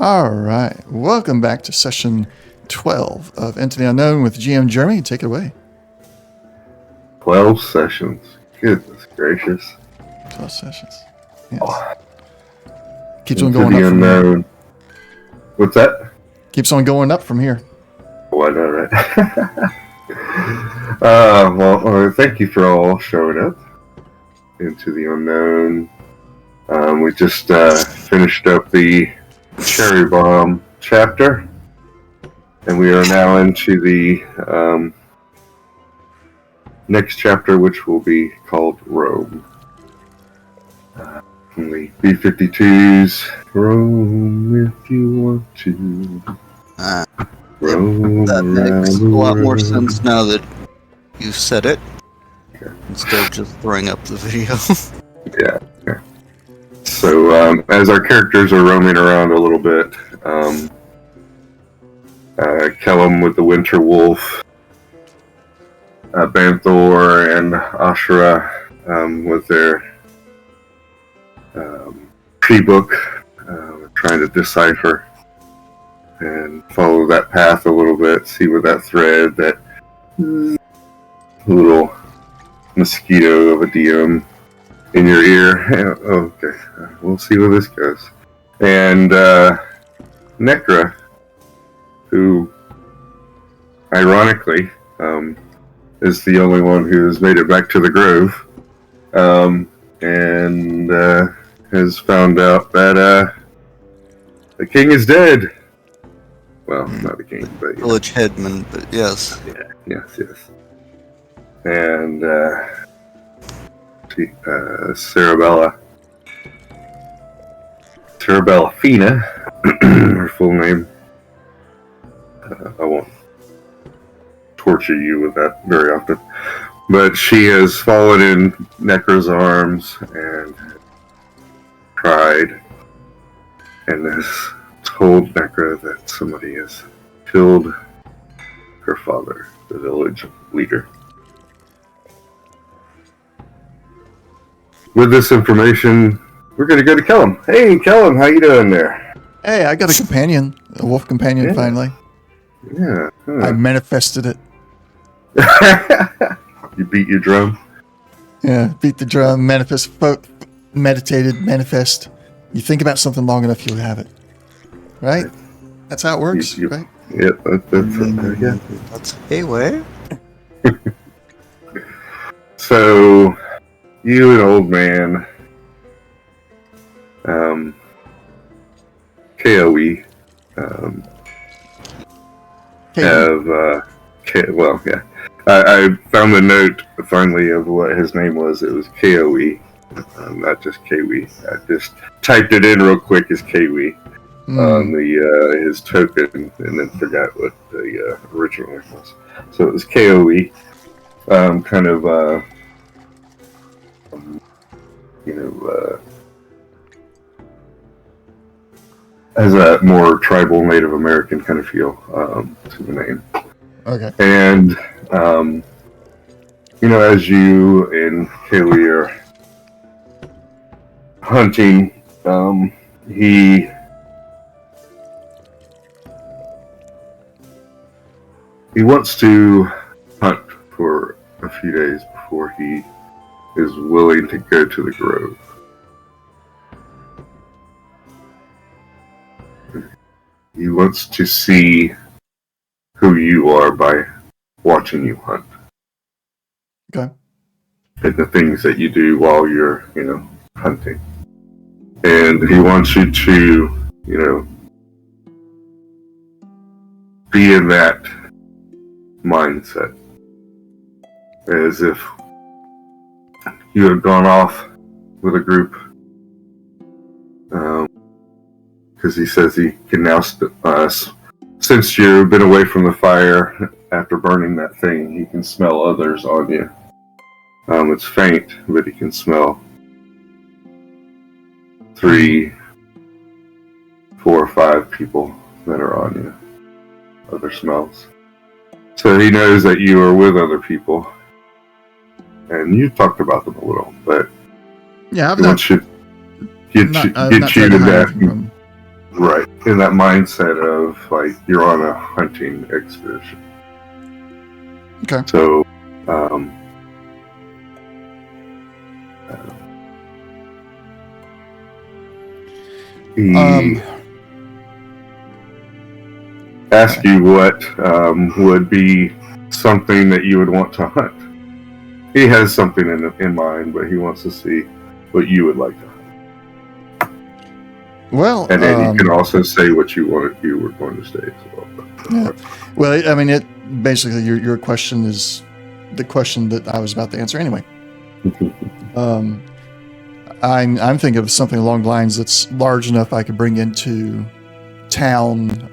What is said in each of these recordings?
All right. Welcome back to session 12 of Into the Unknown with GM Jeremy. Take it away. 12 sessions. Goodness gracious. 12 sessions. Yes. Oh. Keeps on going up from here. What's that? Keeps on going up from here. Oh, I know, right? Well, thank you for all showing up. Into the Unknown. We just finished up the Cherry Bomb chapter, and we are now into the next chapter, which will be called Rome. From the B-52s, Rome if you want to. Rome that makes a lot more road. sense now that you've said it, Okay. instead of just throwing up the video. Yeah. So, as our characters are roaming around a little bit, Kellum with the Winter Wolf, Banthor and Ashura with their pre-book, trying to decipher and follow that path a little bit, see where that thread, that little mosquito of a DM in your ear. Okay, we'll see where this goes. And Necra, who ironically is the only one who has made it back to the Grove, and has found out that the king is dead. Well, not the king, but Village headman, but yes. yes. And Cerebella Fina, her full name. I won't torture you with that very often, but she has fallen in Necra's arms and cried, and has told Necra that somebody has killed her father, the village leader. With this information, we're going to go to Kellum. Hey, Kellum, how you doing there? Hey, I got a companion, a wolf companion, Yeah. finally. Yeah. I manifested it. You beat your drum? Yeah, beat the drum, meditated, manifest. You think about something long enough, you'll have it. Right? That's how it works, right? Yep, that's yeah. That's anyway. So, you and old man, KOE, have, I found the note finally of what his name was. It was KOE, not just KWE. I just typed it in real quick as KWE on the his token, and then forgot what the original one was. So it was KOE, kind of, has a more tribal Native American kind of feel to the name. Okay. And, as you and Kaylee are hunting, he wants to hunt for a few days before he is willing to go to the Grove. He wants to see who you are by watching you hunt. Okay. And the things that you do while you're, hunting. And he wants you to, be in that mindset. As if you had gone off with a group. Because he says he can now, since you've been away from the fire after burning that thing, he can smell others on you. It's faint, but he can smell 3, 4, or 5 people that are on you. Other smells. So he knows that you are with other people. And you talked about them a little, but Yeah, I've he not, wants you, get not, you I've to not tried to hide that. from Right. In that mindset of, like, you're on a hunting expedition. Okay. So, he asked you what would be something that you would want to hunt. He has something in mind, but he wants to see what you would like to hunt. Well, and then you can also say what you were going to say as well. Yeah. Well, I mean, it basically your question is the question that I was about to answer anyway. I'm thinking of something along the lines that's large enough I could bring into town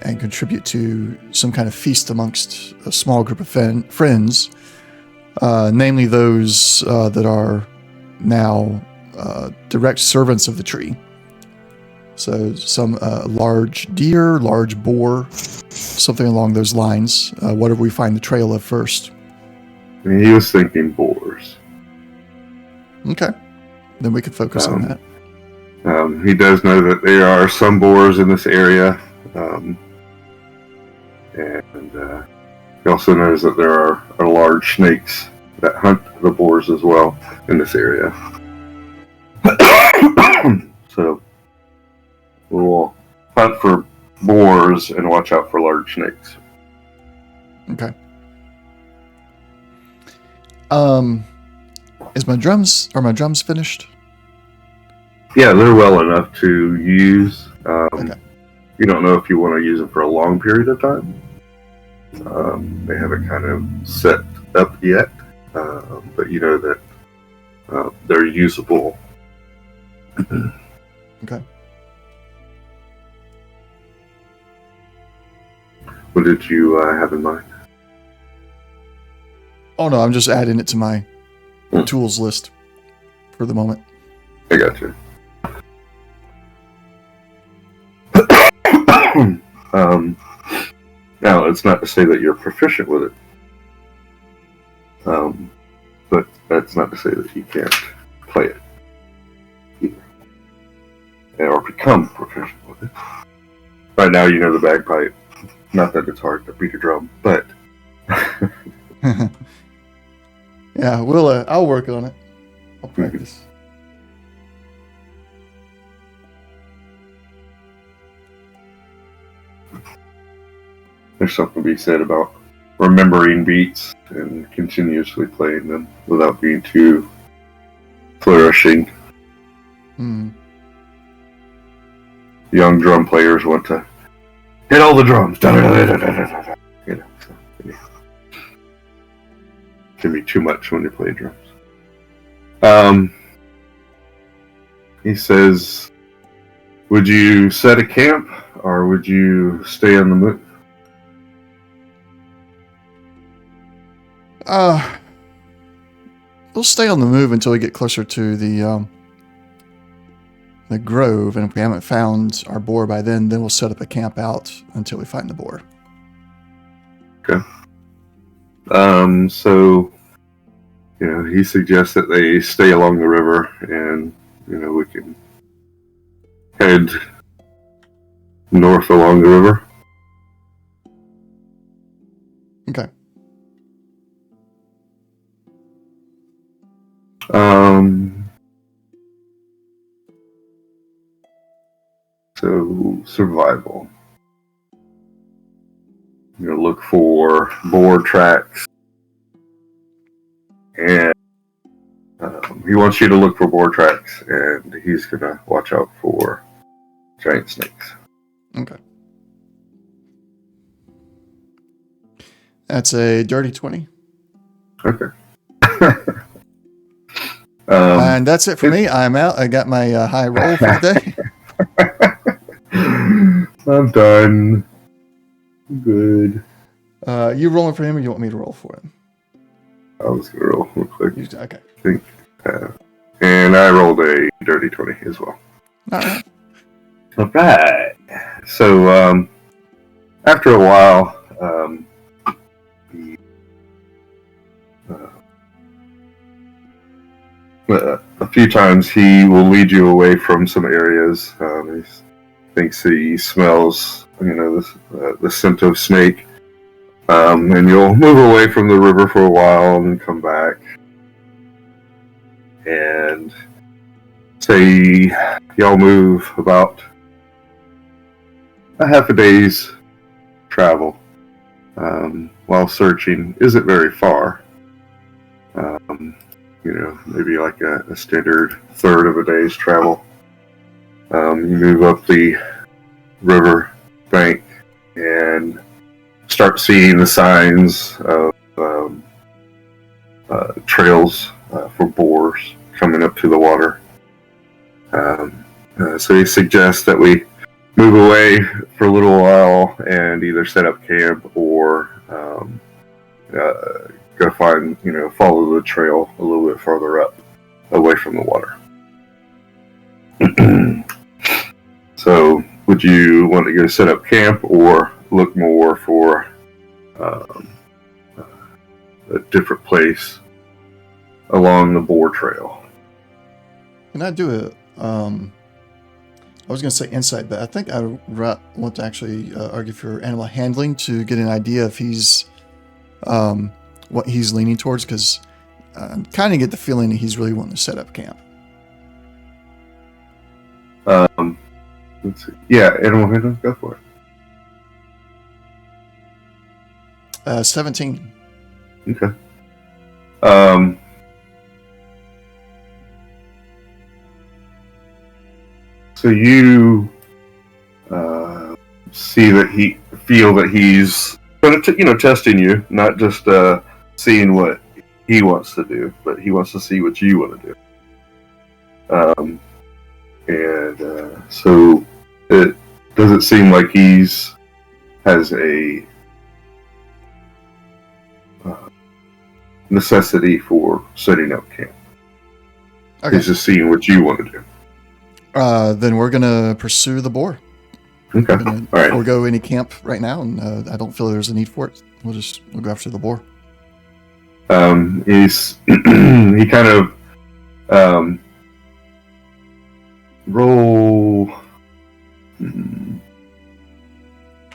and contribute to some kind of feast amongst a small group of friends, namely those that are now direct servants of the tree. So some large deer, large boar, something along those lines. Whatever we find the trail of first. He was thinking boars. Okay. Then we could focus on that. He does know that there are some boars in this area. And he also knows that there are large snakes that hunt the boars as well in this area. So we'll hunt for boars and watch out for large snakes. Okay. Are my drums finished? Yeah, they're well enough to use. Okay. You don't know if you want to use them for a long period of time. They haven't kind of set up yet, but you know that they're usable. Okay. What did you have in mind? Oh no, I'm just adding it to my tools list for the moment. I got you. Now, it's not to say that you're proficient with it, but that's not to say that you can't play it either, or become proficient with it. Right now, you know the bagpipe. Not that it's hard to beat a drum, but Yeah, I'll work on it. I'll practice. there's something to be said about remembering beats and continuously playing them without being too flourishing. Young drum players want to hit all the drums. You know, so, yeah. Can be too much when you play drums. He says, would you set a camp or would you stay on the move? We'll stay on the move until we get closer to the grove, and if we haven't found our boar by then we'll set up a camp out until we find the boar. Okay. So, you know, he suggests that they stay along the river, and you know we can head north along the river. Okay. So survival. You're gonna look for boar tracks, and he wants you to look for boar tracks, and he's gonna watch out for giant snakes. Okay. That's a dirty 20. Okay. And that's it for me. I'm out. I got my high roll for the day. I'm done. Good. You rolling for him, or you want me to roll for him? I was gonna roll real quick. Okay. I think, and I rolled a dirty 20 as well. All right. Alright. So, after a while, a few times he will lead you away from some areas. thinks he smells, the scent of snake. And you'll move away from the river for a while and then come back. And say y'all move about a half a day's travel while searching. Isn't very far. Maybe like a standard third of a day's travel. You move up the river bank and start seeing the signs of trails for boars coming up to the water. So he suggests that we move away for a little while and either set up camp or go follow the trail a little bit farther up, away from the water. So, would you want to go set up camp or look more for a different place along the boar trail? Can I do a? I was going to say insight, but I think I want to actually argue for animal handling to get an idea if he's what he's leaning towards, because I kind of get the feeling that he's really wanting to set up camp. Let's see. Yeah, animal handling, go for it. 17. Okay. So you feel that he's going to, testing you, not just seeing what he wants to do, but he wants to see what you want to do. So it doesn't seem like has a necessity for setting up camp. Okay. He's just seeing what you want to do. Then we're gonna pursue the boar. Okay. All right. Forego any camp right now, and I don't feel there's a need for it. We'll go after the boar. He kind of roll.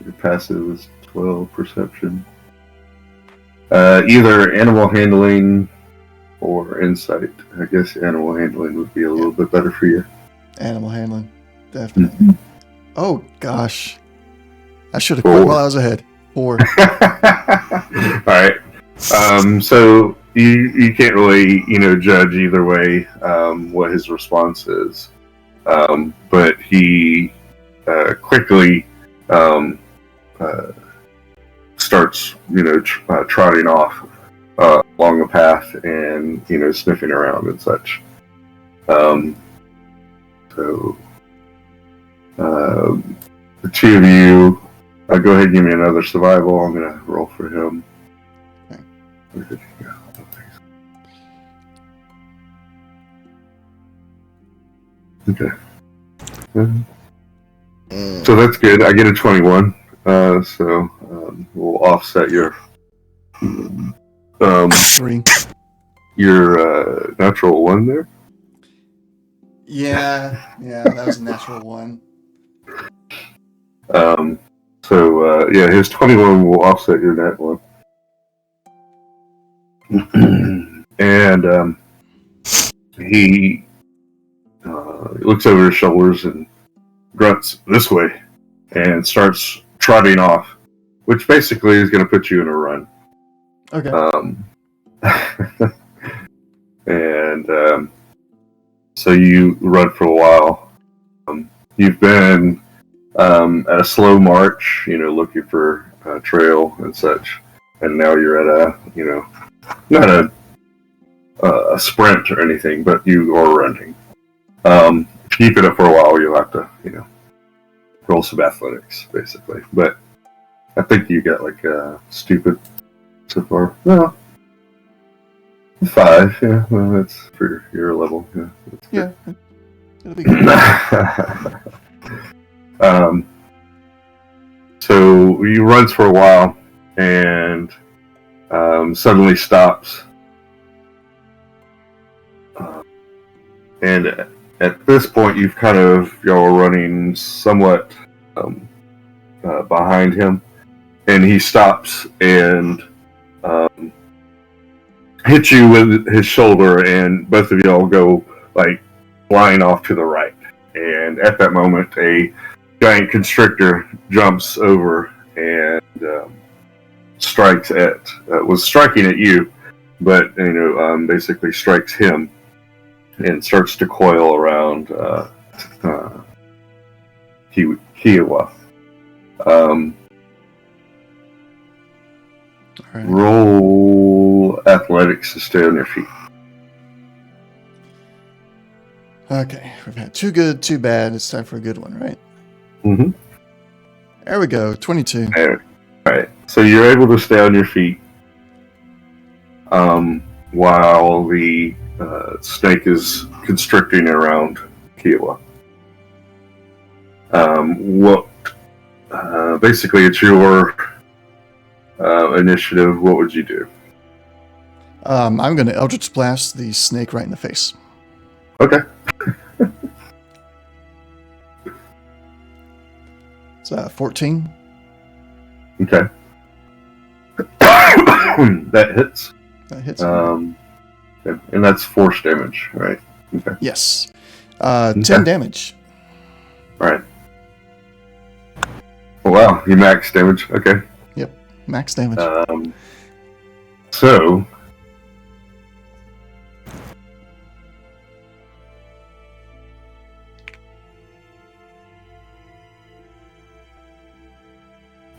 Your passive is 12 perception. Either animal handling or insight. I guess animal handling would be a little bit better for you. Animal handling, definitely. Oh gosh, I should have quit while I was ahead. 4. All right. So you can't really judge either way what his response is, but he quickly starts trotting off along the path and sniffing around and such. So the two of you, go ahead and give me another survival. I'm going to roll for him. Okay. Where did he go? Okay. So that's good. I get a 21. So we'll offset your 3. Your natural 1 there. Yeah, that was a natural 1. So his 21 will offset your net 1. And he looks over his shoulders and grunts this way and starts trotting off, which basically is going to put you in a run. Okay. So you run for a while. You've been at a slow march, looking for a trail and such, and now you're at not a sprint or anything, but you are running. If you keep it up for a while, you'll have to, roll some athletics, basically. But I think you got stupid so far. No. 5, yeah. Well, that's for your level. Yeah, that's good. Yeah, it'll be good. So he runs for a while and suddenly stops. And at this point, y'all are running somewhat behind him, and he stops and hits you with his shoulder, and both of y'all go like flying off to the right. And at that moment, a giant constrictor jumps over and was striking at you, but basically strikes him and starts to coil around Kiowa. Right. Roll athletics to stay on your feet. Okay, we've had 2 good, 2 bad. It's time for a good one, right? Mm-hmm. There we go, 22. All right. So you're able to stay on your feet while the snake is constricting around Kiowa. Basically, it's your initiative. What would you do? I'm going to Eldritch Blast the snake right in the face. Okay. It's 14. Okay. That hits. That hits. Yeah, and that's force damage, right? Okay. Yes. 10 damage. All right. Oh, wow, you max damage. Okay. Yep, max damage. So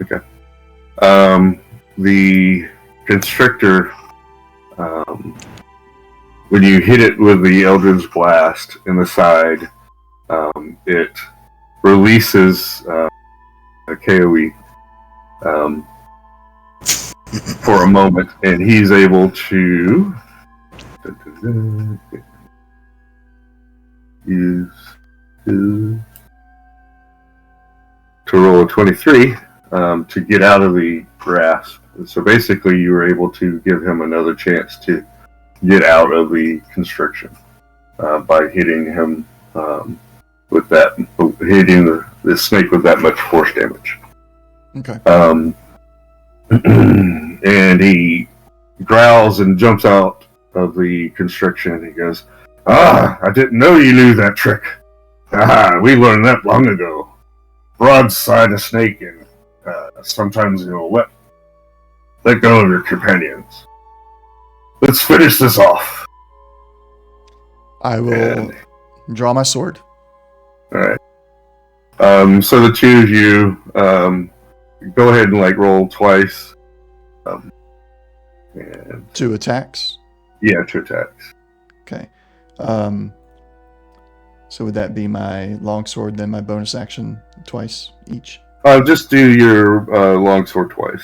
okay. The constrictor, when you hit it with the Eldritch Blast in the side, it releases a KOE for a moment, and he's able to use to roll a 23 to get out of the grasp. So basically, you were able to give him another chance to get out of the constriction by hitting him with that, hitting the snake with that much force damage. Okay. And he growls and jumps out of the constriction. He goes, I didn't know you knew that trick. We learned that long ago. Broadside a snake, and sometimes you'll let go of your companions. Let's finish this off. I will draw my sword. Alright. So the two of you, go ahead and roll twice. And 2 attacks. yeah, 2 attacks. Okay. So would that be my longsword, then my bonus action twice each? Just do your longsword twice.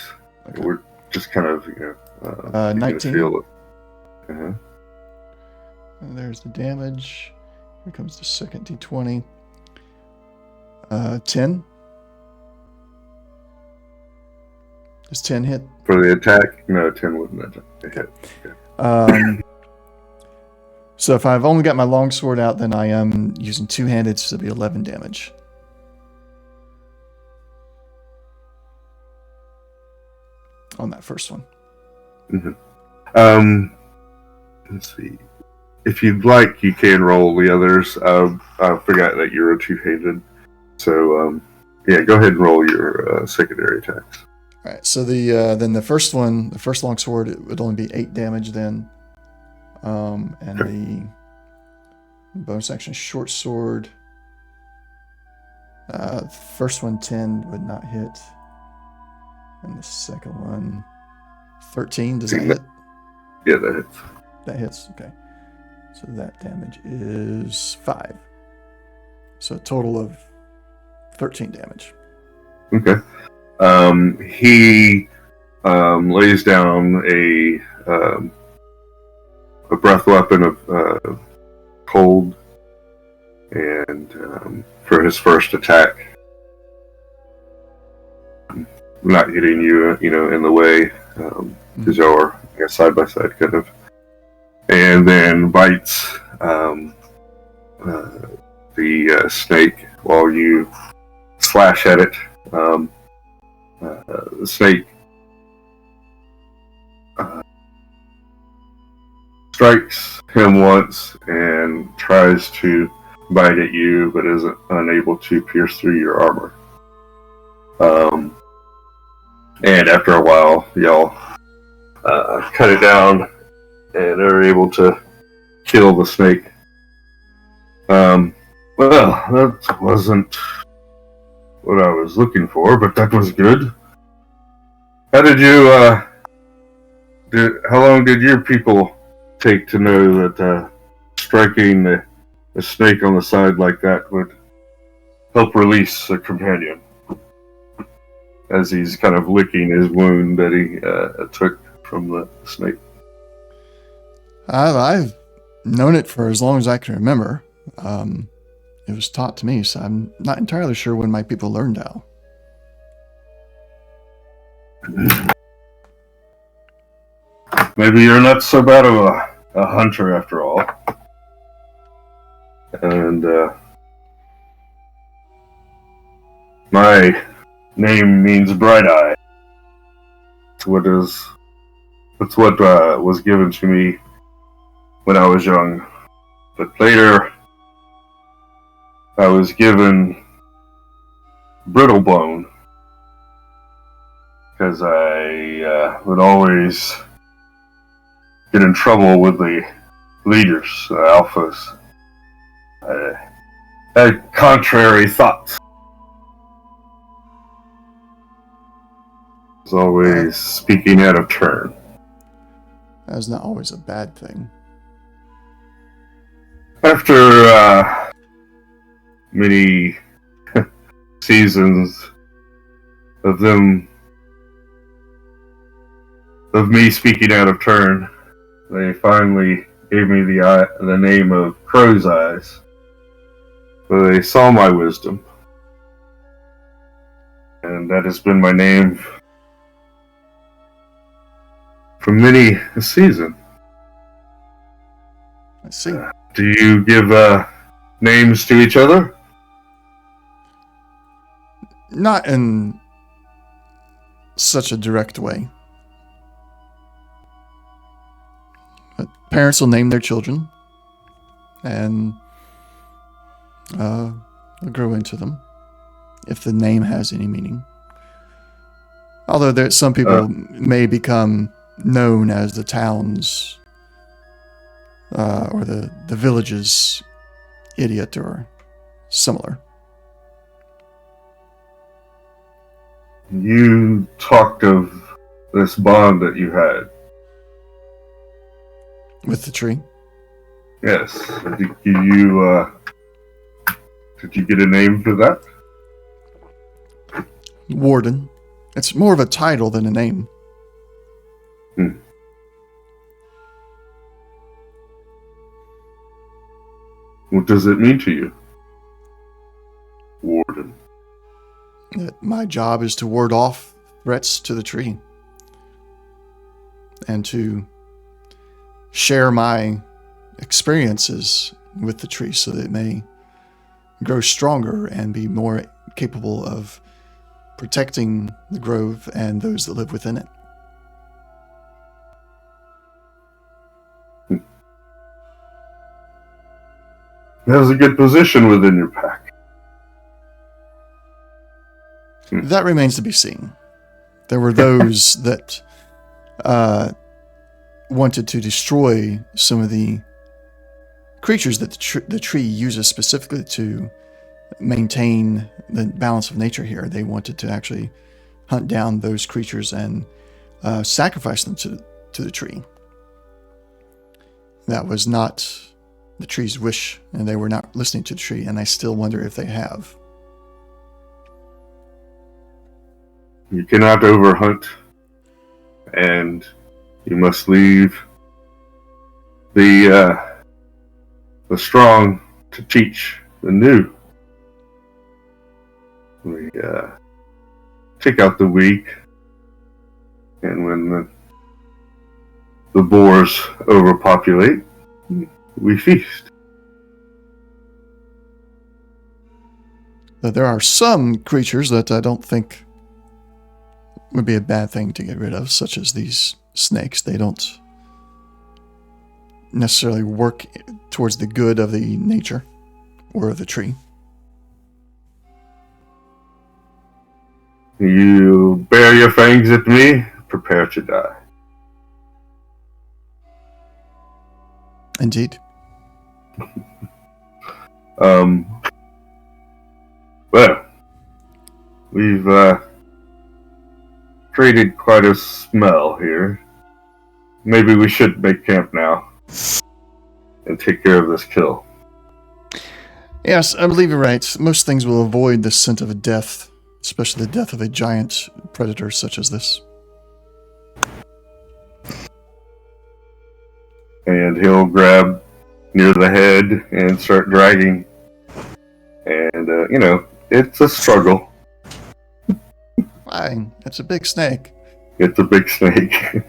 Okay. We're just kind of, 19. feel it. Uh-huh. And there's the damage. Here comes the second d20. 10. Does 10 hit? For the attack? No, 10 wouldn't hit. Okay. So if I've only got my longsword out, then I am using two-handed, so it'll be 11 damage. On that first one. Mm-hmm. Let's see. If you'd like, you can roll the others. I forgot that you're a two-handed. So, yeah, go ahead and roll your secondary attacks. All right, so then the first one, the first longsword, it would only be 8 damage then. And okay. The bonus action short sword, first one 10 would not hit. And the second one, 13, does that hit? Yeah, that hits. That hits, okay. So that damage is 5. So a total of 13 damage. Okay. He lays down a breath weapon of cold, and for his first attack, not hitting you, in the way, because y'all are side by side, kind of, and then bites the snake while you slash at it. The snake strikes him once and tries to bite at you, but is unable to pierce through your armor. And after a while, y'all cut it down and are able to kill the snake. Well, that wasn't what I was looking for, but that was good. How did you, how long did your people take to know that striking the snake on the side like that would help release a companion? As he's kind of licking his wound that he took from the snake. I've known it for as long as I can remember. It was taught to me, so I'm not entirely sure when my people learned how. Maybe you're not so bad of a hunter after all. And my name means bright eye. That's what was given to me when I was young. But later, I was given brittle bone because I would always get in trouble with the leaders, the alphas. I had contrary thoughts. I was always speaking out of turn. That's not always a bad thing. After many seasons of me speaking out of turn, they finally gave me the name of Crow's Eyes. So they saw my wisdom, and that has been my name for many a season. I see. Do you give names to each other? Not in such a direct way. But parents will name their children, and they'll grow into them, if the name has any meaning. Although some people may become known as the town's or the village's idiot or similar. You talked of this bond that you had. With the tree? Yes. Did you get a name for that? Warden. It's more of a title than a name. What does it mean to you? Warden. That my job is to ward off threats to the tree. And to share my experiences with the tree so that it may grow stronger and be more capable of protecting the grove and those that live within it. That was a good position within your pack. That remains to be seen. There were those that wanted to destroy some of the creatures that the tree uses specifically to maintain the balance of nature here. They wanted to actually hunt down those creatures and sacrifice them to the tree. That was not the tree's wish, and they were not listening to the tree, and I still wonder if they have. You cannot overhunt, and you must leave the strong to teach the new. We take out the weak, and when the boars overpopulate, we feast. Though there are some creatures that I don't think would be a bad thing to get rid of, such as these snakes. They don't necessarily work towards the good of the nature or of the tree. You bare your fangs at me, prepare to die. Indeed. Well, we've created quite a smell here. Maybe we should make camp now and take care of this kill. Yes, I believe you're right. Most things will avoid the scent of death, especially the death of a giant predator such as this. And he'll grab near the head and start dragging. And, it's a struggle. Fine, it's a big snake. It's a big snake.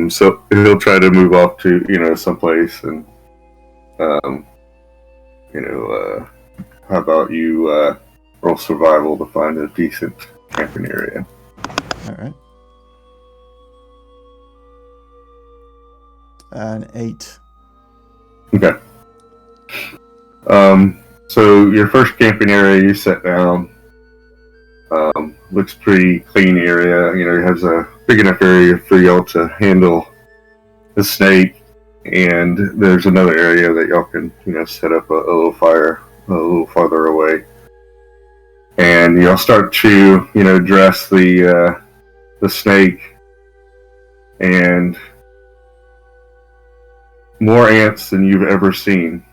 So he'll try to move off to, someplace and, how about you roll survival to find a decent camping area? All right. An 8. Okay. So your first camping area, you set down. Looks pretty clean area. It has a big enough area for y'all to handle the snake. And there's another area that y'all can, set up a little fire a little farther away. And y'all start to, dress the snake, and more ants than you've ever seen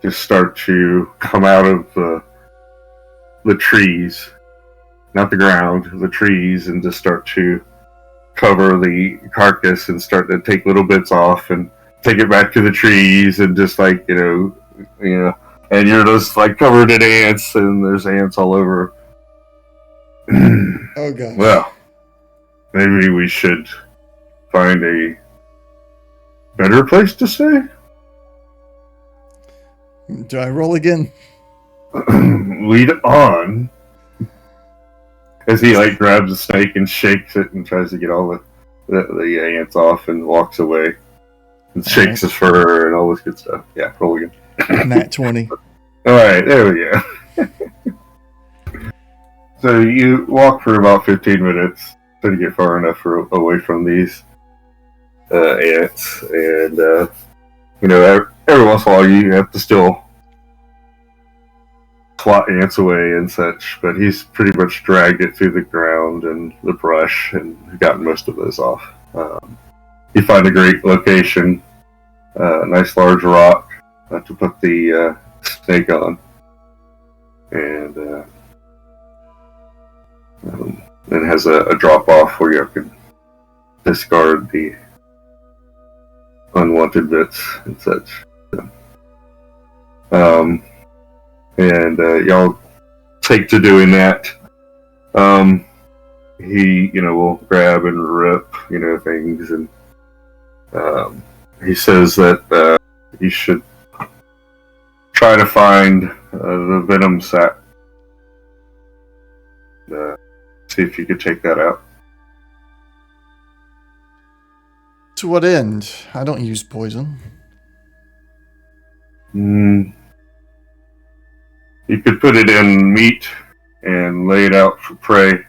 just start to come out of the trees, not the ground, the trees, and just start to cover the carcass and start to take little bits off and take it back to the trees, and just and you're just covered in ants, and there's ants all over. Oh god. Well, maybe we should find a better place to stay. Do I roll again? Lead on. As he grabs the snake and shakes it and tries to get all the ants off and walks away and shakes his fur and all this good stuff. Yeah, roll again. Nat 20. Alright, there we go. So you walk for about 15 minutes to get far enough away from these ants, and every once in a while you have to still swat ants away and such, but he's pretty much dragged it through the ground and the brush and gotten most of those off. You find a great location, a nice large rock to put the snake on, and it has a drop off where you can discard the unwanted bits and such. And y'all take to doing that. He, will grab and rip, things, and he says that you should try to find the venom sac. See if you could take that out. To what end? I don't use poison. You could put it in meat and lay it out for prey.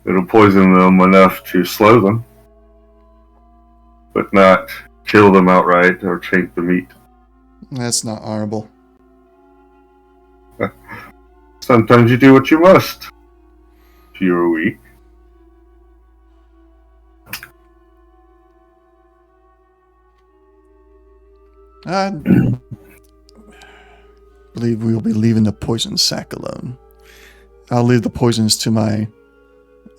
It'll poison them enough to slow them, but not kill them outright or taint the meat. That's not honorable. Sometimes you do what you must. If you're weak. I believe we will be leaving the poison sack alone. I'll leave the poisons to my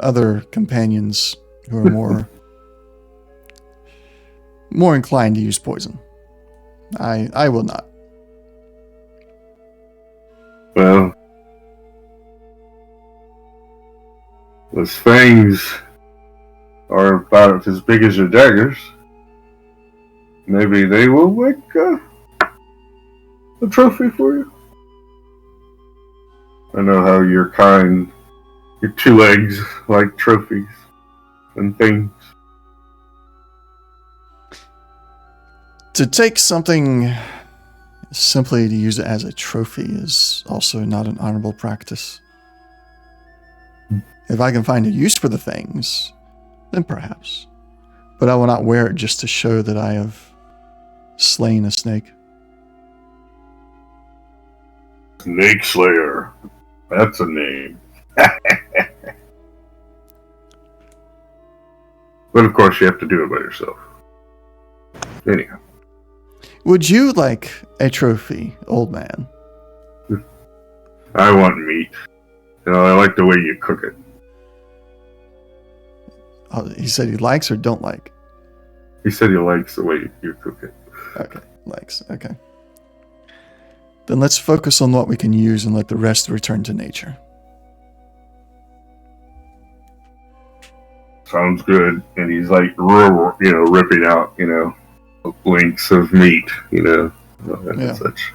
other companions who are more inclined to use poison. I will not. Well, those fangs are about as big as your daggers. Maybe they will a trophy for you. I know how your kind, your two legs like trophies and things. To take something simply to use it as a trophy is also not an honorable practice. If I can find a use for the things, then perhaps. But I will not wear it just to show that I have slain a snake. Snake Slayer. That's a name. But of course you have to do it by yourself. Anyhow. Would you like a trophy, old man? I want meat. I like the way you cook it. Oh, he said he likes or don't like? He said he likes the way you cook it. Okay, likes. Okay. Then let's focus on what we can use and let the rest return to nature. Sounds good. And he's like, ripping out, links of meat, and such.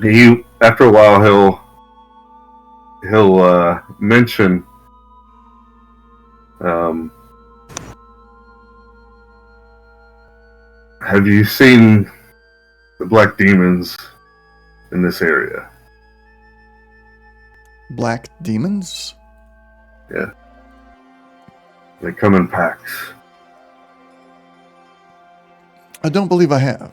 He, after a while, he'll mention, have you seen the black demons in this area? Black demons? Yeah. They come in packs. I don't believe I have.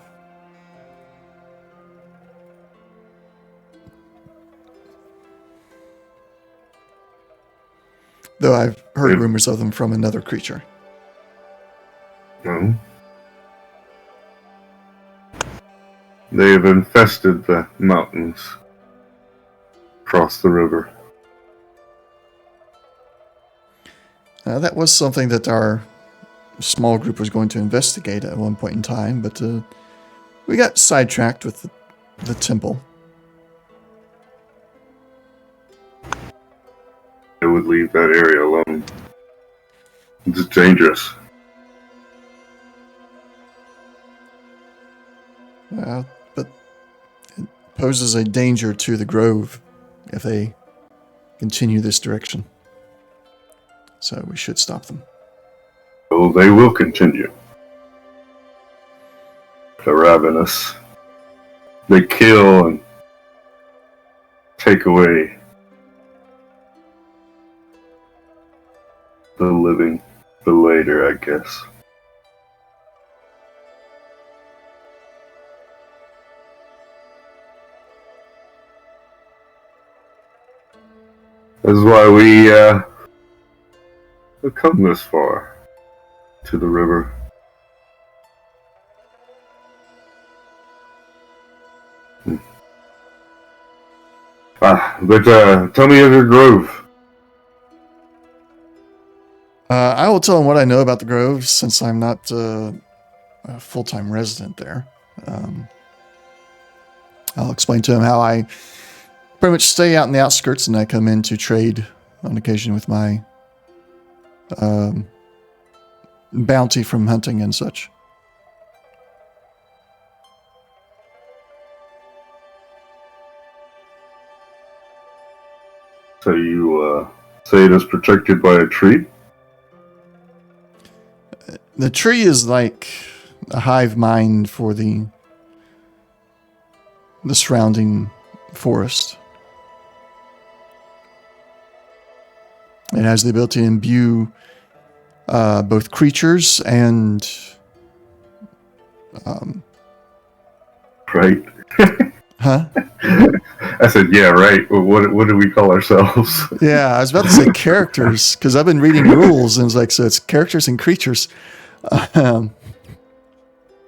Though I've heard rumors of them from another creature. No. They have infested the mountains across the river. That was something that our small group was going to investigate at one point in time, but we got sidetracked with the temple. I would leave that area alone. It's dangerous. But it poses a danger to the grove if they continue this direction. So we should stop them. Oh, they will continue. They're ravenous. They kill and take away the living, the later, I guess. This is why we come this far to the river. But tell me of your grove. I will tell him what I know about the grove since I'm not a full-time resident there. I'll explain to him how I pretty much stay out in the outskirts and I come in to trade on occasion with my bounty from hunting and such. So you say it is protected by a tree? The tree is like a hive mind for the surrounding forest. It has the ability to imbue both creatures and right. Huh? I said, yeah, right. What do we call ourselves? Yeah, I was about to say characters because I've been reading rules and it's like, so it's characters and creatures.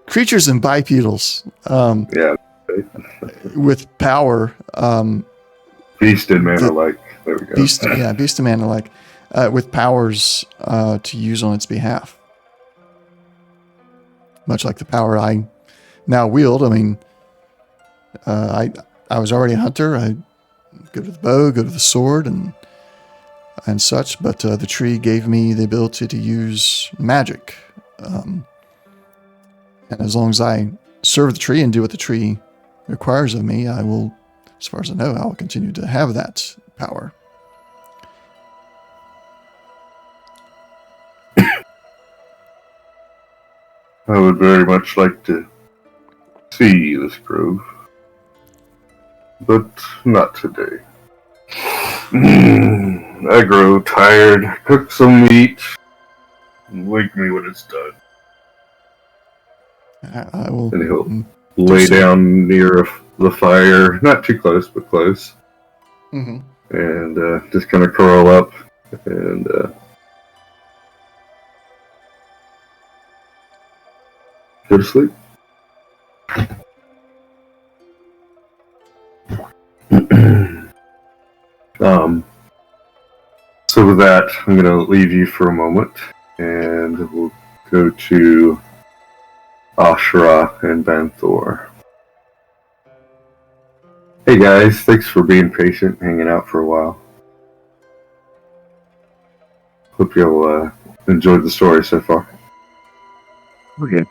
Creatures and bipedals. Yeah. With power. Beast and man alike. There we go. Beast and man alike. With powers to use on its behalf. Much like the power I now wield. I mean, I was already a hunter. I good with the bow, good with the sword, and such. But the tree gave me the ability to use magic. And as long as I serve the tree and do what the tree requires of me, I will, as far as I know, I will continue to have that power. I would very much like to see this grove, but not today. I grow tired. Cook some meat and wake me when it's done. I will. And he'll lay down near the fire, not too close, but close, and just kind of curl up and go to sleep. So with that, I'm going to leave you for a moment, and we'll go to Ashra and Banthor. Hey guys, thanks for being patient, hanging out for a while. Hope you'll enjoyed the story so far. Okay.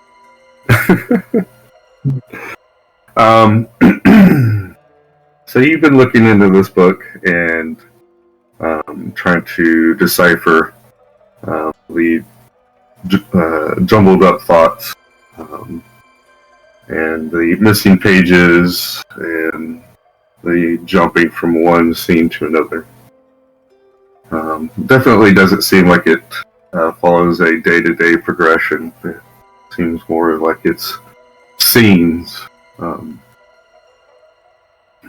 So you've been looking into this book and trying to decipher the jumbled up thoughts and the missing pages and the jumping from one scene to another. Definitely doesn't seem like it follows a day-to-day progression. It seems more like it's scenes,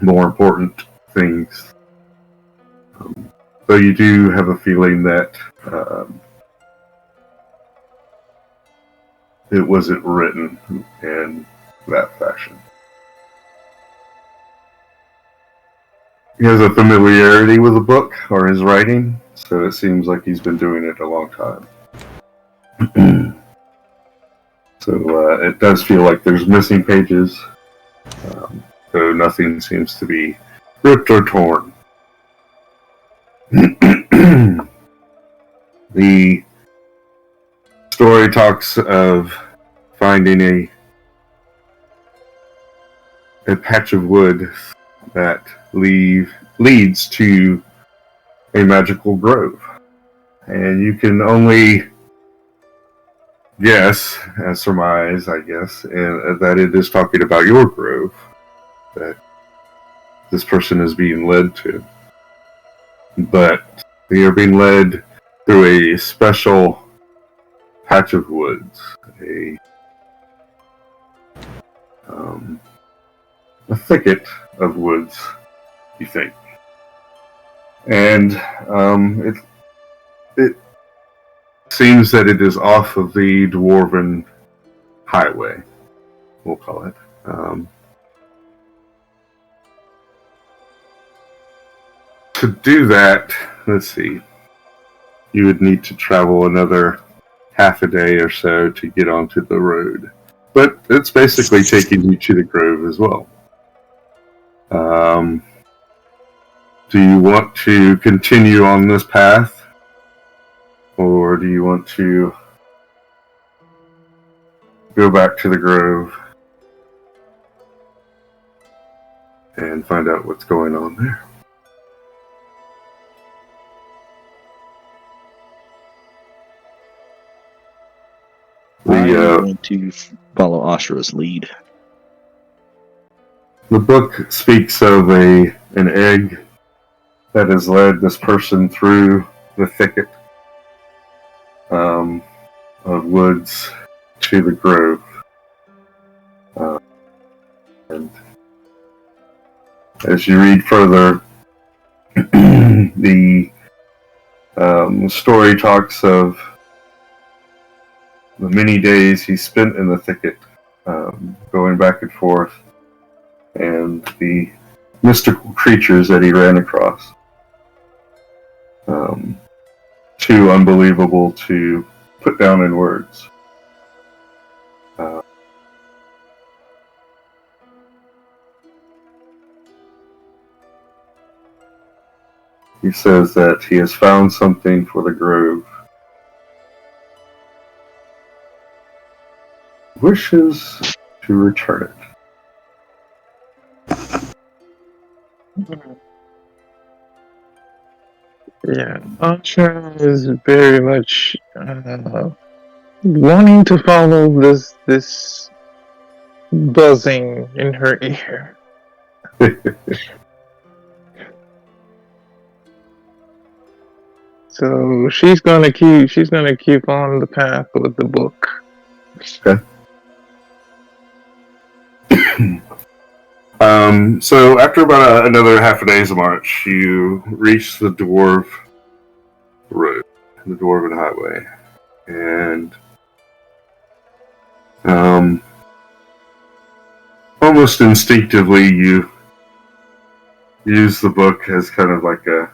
more important things. Though you do have a feeling that it wasn't written in that fashion. He has a familiarity with the book or his writing, so it seems like he's been doing it a long time. So it does feel like there's missing pages, though nothing seems to be ripped or torn. The story talks of finding a patch of wood that leads to a magical grove. And you can only guess, surmise, I guess, and that it is talking about your grove that this person is being led to. But they are being led through a special patch of woods, a thicket of woods, you think. And it seems that it is off of the Dwarven Highway, we'll call it. To do that, let's see, you would need to travel another half a day or so to get onto the road. But it's basically taking you to the grove as well. Do you want to continue on this path? Or do you want to go back to the grove and find out what's going on there? I'm going to follow Ashra's lead. The book speaks of an egg that has led this person through the thicket of woods to the grove. And as you read further, the story talks of the many days he spent in the thicket, going back and forth, and the mystical creatures that he ran across. Too unbelievable to put down in words. He says that he has found something for the grove. Wishes to return it. Yeah, Asha is very much wanting to follow this buzzing in her ear. So she's gonna keep on the path with the book. So after about another half a day's march, you reach the Dwarf Road, the Dwarven Highway, and almost instinctively you use the book as kind of like a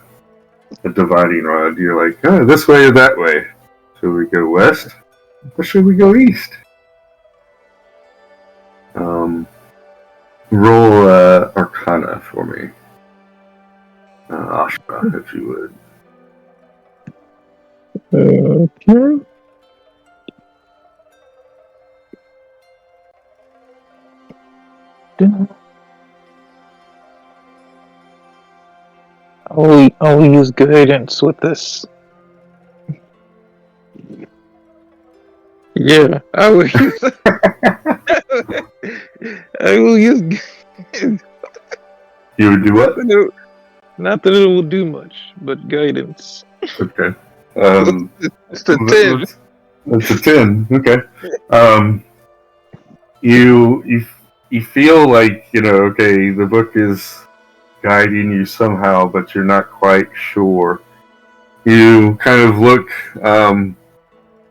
dividing rod. You're like, oh, this way or that way. Should we go west or should we go east? Roll Arcana for me. Ashra, if you would. Okay. I'll use guidance with this. Yeah, I will use. I will use. You would do what? Not that it will do much, but guidance. Okay. It's a 10. That's a 10. Okay. You feel like, okay, the book is guiding you somehow, but you're not quite sure. You kind of look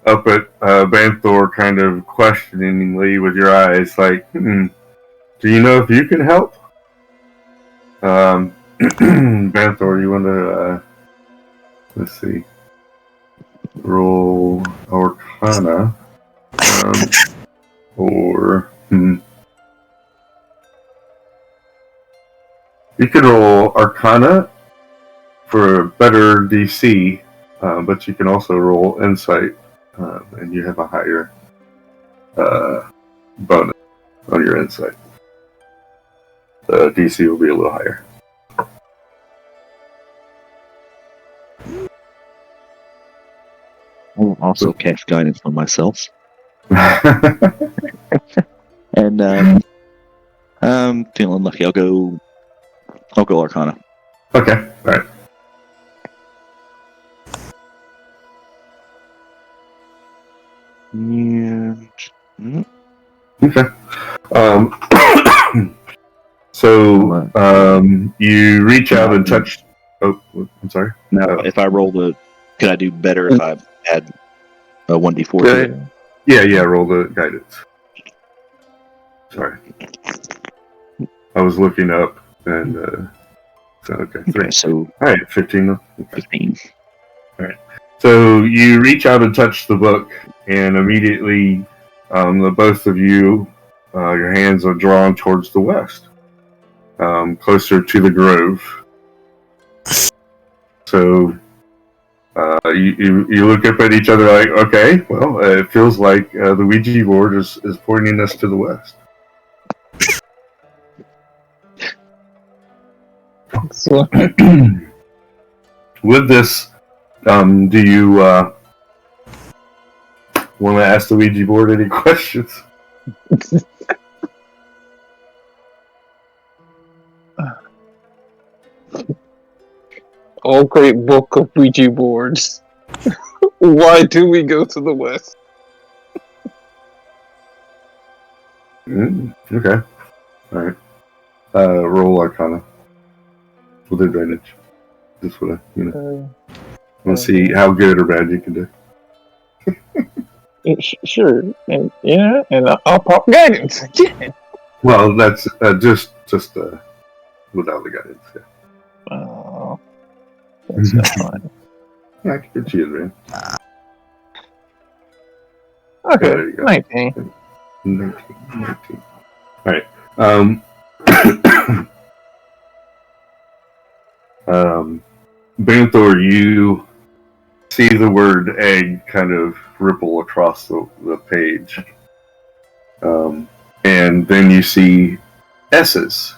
up at Banthor kind of questioningly with your eyes, like, do you know if you can help? Banthor, you want to, let's see, roll Arcana, or, you could roll Arcana for a better DC, but you can also roll Insight, and you have a higher bonus on your Insight. The DC will be a little higher. I'll also cast guidance on myself. And feeling lucky, I'll go Arcana. Okay, alright. And Okay. So you reach out and touch. Oh, I'm sorry. now, if I roll could I do better if I add a 1d4 to it? Yeah. Roll the guidance. Sorry, I was looking up and. So, okay, 3. Okay, so All right, 15. Okay. 15. So you reach out and touch the book, and immediately, the both of you, your hands are drawn towards the west, closer to the grove. So you look up at each other like, okay, well, it feels like the Ouija board is pointing us to the west. So, With this, do you want to ask the Ouija board any questions? oh, great book of Ouija boards. Why do we go to the west? Okay. All right. Roll Arcana with advantage. Just want to, want to see how good or bad you can do. Sure, and and I'll pop guidance again. Well, that's just without the guidance. Yeah. Oh, that's not fine. Yeah, I can get you advantage. Okay, there you go. 19. 19. All right. Banthor, you see the word egg kind of ripple across the page. And and then you see S's,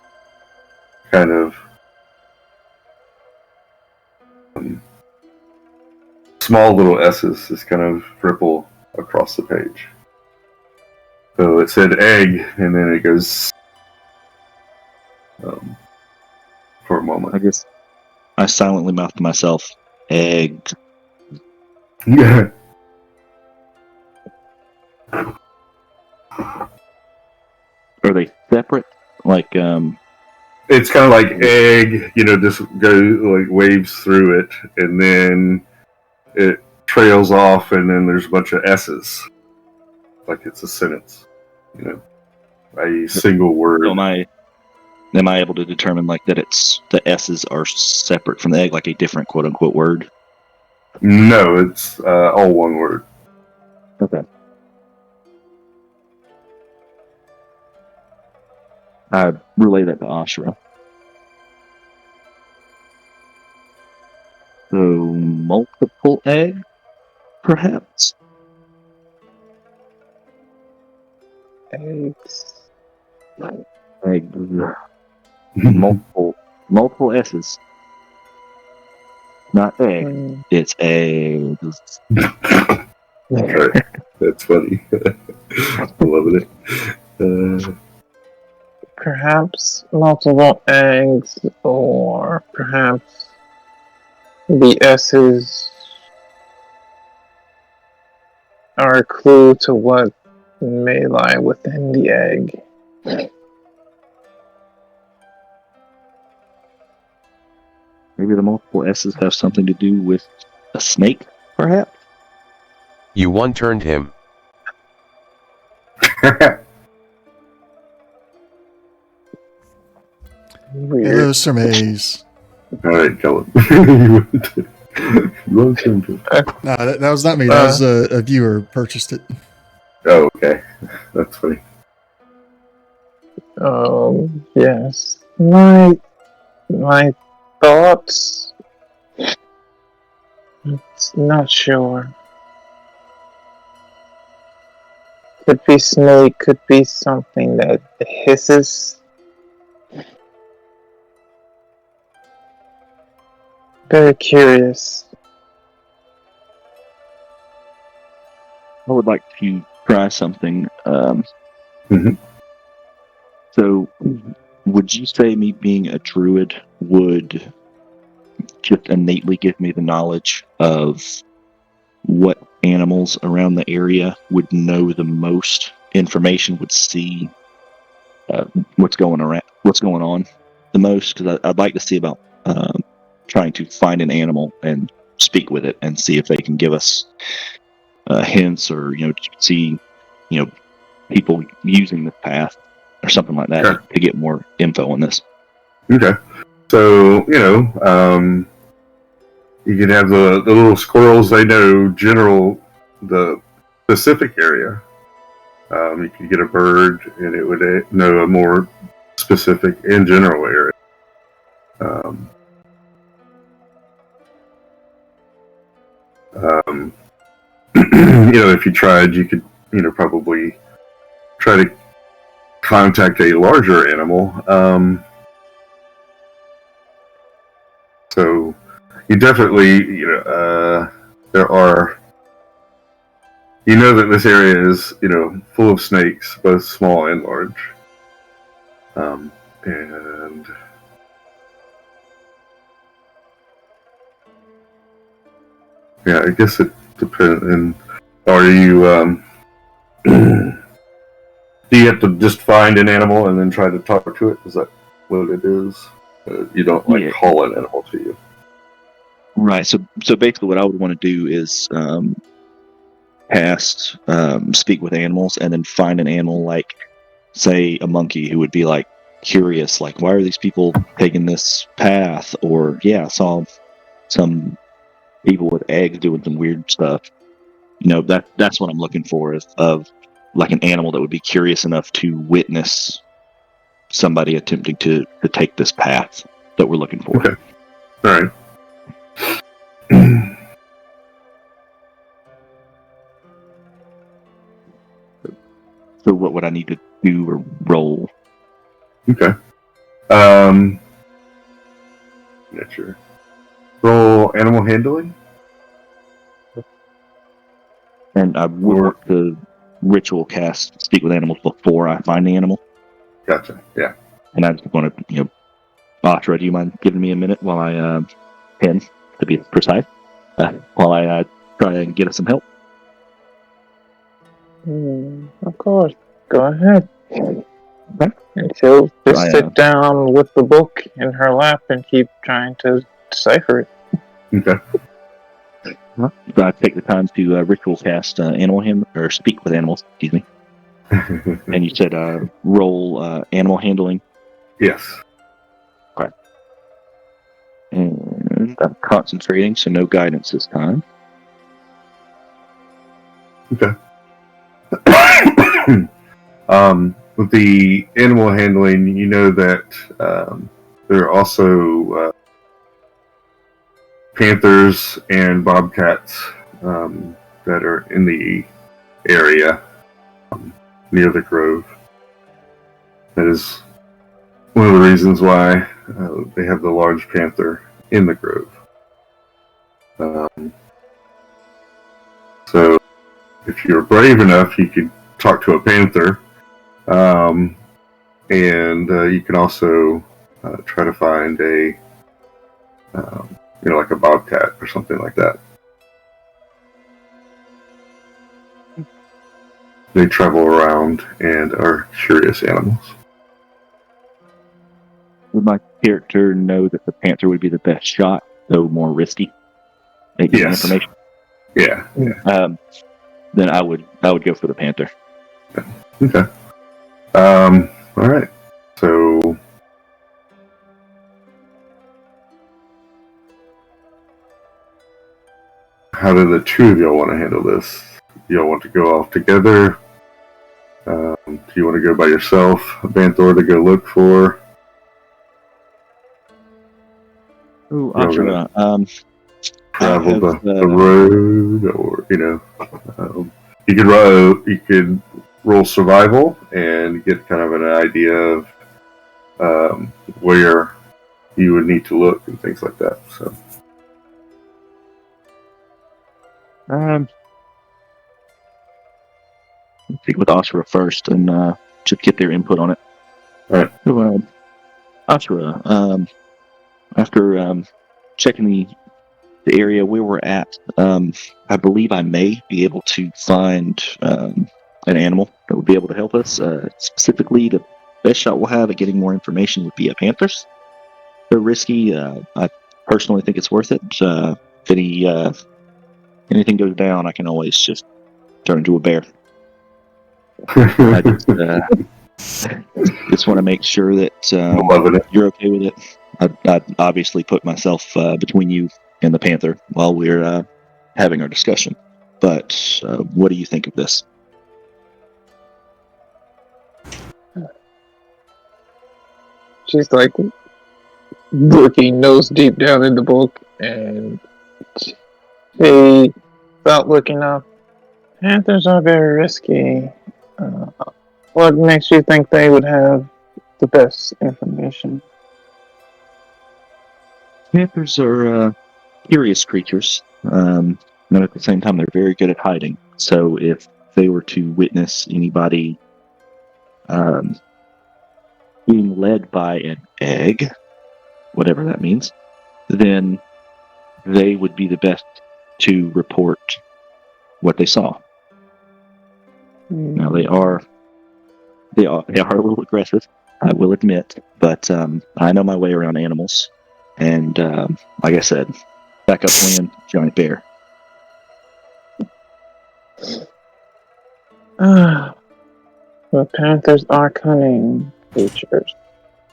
kind of small little S's, just kind of ripple across the page. So it said egg, and then it goes for a moment. I guess I silently mouthed to myself, egg. Yeah. Are they separate? Like, It's kind of like egg, just like waves through it, and then it trails off, and then there's a bunch of S's, like it's a sentence, a single word. so am I able to determine like that it's the S's are separate from the egg, like a different quote unquote word? No, it's all one word. Okay. I relay that to Ashra. So multiple egg, perhaps? Eggs. Egg. Multiple S's. Not egg. Hmm. It's eggs. Right. That's funny. I'm loving it. Perhaps multiple eggs, or perhaps the S's are a clue to what may lie within the egg. Maybe the multiple S's have something to do with a snake, perhaps? You one-turned him. Weird. Hello, Sir Maze. All right, Kellen. No, that was not me. That was a viewer purchased it. Oh, okay. That's funny. Yes. My thoughts. It's not sure. Could be snake. Could be something that hisses. Very curious. I would like to try something. Mhm. So, would you say me being a druid would just innately give me the knowledge of what animals around the area would know the most information, would see what's going on the most? Because I'd like to see about trying to find an animal and speak with it and see if they can give us hints, or see people using this path or something like that, Sure. to get more info on this. Okay. So, you can have the little squirrels, they know the specific area. You could get a bird, and it would know a more specific and general area. If you tried, you could, probably try to contact a larger animal. So you definitely, there are, that this area is, full of snakes, both small and large. And yeah, I guess it depends. And are you, do you have to just find an animal and then try to talk to it? Is that what it is? You don't call an animal to you. Right. So basically, what I would want to do is speak with animals, and then find an animal, like say a monkey, who would be like curious, like, why are these people taking this path? Or I saw some people with eggs doing some weird stuff. That's what I'm looking for, of like an animal that would be curious enough to witness somebody attempting to take this path that we're looking for. Okay. All right. So what would I need to do a roll. Okay. Not sure. Roll animal handling. And I would Or- want to ritual cast speak with animals before I find the animal. Gotcha. Yeah. And I just want to, Batra, do you mind giving me a minute while I pen, to be precise, while I try and get us some help? Of course. Go ahead. Okay. And she'll just I, sit down with the book in her lap and keep trying to decipher it. Okay. So I take the time to ritual cast animal hand or speak with animals. Excuse me. And you said roll animal handling, Yes. and I'm concentrating, so no guidance this time. With the animal handling, you know that there are also panthers and bobcats that are in the area near the grove. That is one of the reasons why they have the large panther in the grove. So, if you're brave enough, you could talk to a panther, and you can also try to find a, like a bobcat or something like that. They travel around and are curious animals. Would my character know that the panther would be the best shot, though more risky? Maybe Yes. information. Yeah. Then I would go for the panther. Okay. All right. So, how do the two of y'all want to handle this? Do y'all want to go off together? Do you want to go by yourself, Banthor, to go look for? Oh, Y'all Ashura, travel have, the road, or you could roll survival and get kind of an idea of where you would need to look and things like that. So, speak with Ashura first and just get their input on it. Alright. So, Ashura, after checking the area where we're at, I believe I may be able to find an animal that would be able to help us. Specifically, the best shot we'll have at getting more information would be a panthers. They're risky. I personally think it's worth it. If anything goes down, I can always just turn into a bear. I just want to make sure that loving it. you're okay with it. I'd obviously put myself between you and the panther while we're having our discussion. But what do you think of this? She's like looking nose deep down in the book, and she, without looking up, panthers are very risky. What makes you think they would have the best information? Panthers are curious creatures, and at the same time, they're very good at hiding. So if they were to witness anybody being led by an egg, whatever that means, then they would be the best to report what they saw. Now they are a little aggressive, I will admit, but I know my way around animals, and like I said, backup plan, giant bear. The panthers are cunning creatures,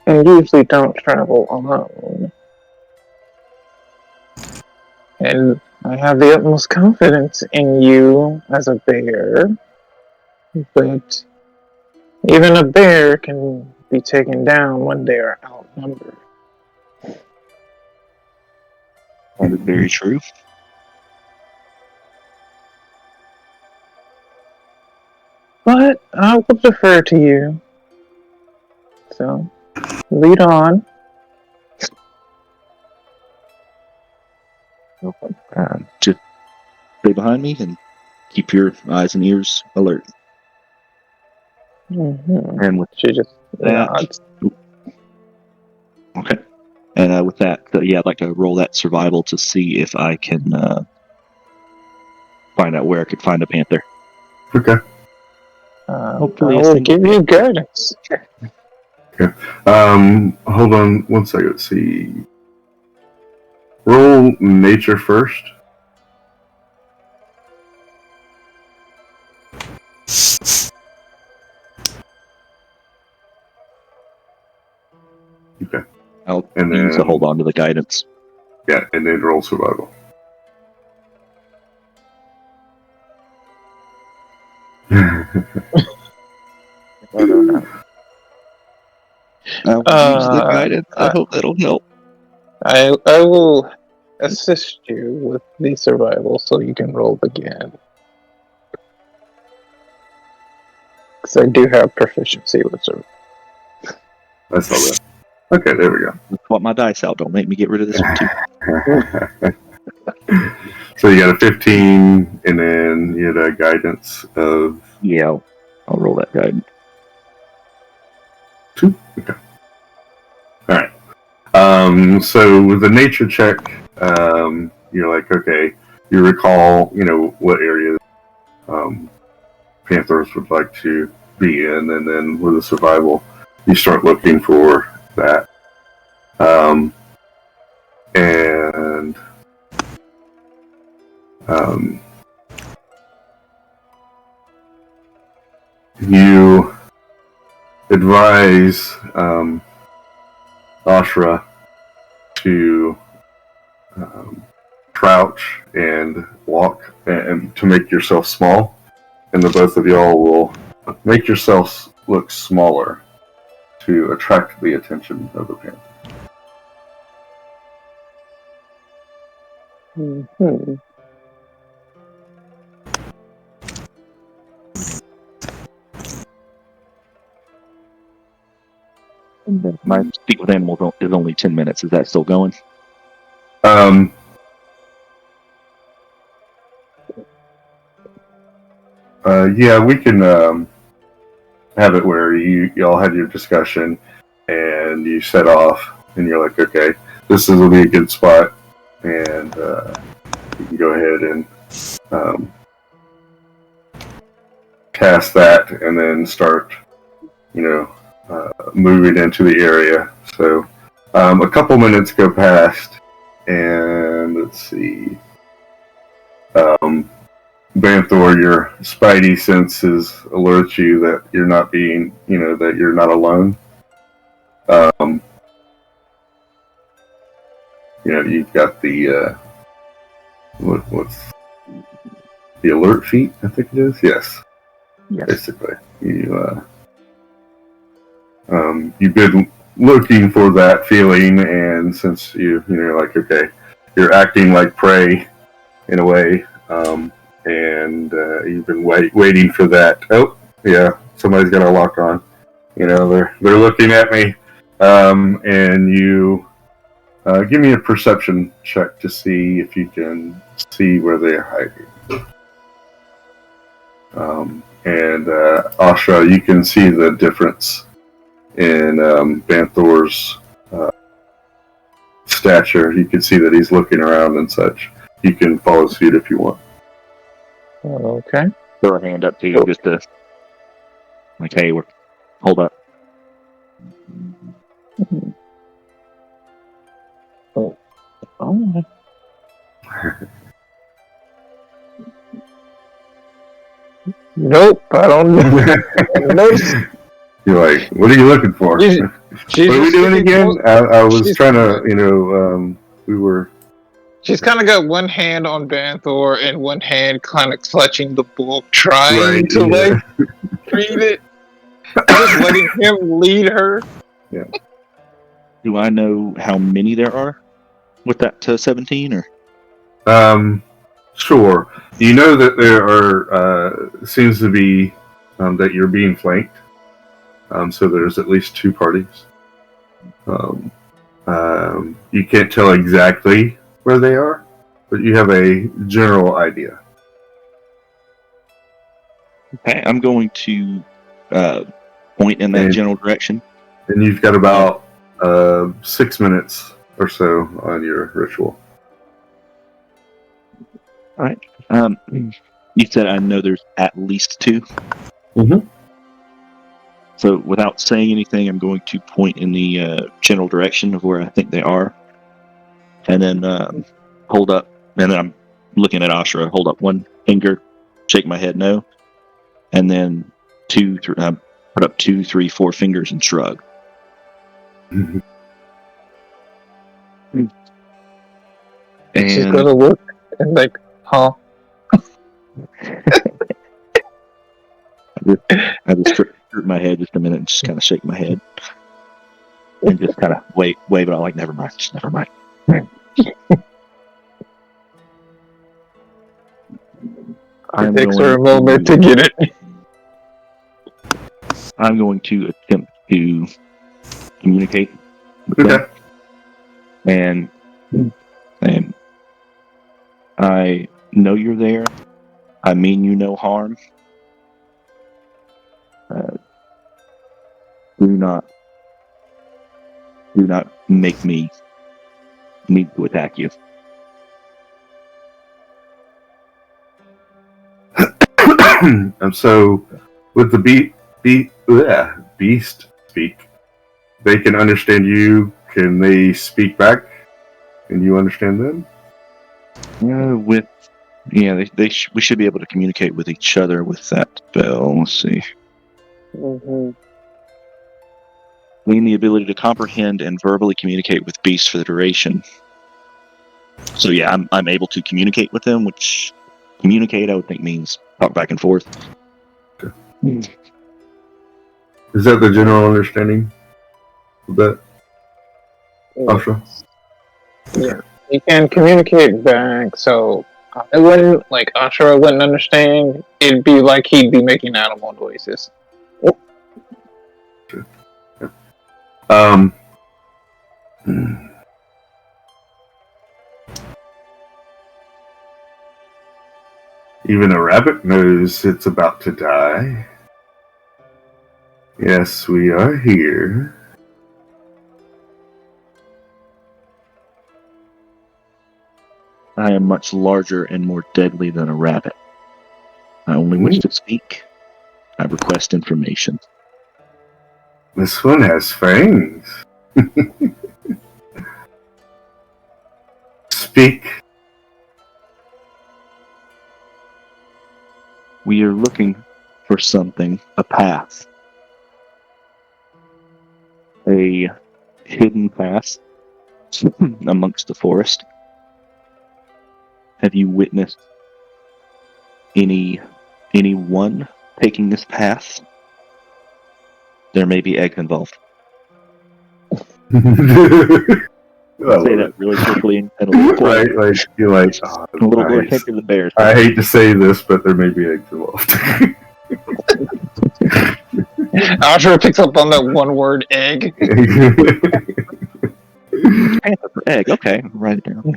and usually don't travel alone. And I have the utmost confidence in you as a bear, but even a bear can be taken down when they are outnumbered. That is very true. but I would defer to you. So, lead on. Just stay behind me and keep your eyes and ears alert. Mm-hmm. And with She just that, nods. okay. And with that, I'd like to roll that survival to see if I can find out where I could find a panther. Okay. Hopefully I a will single give you guidance. Hold on one second. Let's see. Roll nature first. Okay. I'll And use to then- hold on to the guidance. Yeah, and then roll survival. I'll use the guidance. I hope that'll help. I will assist you with the survival so you can roll again. Because I do have proficiency with survival. I saw that. Okay, there we go. I want my dice out. Don't make me get rid of this one too. So you got a 15, and then you had a guidance of Yeah, I'll roll that guidance. 2. Okay. All right. So with the nature check, you're like, okay, you recall, what areas panthers would like to be in, and then with the survival, you start looking for that. You advise Ashra to crouch and walk and to make yourself small, and the both of y'all will make yourselves look smaller to attract the attention of the panther. Mm-hmm. My speak with animals is only 10 minutes. Is that still going? Yeah, we can have it where y'all had your discussion and you set off, and you're like, okay, this will be a good spot, and you can go ahead and cast that, and then start, moving into the area. So a couple minutes go past, and let's see. Banthor, your spidey senses alert you that you're not being, that you're not alone. You've got the what's the alert feat? I think it is. Yes. Basically, you've been looking for that feeling, and since you're like, okay, you're acting like prey in a way. And you've been waiting for that. Oh, yeah, somebody's got a lock on. They're looking at me. And you give me a perception check to see if you can see where they're hiding. And Asha, you can see the difference in Banthor's stature. You can see that he's looking around and such. You can follow suit if you want. Okay. Throw a hand up to you just to, like, hey, hold up. Oh. Nope, I don't notice. You're like, what are you looking for? She's What are we doing again? I was trying to, we were... She's kind of got one hand on Banthor and one hand kind of clutching the book, trying to read it. Just letting him lead her. Yeah. Do I know how many there are with that 17 or? Sure. You know that there are seems to be that you're being flanked. So there's at least 2 parties. You can't tell exactly where they are, but you have a general idea. Okay, I'm going to point in that And- general direction. And you've got about 6 minutes or so on your ritual. You said I know there's at least 2. Mhm. So without saying anything, I'm going to point in the general direction of where I think they are, and then hold up. And then I'm looking at Ashra. Hold up one finger, shake my head no, and then put up 2, 3, 4 fingers and shrug. She's And gonna look and like, huh? I just droop my head just a minute and just kind of shake my head and just kind of wave it all like, never mind, just never mind. It takes her a moment to get it. I'm going to attempt to communicate with them. Okay. And I know you're there. I mean you no harm. Do not make me need to attack you. So, with the beast speak, they can understand you. Can they speak back? Can you understand them? We should be able to communicate with each other with that spell. Let's see. Mm-hmm. Gain the ability to comprehend and verbally communicate with beasts for the duration. So yeah, I'm able to communicate with them, which communicate I would think means talk back and forth. Okay. Is that the general understanding of that, Ashra? Yeah, you can communicate back, so I wouldn't, like, Ashura wouldn't understand. It'd be like he'd be making animal noises. Even a rabbit knows it's about to die. Yes, we are here. I am much larger and more deadly than a rabbit. I only wish to speak. I request information. This one has fangs. Speak. We are looking for something, a path. A hidden path amongst the forest. Have you witnessed anyone taking this path? There may be eggs involved. Say that really quickly and a little quiet. Right, like you're like, A little more head to the bears. I hate to say this, but there may be eggs involved. Ashura picks up on that one word, egg. Panther for egg. Okay, write it down.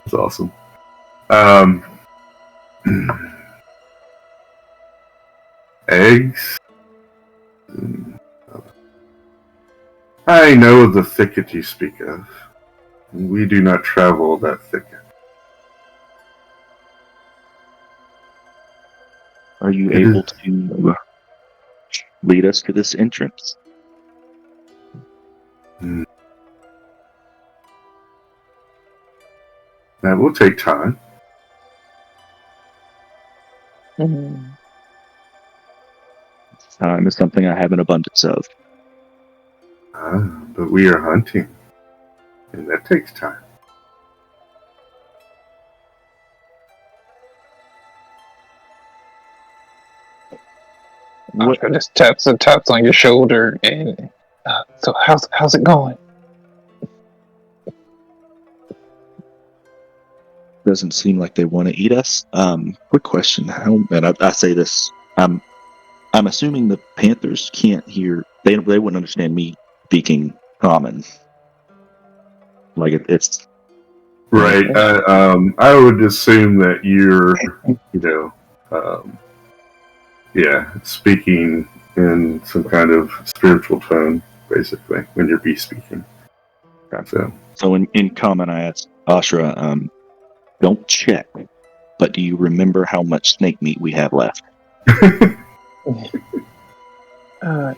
It's awesome. Eggs. I know the thicket you speak of. We do not travel that thicket. Are you able to lead us to this entrance? That will take time. Time is something I have an abundance of. But we are hunting, and that takes time. Ashura just taps on your shoulder, and so how's it going? doesn't seem like they want to eat us. Quick question: I say this. I'm assuming the Panthers can't hear. They wouldn't understand me speaking common. Like it's Right. I would assume that you're, speaking in some kind of spiritual tone, basically, when you're speaking. So in common, I asked Ashra, don't check, but do you remember how much snake meat we have left?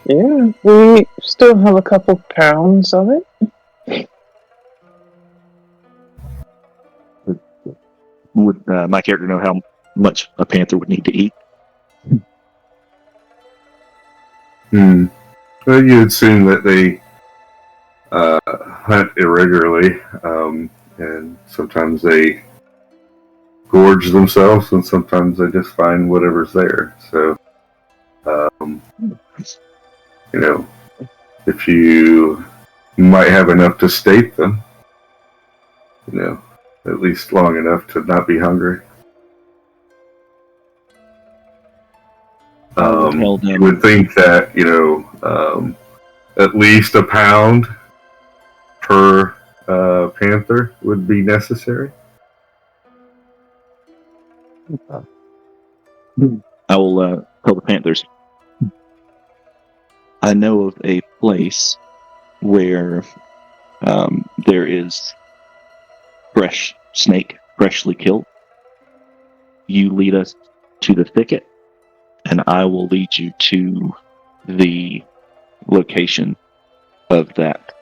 Yeah, we still have a couple pounds of it. Would my character know how much a panther would need to eat? Well, you assume that they hunt irregularly, and sometimes they gorge themselves, and sometimes they just find whatever's there. So, if you might have enough to stake them, at least long enough to not be hungry. You would think that, at least a pound per panther would be necessary. I will tell the Panthers. I know of a place where there is fresh snake, freshly killed. You lead us to the thicket, and I will lead you to the location of that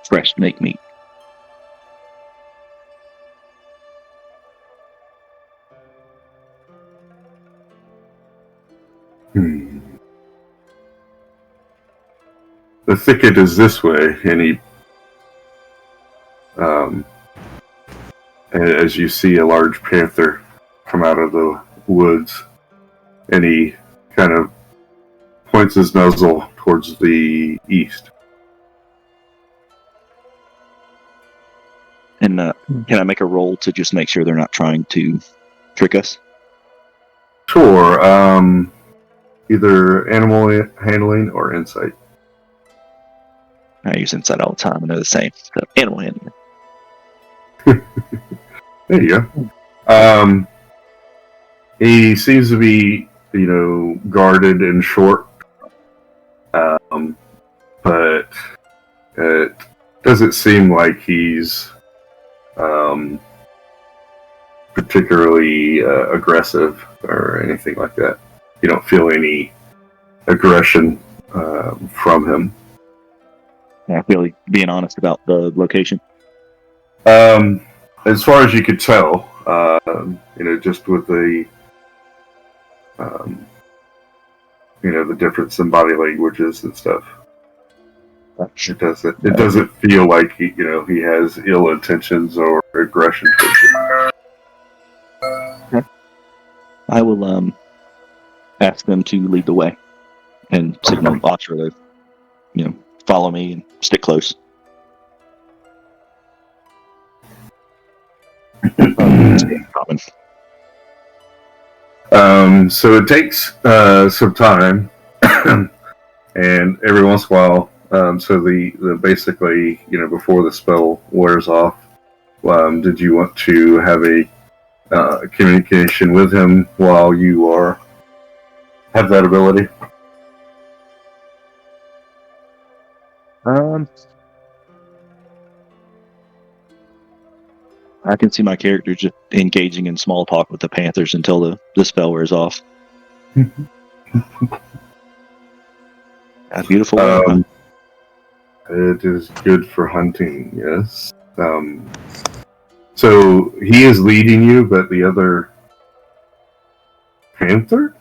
fresh snake meat. The thicket is this way, and he, as you see a large panther come out of the woods, and he kind of points his muzzle towards the east. And can I make a roll to just make sure they're not trying to trick us? Sure. Either animal handling or insight. I use insight all the time, and they're the same. So, animal handling. There you go. He seems to be, guarded and short, but it doesn't seem like he's particularly aggressive or anything like that. You don't feel any aggression from him. I feel like being honest about the location. As far as you could tell, just with the the difference in body languages and stuff. It doesn't feel like he has ill intentions or aggression towards you. Okay. I will ask them to lead the way and signal Ashra to follow me and stick close. So it takes some time, and every once in a while, so the basically, before the spell wears off, did you want to have a communication with him while you have that ability? I can see my character just engaging in small talk with the Panthers until the spell wears off. Beautiful. It is good for hunting, yes. So he is leading you, but the other panther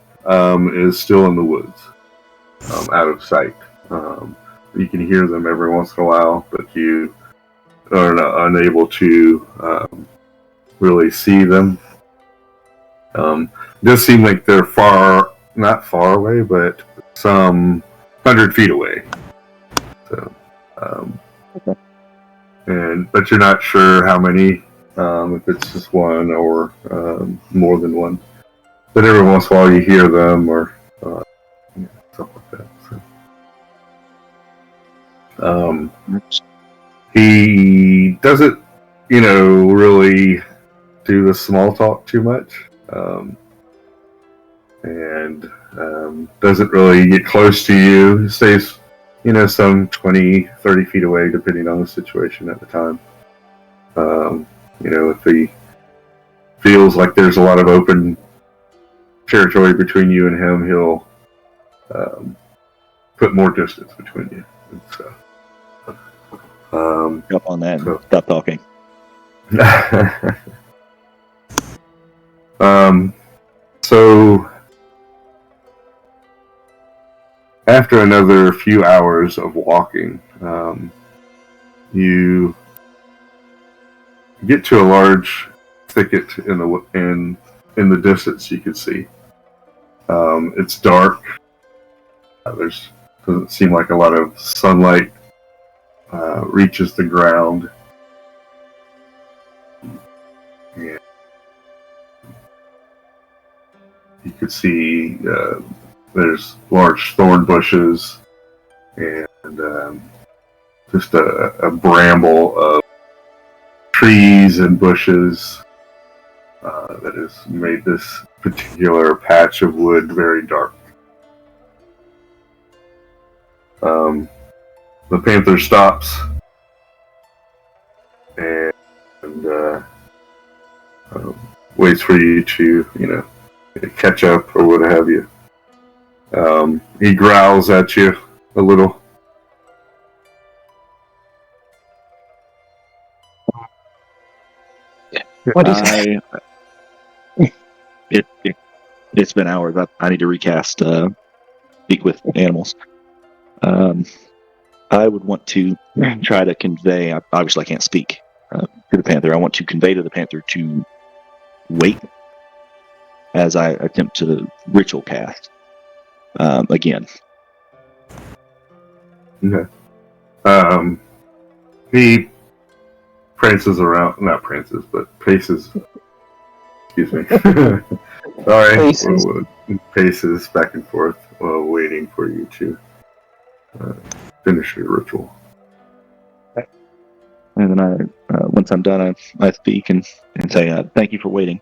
is still in the woods, out of sight. You can hear them every once in a while, but you are unable to really see them. It does seem like they're not far away, but some 100 feet away. So, Okay. but you're not sure how many if it's just one or more than one. But every once in a while you hear them or stuff like that. So. He doesn't, really do the small talk too much. And doesn't really get close to you. He stays, some 20, 30 feet away, depending on the situation at the time. If he feels like there's a lot of open territory between you and him, he'll put more distance between you. And so, Up on that and stop talking. So after another few hours of walking, you get to a large thicket in the distance. You can see it's dark. Doesn't seem like a lot of sunlight reaches the ground. And you could see there's large thorn bushes and just a bramble of trees and bushes that has made this particular patch of wood very dark. The panther stops and waits for you to, catch up or what have you. He growls at you a little. What do you say? It's been hours. I need to recast Speak with Animals. I would want to try to convey. Obviously, I can't speak to the panther. I want to convey to the panther to wait as I attempt to ritual cast again. Okay. He prances around, not prances, but paces. Excuse me. Sorry. Paces back and forth while waiting for you to finish your ritual. And then once I'm done, I speak and say, thank you for waiting.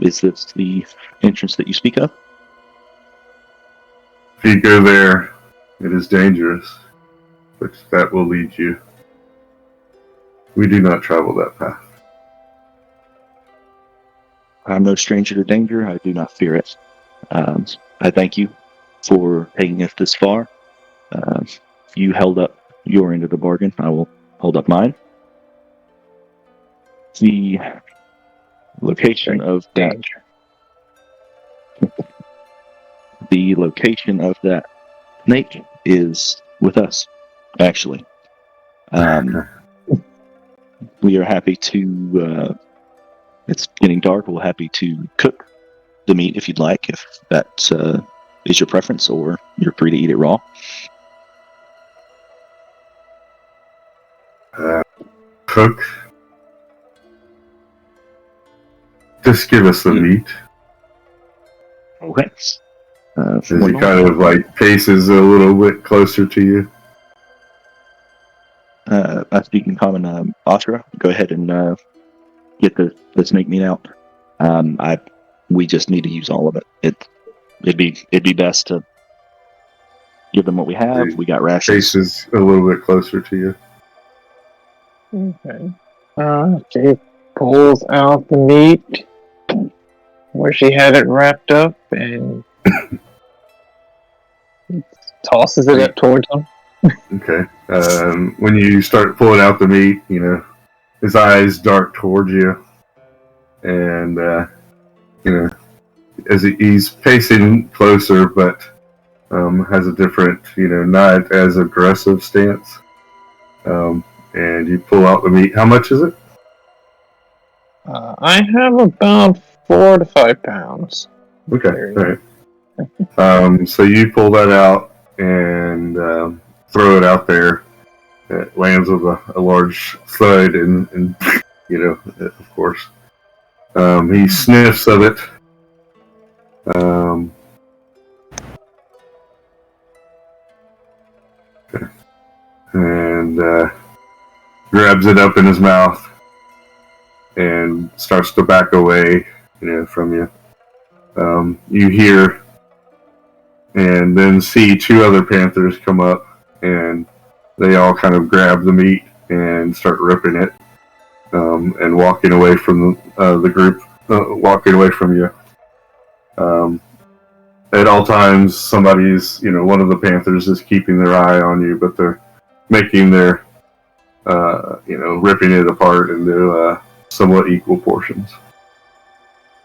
Is this the entrance that you speak of? If you go there, it is dangerous, but that will lead you. We do not travel that path. I'm no stranger to danger. I do not fear it. I thank you for taking us this far. You held up your end of the bargain. I will hold up mine. The location of that. The location of that snake is with us, actually. We are happy to. It's getting dark. We're happy to cook the meat if you'd like, if that is your preference, or you're free to eat it raw. Cook. Just give us the meat. Okay. As he kind of paces a little bit closer to you. I speak in common. Oscar, go ahead and get the snake meat out. We just need to use all of it. It'd be best to give them what we have. We got rations. Paces a little bit closer to you. Okay. Jake pulls out the meat where she had it wrapped up and tosses it up towards him. Okay. When you start pulling out the meat, his eyes dart towards you, and as he's pacing closer, but has a different, not as aggressive stance. And you pull out the meat. How much is it? I have about 4 to 5 pounds. Okay, all right. So you pull that out and throw it out there. It lands with a large thud and of course. He sniffs of it. And grabs it up in his mouth and starts to back away, from you. You hear and then see two other panthers come up, and they all kind of grab the meat and start ripping it, and walking away from the group, walking away from you. At all times, somebody's, one of the panthers is keeping their eye on you, but they're making their, ripping it apart into somewhat equal portions.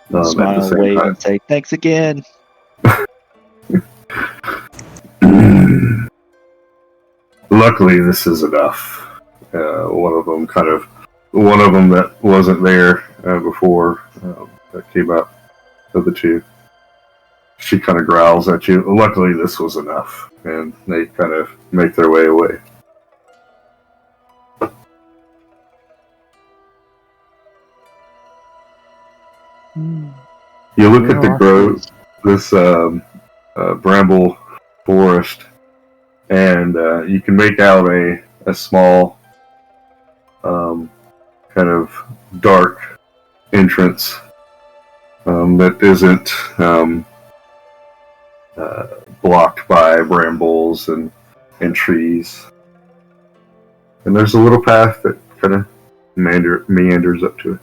At the Smile, same wave, time. and say, thanks again. Luckily, this is enough. One of them that wasn't there before, that came up of the two. She kind of growls at you. Luckily, this was enough, and they kind of make their way away. You look at the grove, this bramble forest, and you can make out a small, kind of dark entrance that isn't blocked by brambles and trees. And there's a little path that kind of meanders up to it.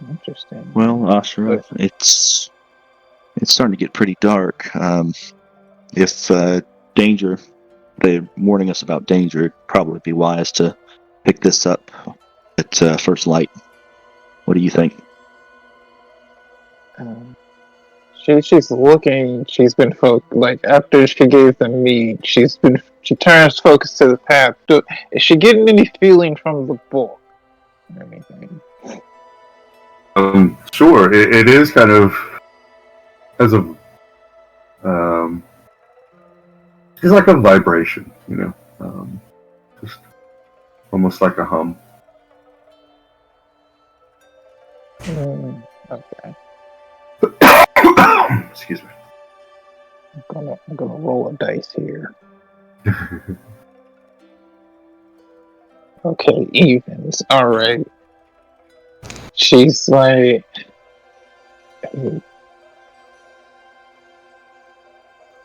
Interesting. Well, Ashra, it's starting to get pretty dark. If danger, they're warning us about danger, it'd probably be wise to pick this up at first light. What do you think? She's looking. She's been after she gave them meat. She turns focus to the path. Is she getting any feeling from the book or anything? Sure. It is kind of as a it's like a vibration, just almost like a hum. Okay. Excuse me. I'm gonna roll a dice here. Okay, evens. All right. She's like,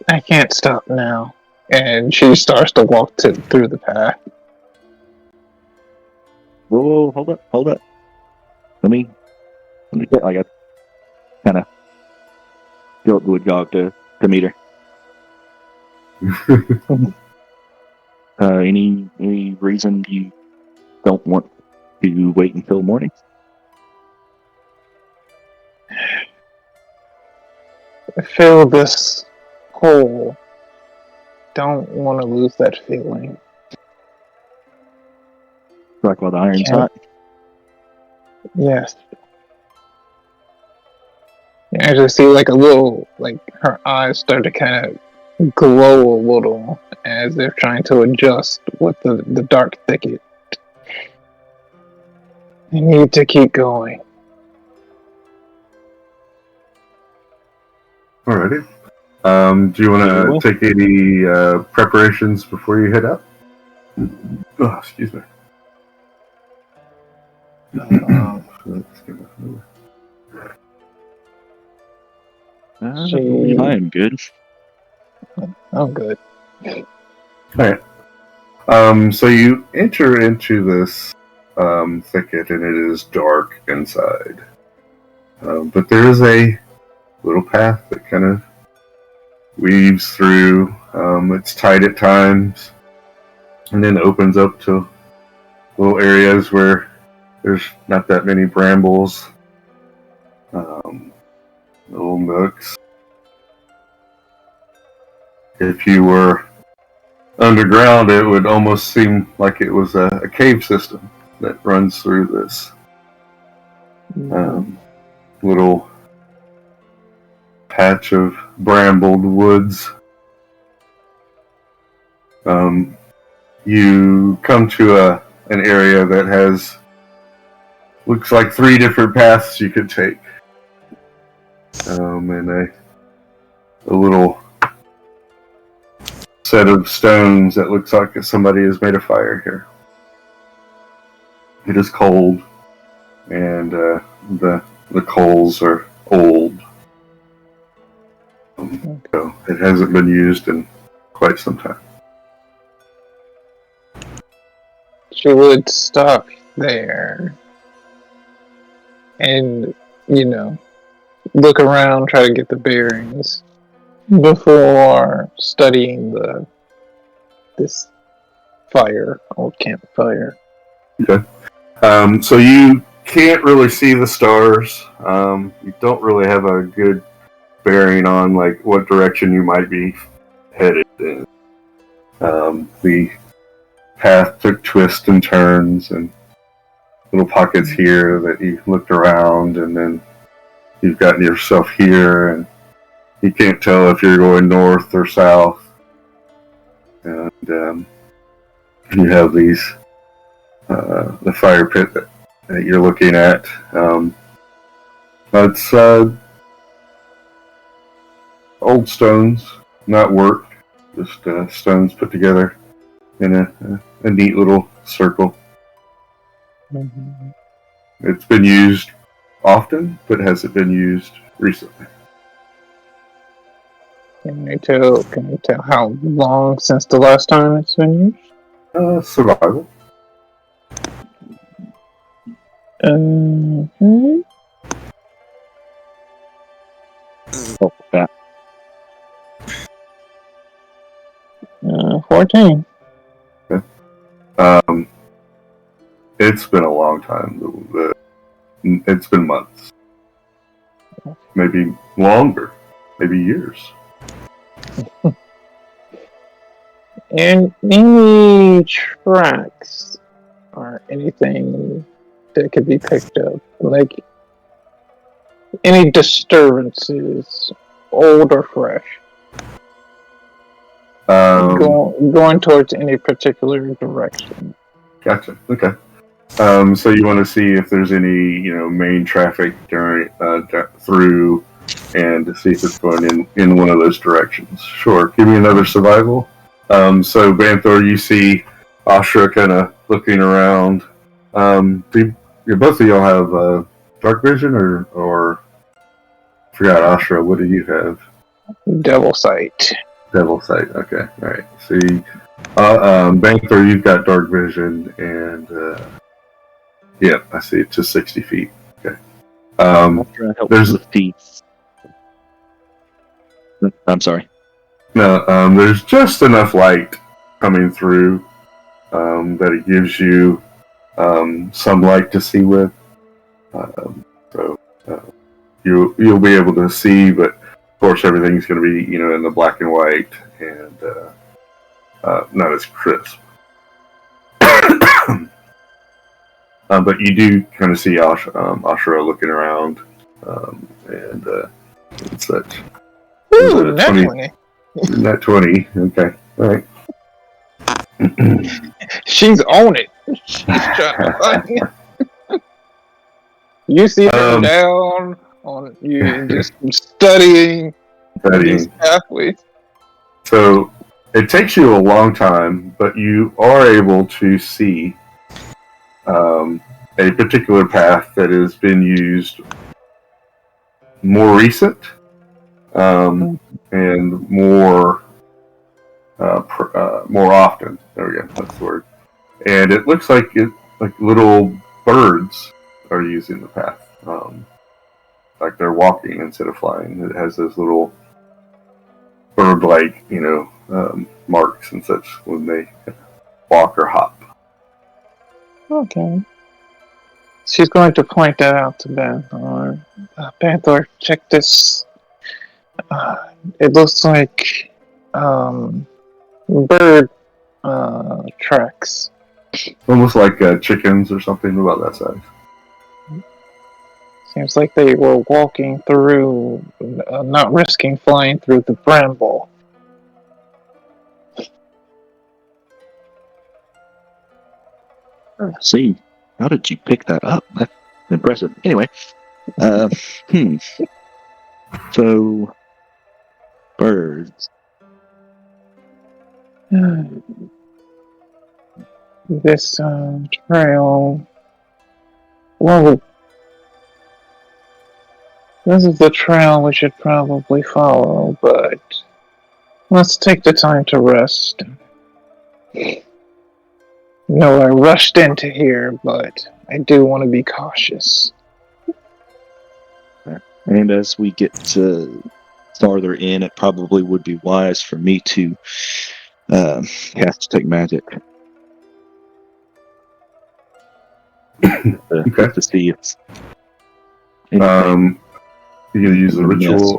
I can't stop now, and she starts to walk through the path. Whoa, hold up. Let me get like a kind of go up to a jog to meet her. Any reason you don't want to wait until morning? I feel this hole. Don't want to lose that feeling. Like while the iron's Yeah. hot? Yes. I just see like a little, her eyes start to kind of glow a little as they're trying to adjust with the dark thicket. I need to keep going. Alrighty. Do you want to take any preparations before you head out? Oh, excuse me. I believe I am good. I'm good. Alright. So you enter into this thicket, and it is dark inside. But there is a little path that kind of weaves through. It's tight at times, and then opens up to little areas where there's not that many brambles, little nooks. If you were underground, it would almost seem like it was a cave system that runs through this little patch of brambled woods. you come to an area that looks like 3 different paths you could take. And a little set of stones that looks like somebody has made a fire here. It is cold, and the coals are old. So it hasn't been used in quite some time. She would stop there and, look around, try to get the bearings before studying this fire, old campfire. Okay. So you can't really see the stars. You don't really have a good bearing on like what direction you might be headed in. The path took twists and turns and little pockets here that you looked around, and then you've gotten yourself here, and you can't tell if you're going north or south. And you have these the fire pit that you're looking at. It's old stones, not worked, just stones put together in a neat little circle. Mm-hmm. It's been used often, but hasn't been used recently. Can you tell how long since the last time it's been used? Survival. Mm-hmm. Oh, that. 14. It's been a long time. It's been months. Maybe longer. Maybe years. And any tracks or anything that could be picked up, like any disturbances, old or fresh, going towards any particular direction. Gotcha. Okay. So you want to see if there's any, main traffic during through, and to see if it's going in one of those directions. Sure. Give me another survival. So Banthor, you see Ashra kind of looking around. Both of y'all have dark vision, or I forgot, Ashra, what do you have? Devil sight. Devil sight. Okay. All right. See, Banthor, you've got dark vision, and yeah, I see it to 60 feet. Okay. There's with the. I'm sorry. No, there's just enough light coming through that it gives you some light to see with. So you'll be able to see, but of course everything's going to be in the black and white and not as crisp. But you do kind of see Ashra looking around and such. Ooh, definitely. Not 20. Okay. All right. She's on it. She's trying to find it. You see her down on you just studying these pathways. So it takes you a long time, but you are able to see a particular path that has been used more recent and more often. There we go. That's the word. And it looks like little birds are using the path, like they're walking instead of flying. It has those little bird-like, marks and such when they walk or hop. Okay. She's going to point that out to Banthor. Banthor, check this. It looks like bird tracks. Almost like chickens or something, about that size. Seems like they were walking through, not risking flying through the bramble. See, how did you pick that up? That's impressive. Anyway, uh, hmm. So, birds. This trail. Well, this is the trail we should probably follow, but let's take the time to rest. No, I rushed into here, but I do want to be cautious. And as we get farther in, it probably would be wise for me to cast Detect Magic. Okay. To see if You gonna use a ritual Yes.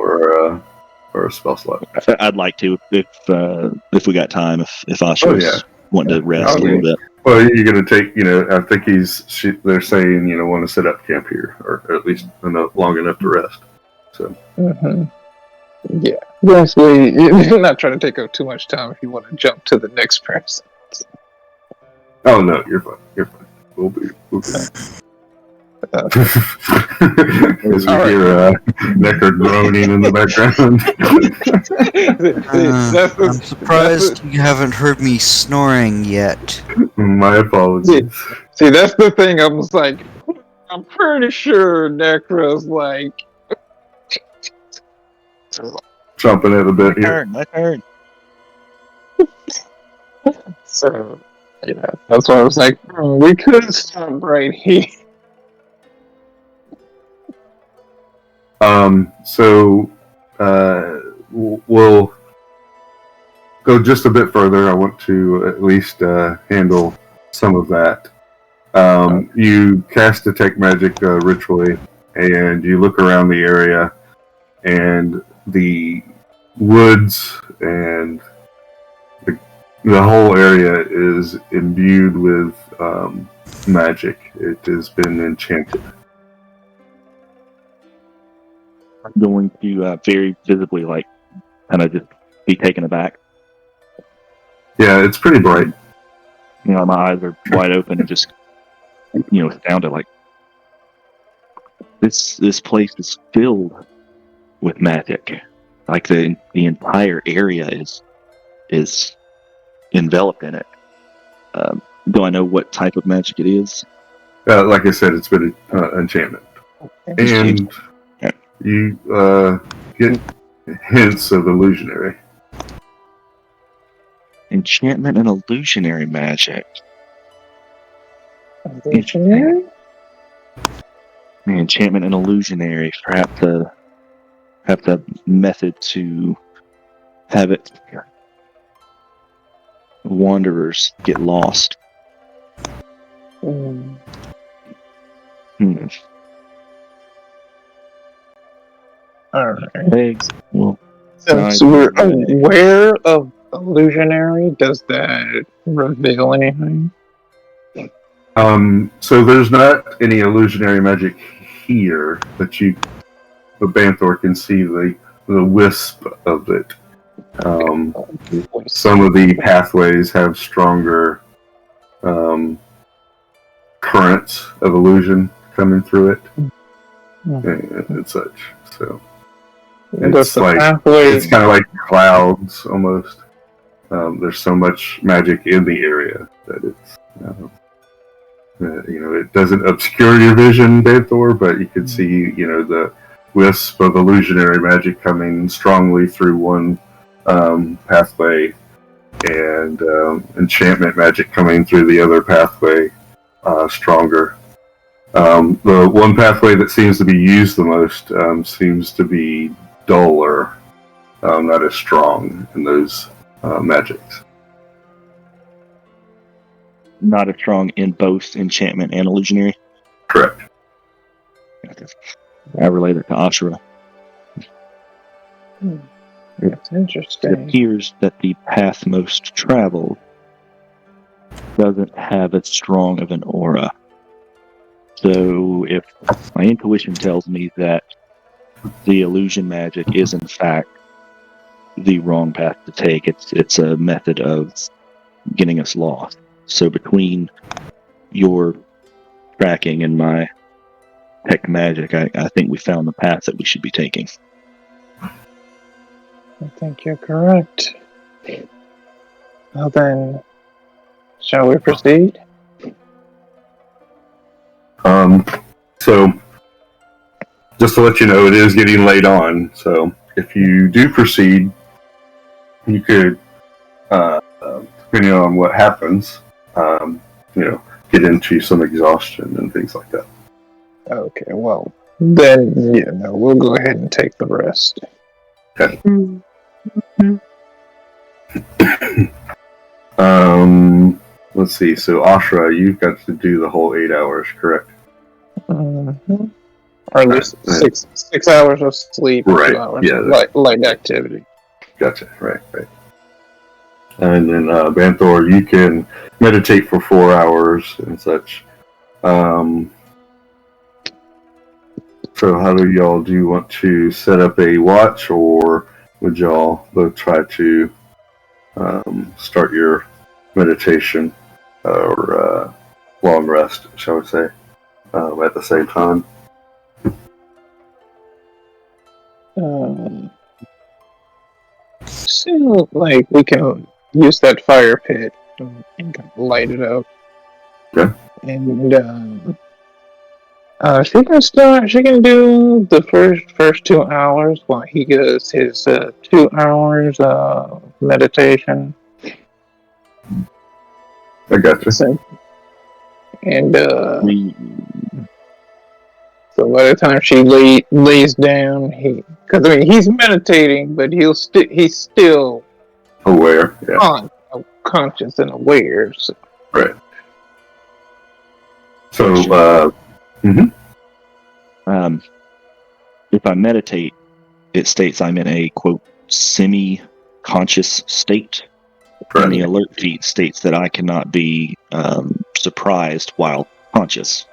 or a spell slot? I'd like to if we got time. If Asha's wanting to rest a Okay. little bit. Well, you're gonna take. I think they're saying want to set up camp here, or at least long enough to rest. So. Mm-hmm. Yeah. Basically, you're not trying to take up too much time if you want to jump to the next person. Oh no, you're fine. You're fine. We'll be. As we hear Necker groaning in the background. I'm surprised you haven't heard me snoring yet. My apologies. See, that's the thing. I was like, I'm pretty sure Necro's like. Chomping at a bit here. My turn. So, yeah, that's why I was like, we could stop right here. So we'll go just a bit further. I want to at least handle some of that. You cast Detect Magic ritually, and you look around the area, and the woods and the whole area is imbued with magic. It has been enchanted. I'm going to very visibly, kind of just be taken aback. Yeah, it's pretty bright. My eyes are wide open and just, astounded. Like this place is filled with magic. Like the entire area is enveloped in it. Do I know what type of magic it is? Like I said, it's been enchantment. And you get hints of illusionary. Enchantment and illusionary magic. Illusionary? Enchantment and illusionary. Perhaps a method to have it wanderers get lost. Mm. Alright. Eggs. Well, Since we're aware of illusionary, does that reveal anything? So there's not any illusionary magic here, but Banthor can see the wisp of it. Some of the pathways have stronger currents of illusion coming through it, and such. So it's it's kind of like clouds almost. There's so much magic in the area that it's it doesn't obscure your vision, Banthor, but you can see the wisp of illusionary magic coming strongly through one pathway, and enchantment magic coming through the other pathway stronger. The one pathway that seems to be used the most seems to be duller, not as strong in those magics. Not as strong in both enchantment and illusionary. Correct. I relate it to Ashura. That's interesting. It appears that the path most traveled doesn't have as strong of an aura. So if my intuition tells me that the illusion magic is in fact the wrong path to take, it's a method of getting us lost. So between your tracking and my tech magic, I think we found the path that we should be taking. I think you're correct. Well then, shall we proceed? So, just to let you know, it is getting late on. So, if you do proceed, you could, depending on what happens, get into some exhaustion and things like that. Okay, well, then, we'll go ahead and take the rest. Okay. Let's see. So, Ashra, you've got to do the whole 8 hours, correct? Mm-hmm. Or at least 6 hours of sleep, Right. 2 hours of light activity. Gotcha. Right. And then Banthor, you can meditate for 4 hours and such. So how do y'all do you want to set up a watch, or would y'all both try to start your meditation or long rest, shall we say, at the same time? Still, like, we can use that fire pit and kind of light it up. Okay. And she can do the first 2 hours while he does his 2 hours meditation. I gotcha. And so by the time she lays down, he's meditating, but he's still Aware, yeah. Conscious and aware. So. Right. So, if I meditate, it states I'm in a, quote, semi-conscious state. right. And the alert feed states that I cannot be surprised while conscious.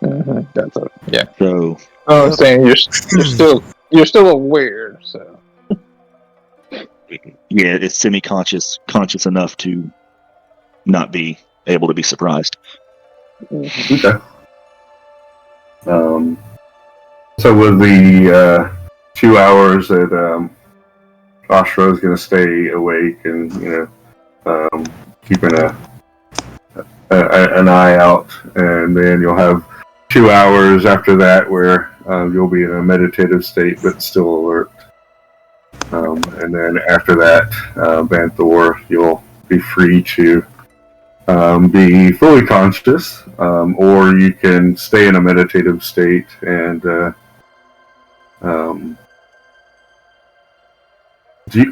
Mm-hmm. That's it. Yeah. So I'm saying you're still aware. So yeah, it's semi-conscious, conscious enough to not be able to be surprised. Okay. So with the 2 hours that Ashra is going to stay awake and keeping an eye out, and then you'll have 2 hours after that where you'll be in a meditative state but still alert. And then after that, Banthor, you'll be free to be fully conscious, or you can stay in a meditative state and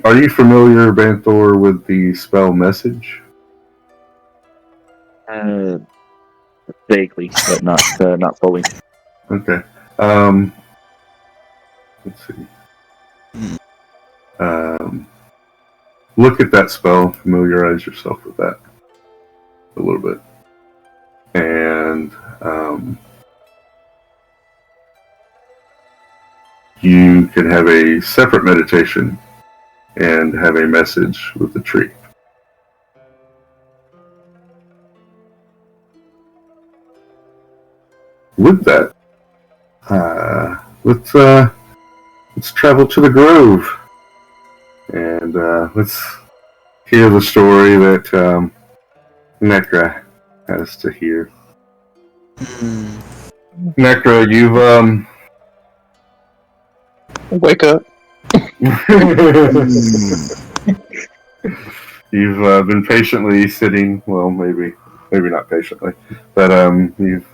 are you familiar, Banthor, with the spell message? Vaguely, but not fully. Okay. Let's see. Look at that spell, familiarize yourself with that a little bit. And you can have a separate meditation and have a message with the tree. With that, let's travel to the grove, and let's hear the story that Nekra has to hear. Nekra, you've wake up. You've been patiently sitting. Well, maybe not patiently, but you've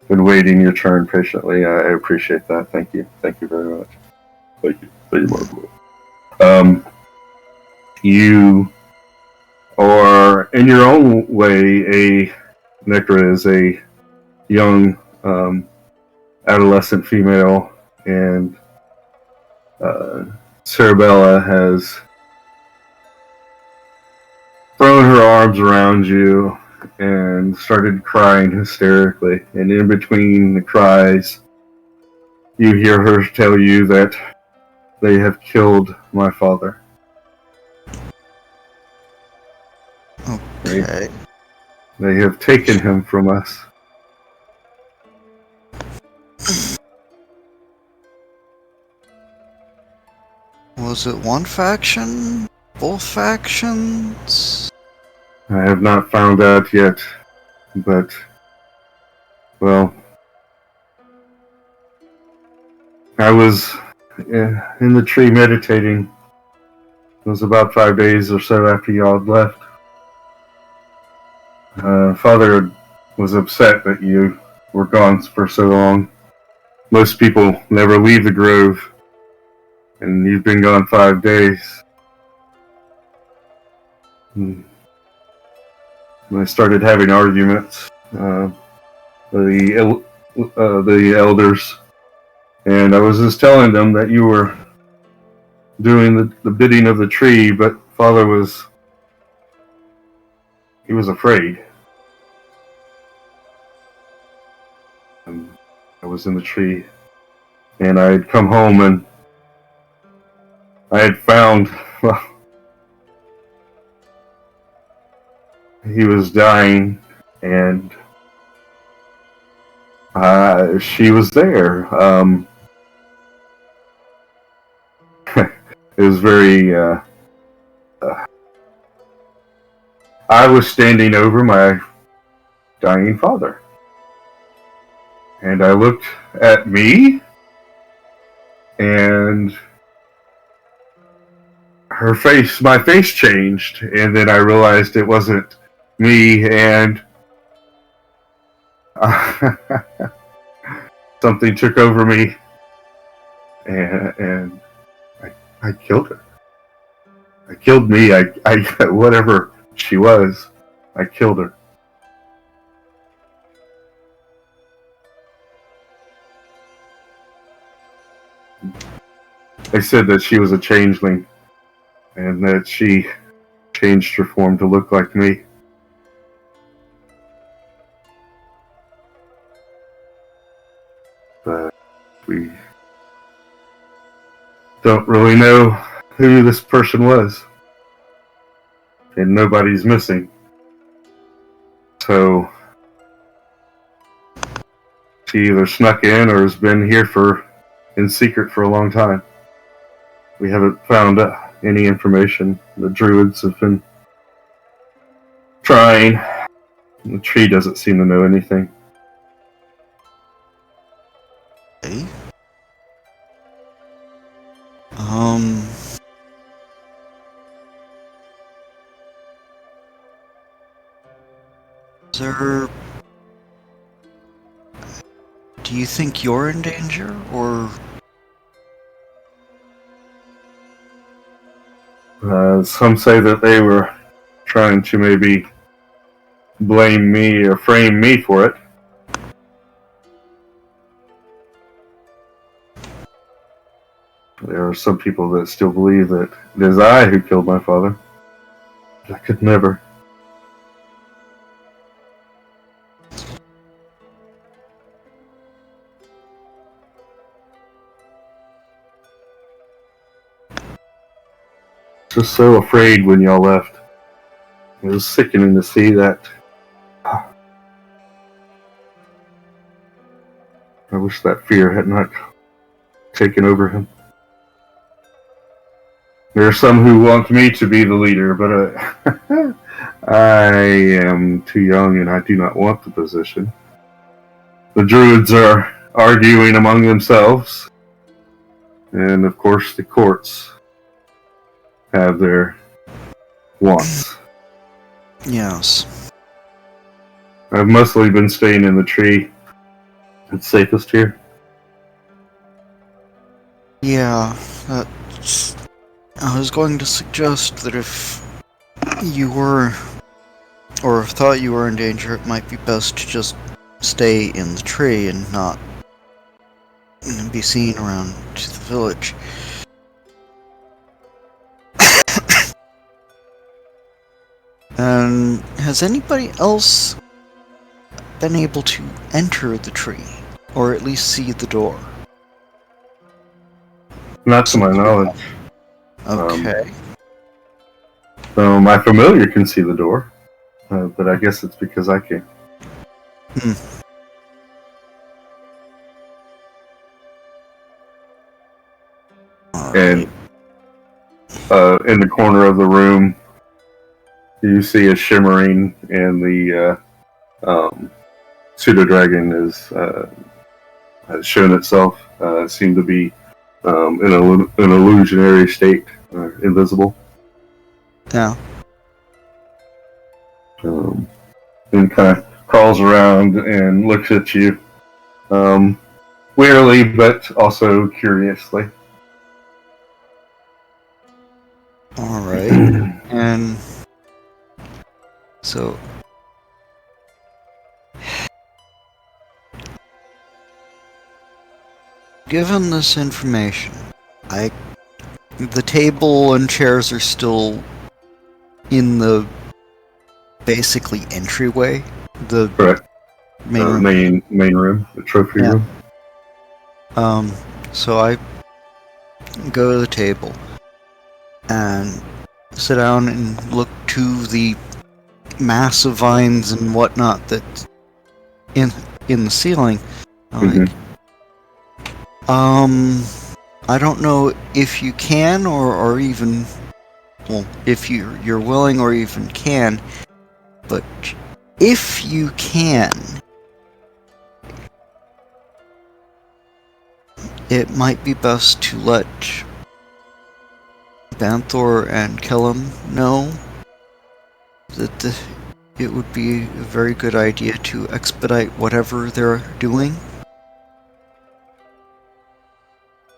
been waiting your turn patiently. I appreciate that. Thank you very much. Thank you. You are, in your own way, Nekra is a young adolescent female, and Cerebella has thrown her arms around you and started crying hysterically. And in between the cries, you hear her tell you that they have killed my father. Okay. They have taken him from us. Was it one faction? Both factions? I have not found out yet, but, well, I was in the tree meditating. It was about 5 days or so after y'all had left. Father was upset that you were gone for so long. Most people never leave the grove, and you've been gone 5 days. And I started having arguments. The elders, and I was just telling them that you were doing the bidding of the tree, but Father was afraid. And I was in the tree, and I had come home, and I had found, well, he was dying, and she was there. It was very, I was standing over my dying father. And I looked at me, and my face changed, and then I realized it wasn't me, and something took over me, and I killed her. I killed me. I whatever she was, I killed her. They said that she was a changeling, and that she changed her form to look like me. But we don't really know who this person was. And nobody's missing. So she either snuck in or has been here in secret for a long time. We haven't found any information. The druids have been trying. The tree doesn't seem to know anything. Okay. Sir, do you think you're in danger, or? Some say that they were trying to maybe blame me or frame me for it. There are some people that still believe that it is I who killed my father. I could never. Just so afraid when y'all left. It was sickening to see that. I wish that fear had not taken over him. There are some who want me to be the leader, but I am too young and I do not want the position. The druids are arguing among themselves, and of course the courts have their wants. Yes. I've mostly been staying in the tree. It's safest here. Yeah, I was going to suggest that if you were, or thought you were in danger, it might be best to just stay in the tree and not be seen around to the village. And has anybody else been able to enter the tree, or at least see the door? Not to my knowledge. Okay. So my familiar can see the door. but I guess it's because I can. And in the corner of the room, you see a shimmering, and the pseudo dragon has shown itself. Seemed to be in an illusionary state, invisible. Yeah. And kind of crawls around and looks at you, wearily but also curiously. All right. And so, given this information, the table and chairs are still in the basically entryway. The Correct. main room. Main room, the trophy room. So I go to the table and sit down and look to the massive vines and whatnot that's in the ceiling. I'm I don't know if you can or even, well, if you're willing or even can, but if you can, it might be best to let Banthor and Kellum know that it would be a very good idea to expedite whatever they're doing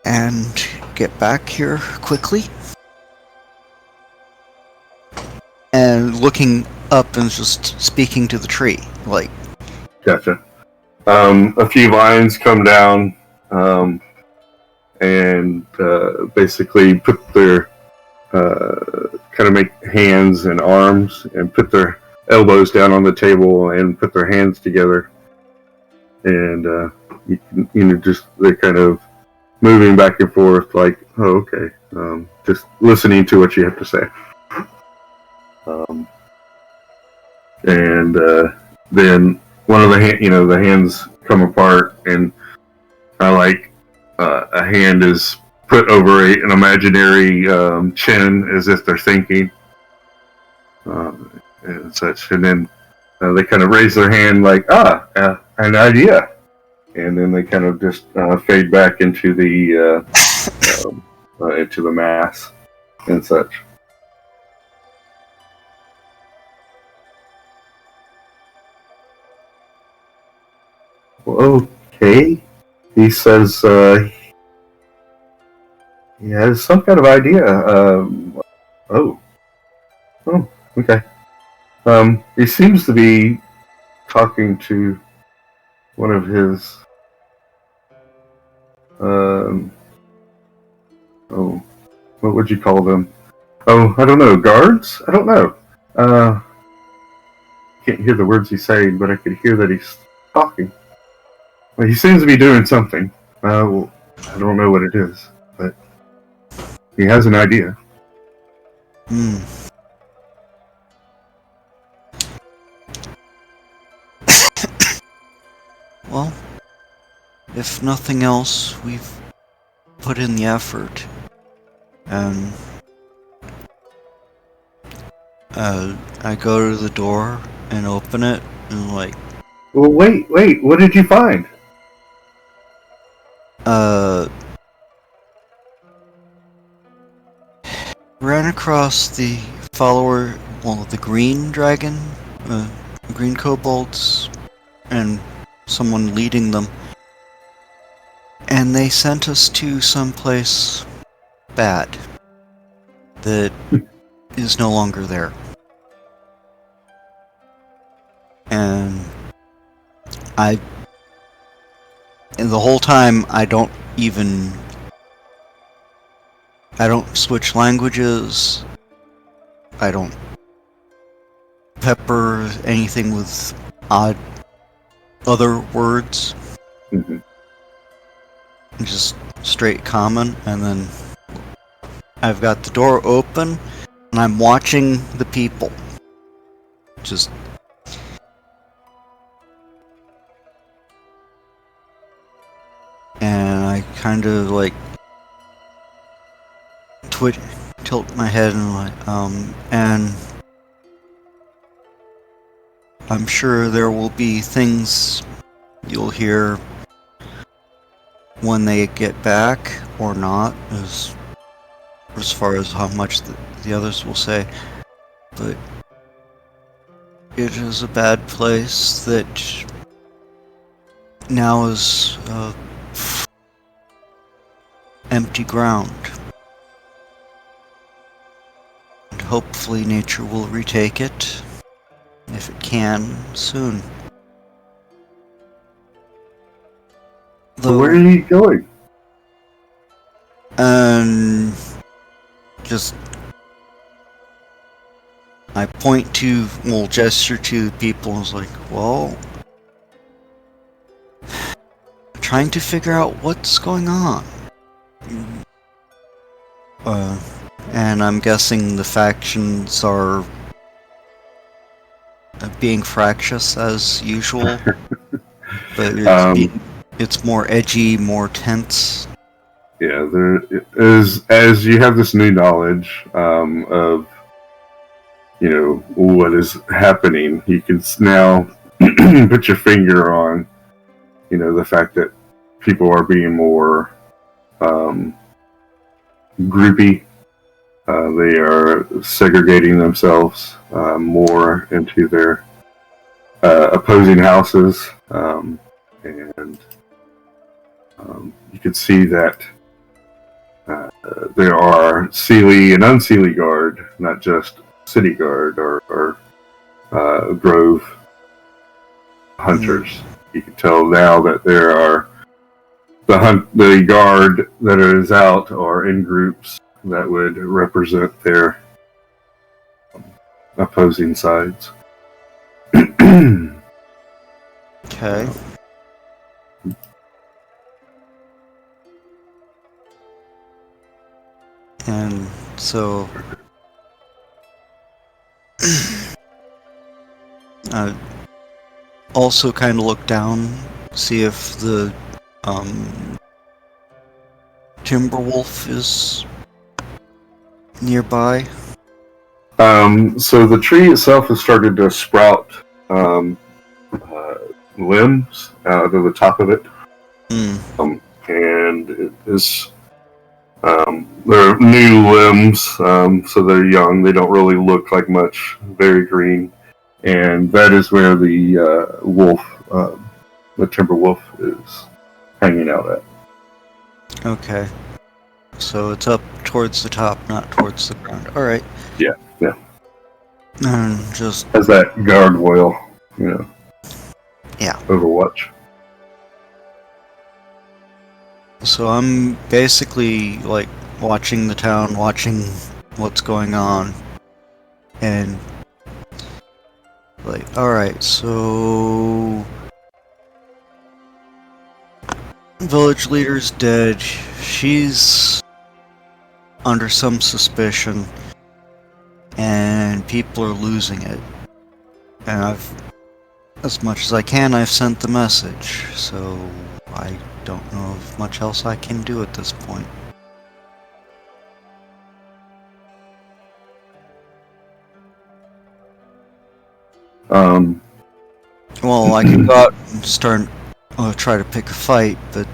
and get back here quickly. And looking up and just speaking to the tree, like. Gotcha. A few vines come down, and basically put their kind of make hands and arms and put their elbows down on the table and put their hands together, and just they're kind of moving back and forth, like, oh, okay, just listening to what you have to say. And then one of the hands come apart, and like a hand is put over an imaginary chin, as if they're thinking, and such. And then they kind of raise their hand, like, an idea. And then they kind of just fade back into the mass and such. Well, okay. He says he has some kind of idea. Okay. He seems to be talking to one of his what would you call them? Oh, I don't know. Guards? I don't know. Can't hear the words he's saying, but I could hear that he's talking. Well, he seems to be doing something. Well, I don't know what it is, but he has an idea. Well, if nothing else, we've put in the effort, and I go to the door and open it, and like... Well, wait, what did you find? Ran across the follower, well, the green dragon, green kobolds, and someone leading them. And they sent us to someplace bad that is no longer there. And the whole time I don't switch languages. I don't pepper anything with odd other words. Just straight common, and then I've got the door open and I'm watching the people. just and I kind of like tilt my head and and I'm sure there will be things you'll hear when they get back or not, as far as how much the others will say, but it is a bad place that now is empty ground. And hopefully nature will retake it, if it can, soon. So where are you going? And just I point to, gesture to people and was like, well, trying to figure out what's going on. And I'm guessing the factions are being fractious as usual, but it's more edgy, more tense. Yeah, there is, as you have this new knowledge of, what is happening, you can now put your finger on, the fact that people are being more groupy. They are segregating themselves more into their opposing houses, and you can see that there are Seelie and Unseelie Guard, not just City Guard or Grove Hunters. You can tell now that there are the guard that is out are in groups that would represent their opposing sides. Okay. And so I also kind of look down, see if the Timberwolf is nearby. So the tree itself has started to sprout limbs out of the top of it. And it is they're new limbs, so they're young. They don't really look like much. Very green, and that is where the wolf, the timber wolf, is hanging out at. Okay. So it's up towards the top, not towards the ground. All right. Yeah. And just has that gargoyle, Yeah. Overwatch. So I'm basically like watching the town, watching what's going on, and like, alright, so village leader's dead. She's under some suspicion, and people are losing it. And as much as I can, I've sent the message, so I don't know if much else I can do at this point. Well, I could go out and start, try to pick a fight, but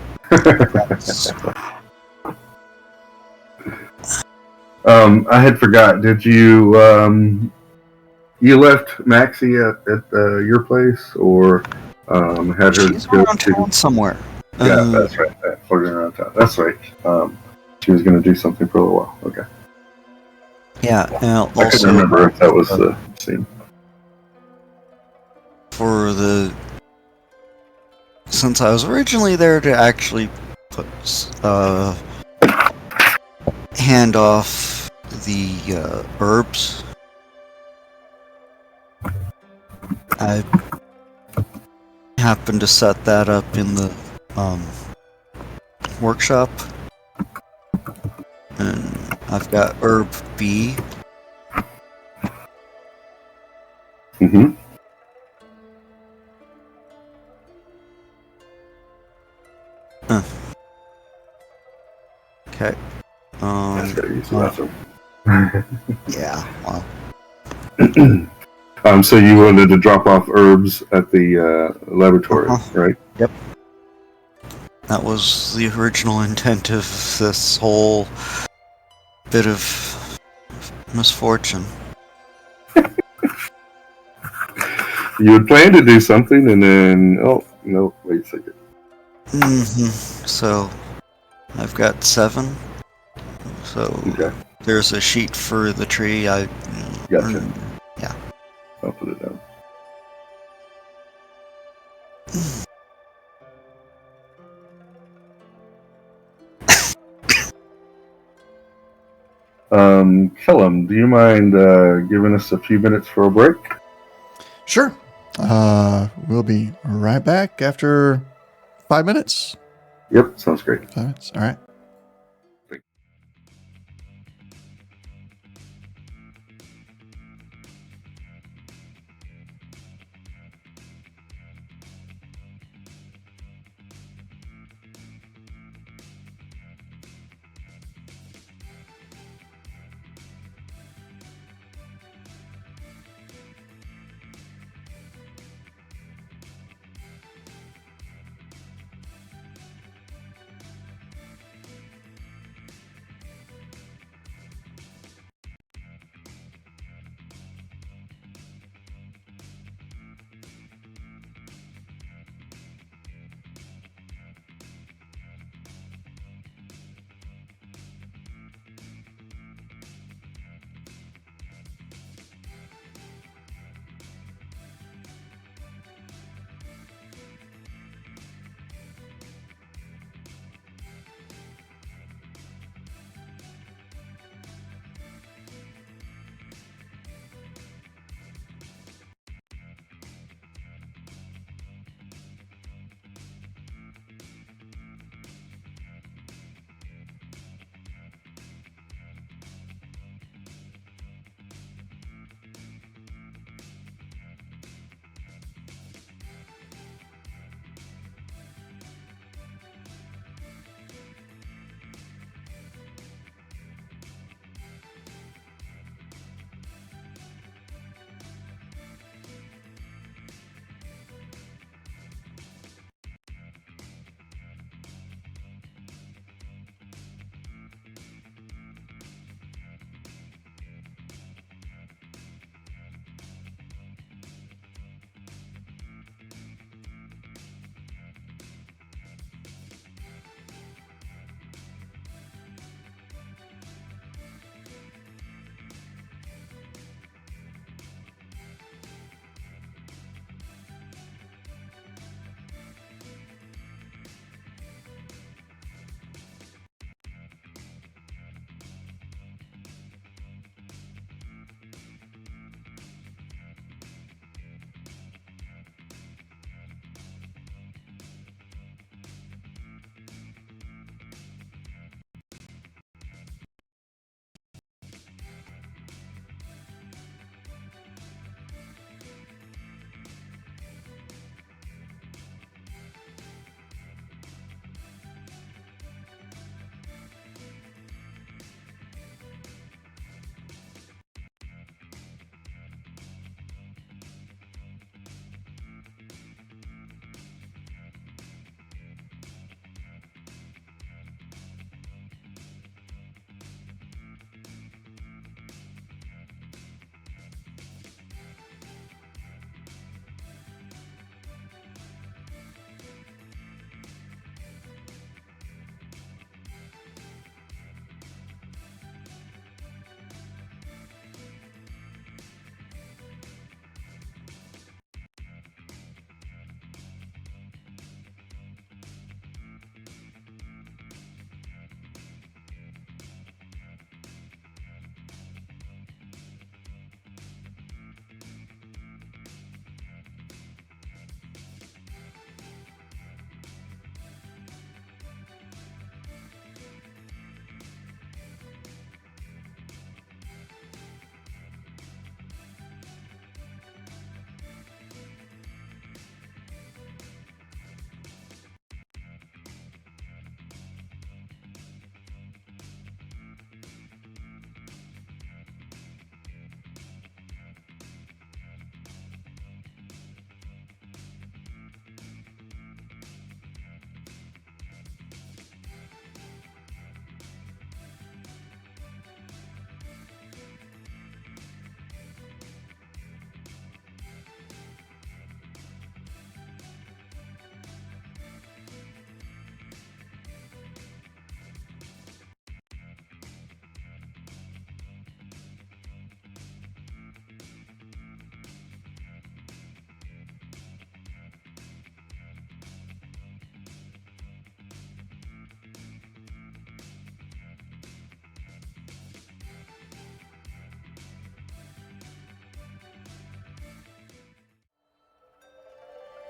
I had forgot. Did you you left Maxie at your place, or had her she's go around town somewhere. Yeah, that's right. Floating around town. That's right. She was going to do something for a little while. Okay. Yeah, and I also couldn't remember if that was the scene. for the since I was originally there to actually put hand off the herbs, I happened to set that up in the workshop, and I've got herb B. Mm-hmm. Okay. That's gotta use the Yeah. Well, bathroom. So you wanted to drop off herbs at the laboratory, Uh-huh. right? Yep. That was the original intent of this whole bit of misfortune. You had planned to do something, and then no, wait a second. So, I've got 7. So, Okay, there's a sheet for the tree. gotcha. Yeah. I'll put it down. Kellum, do you mind giving us a few minutes for a break? Sure. We'll be right back after 5 minutes. Yep, sounds great. 5 minutes. All right.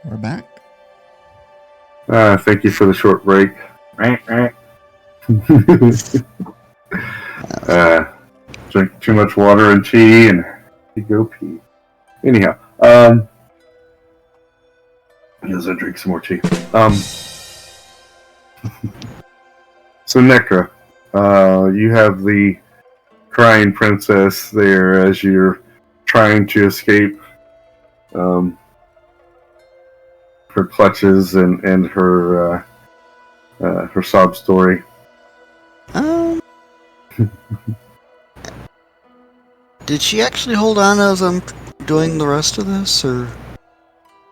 We're back. Thank you for the short break. Drink too much water and tea, and you go pee. Anyhow, as I drink some more tea. So Necra, you have the crying princess there as you're trying to escape her clutches and her sob story. Did she actually hold on as I'm doing the rest of this, or?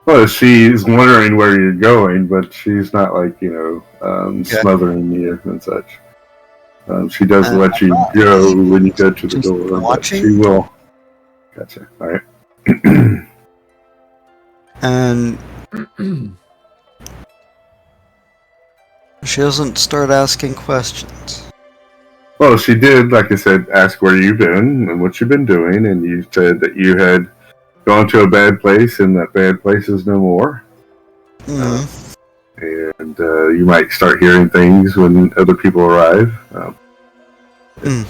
Well, she's wondering where you're going, but she's not like, smothering you and such. She does let you go when you go to the door, but she will. Gotcha. All right. And she doesn't start asking questions. Well, she did, like I said, ask where you've been and what you've been doing, and you said that you had gone to a bad place, and that bad place is no more. Mm-hmm. And you might start hearing things when other people arrive.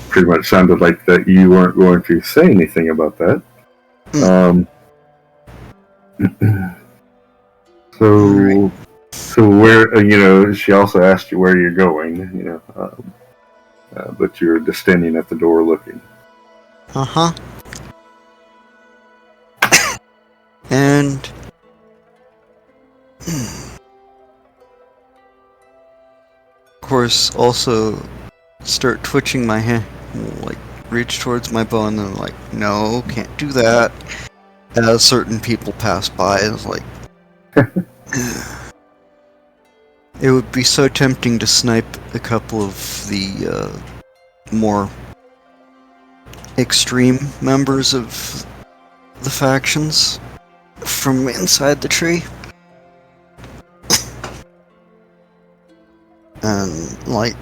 Pretty much sounded like that you weren't going to say anything about that. So where, she also asked you where you're going, but you're just standing at the door looking. Uh-huh. And of course also start twitching my hand, like reach towards my bow and then like, no, can't do that. As certain people pass by, it's like it would be so tempting to snipe a couple of the more extreme members of the factions from inside the tree. And, like,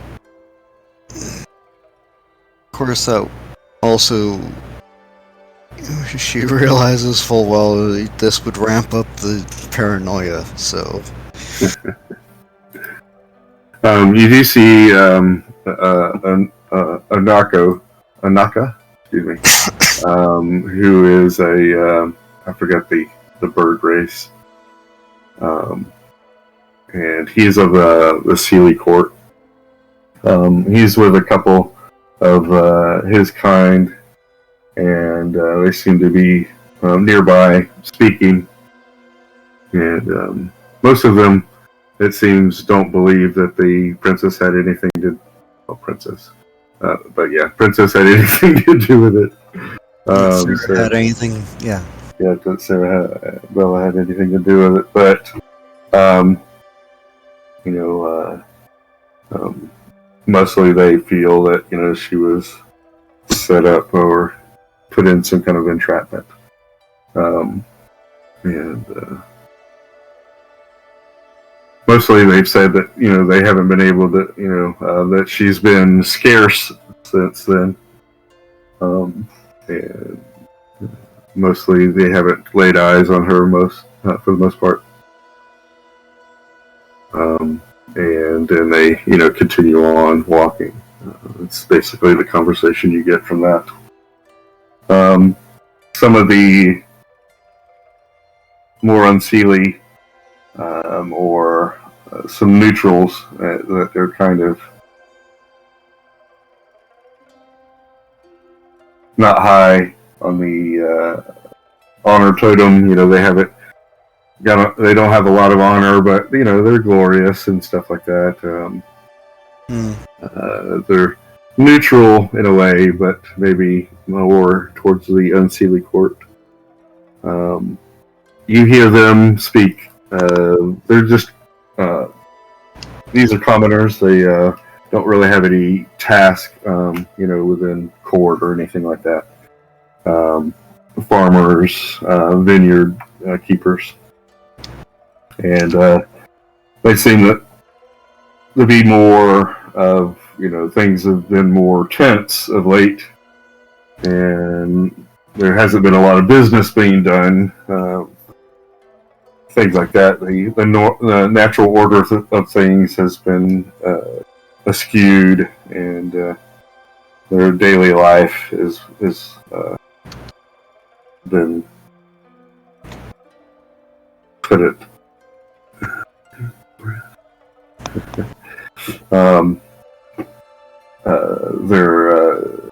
of course that also, she realizes full well this would ramp up the paranoia, so... You do see Anaka, excuse me, who is I forgot the bird race, and he's of the Sealy court. He's with a couple of his kind, and they seem to be nearby speaking, and most of them, it seems, don't believe that the princess had anything to... princess had anything to do with it. Had anything, yeah. Yeah, that Bella had anything to do with it, but, mostly they feel that, she was set up or put in some kind of entrapment. Mostly they've said that, they haven't been able to, that she's been scarce since then. And mostly they haven't laid eyes on her for the most part. And then they, continue on walking. It's basically the conversation you get from that. Some of the more unseelie or some neutrals that they're kind of not high on the honor totem. They haven't they don't have a lot of honor, but they're glorious and stuff like that. They're neutral in a way, but maybe more towards the unseelie court. You hear them speak. They're just these are commoners. They don't really have any task, within court or anything like that. Farmers, vineyard keepers, and they seem to be more of, things have been more tense of late, and there hasn't been a lot of business being done things like that. The natural order of things has been askewed, and their daily life is been put it. Their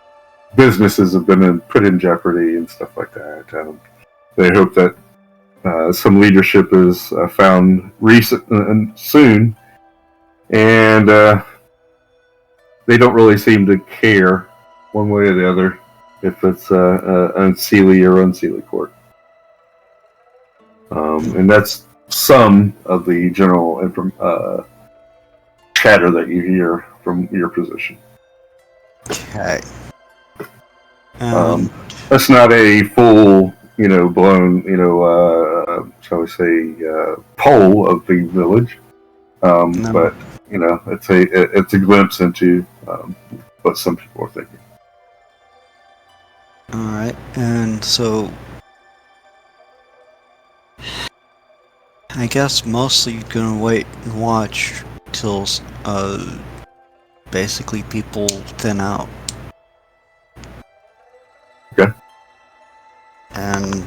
businesses have been put in jeopardy and stuff like that. They hope that some leadership is found soon, and they don't really seem to care one way or the other if it's unseelie or unseelie court. And that's some of the general chatter that you hear from your position. Okay. That's not a full, blown, shall we say, poll of the village. No. But it's a glimpse into what some people are thinking. All right, and so I guess mostly you're gonna wait and watch till basically people thin out. Okay. And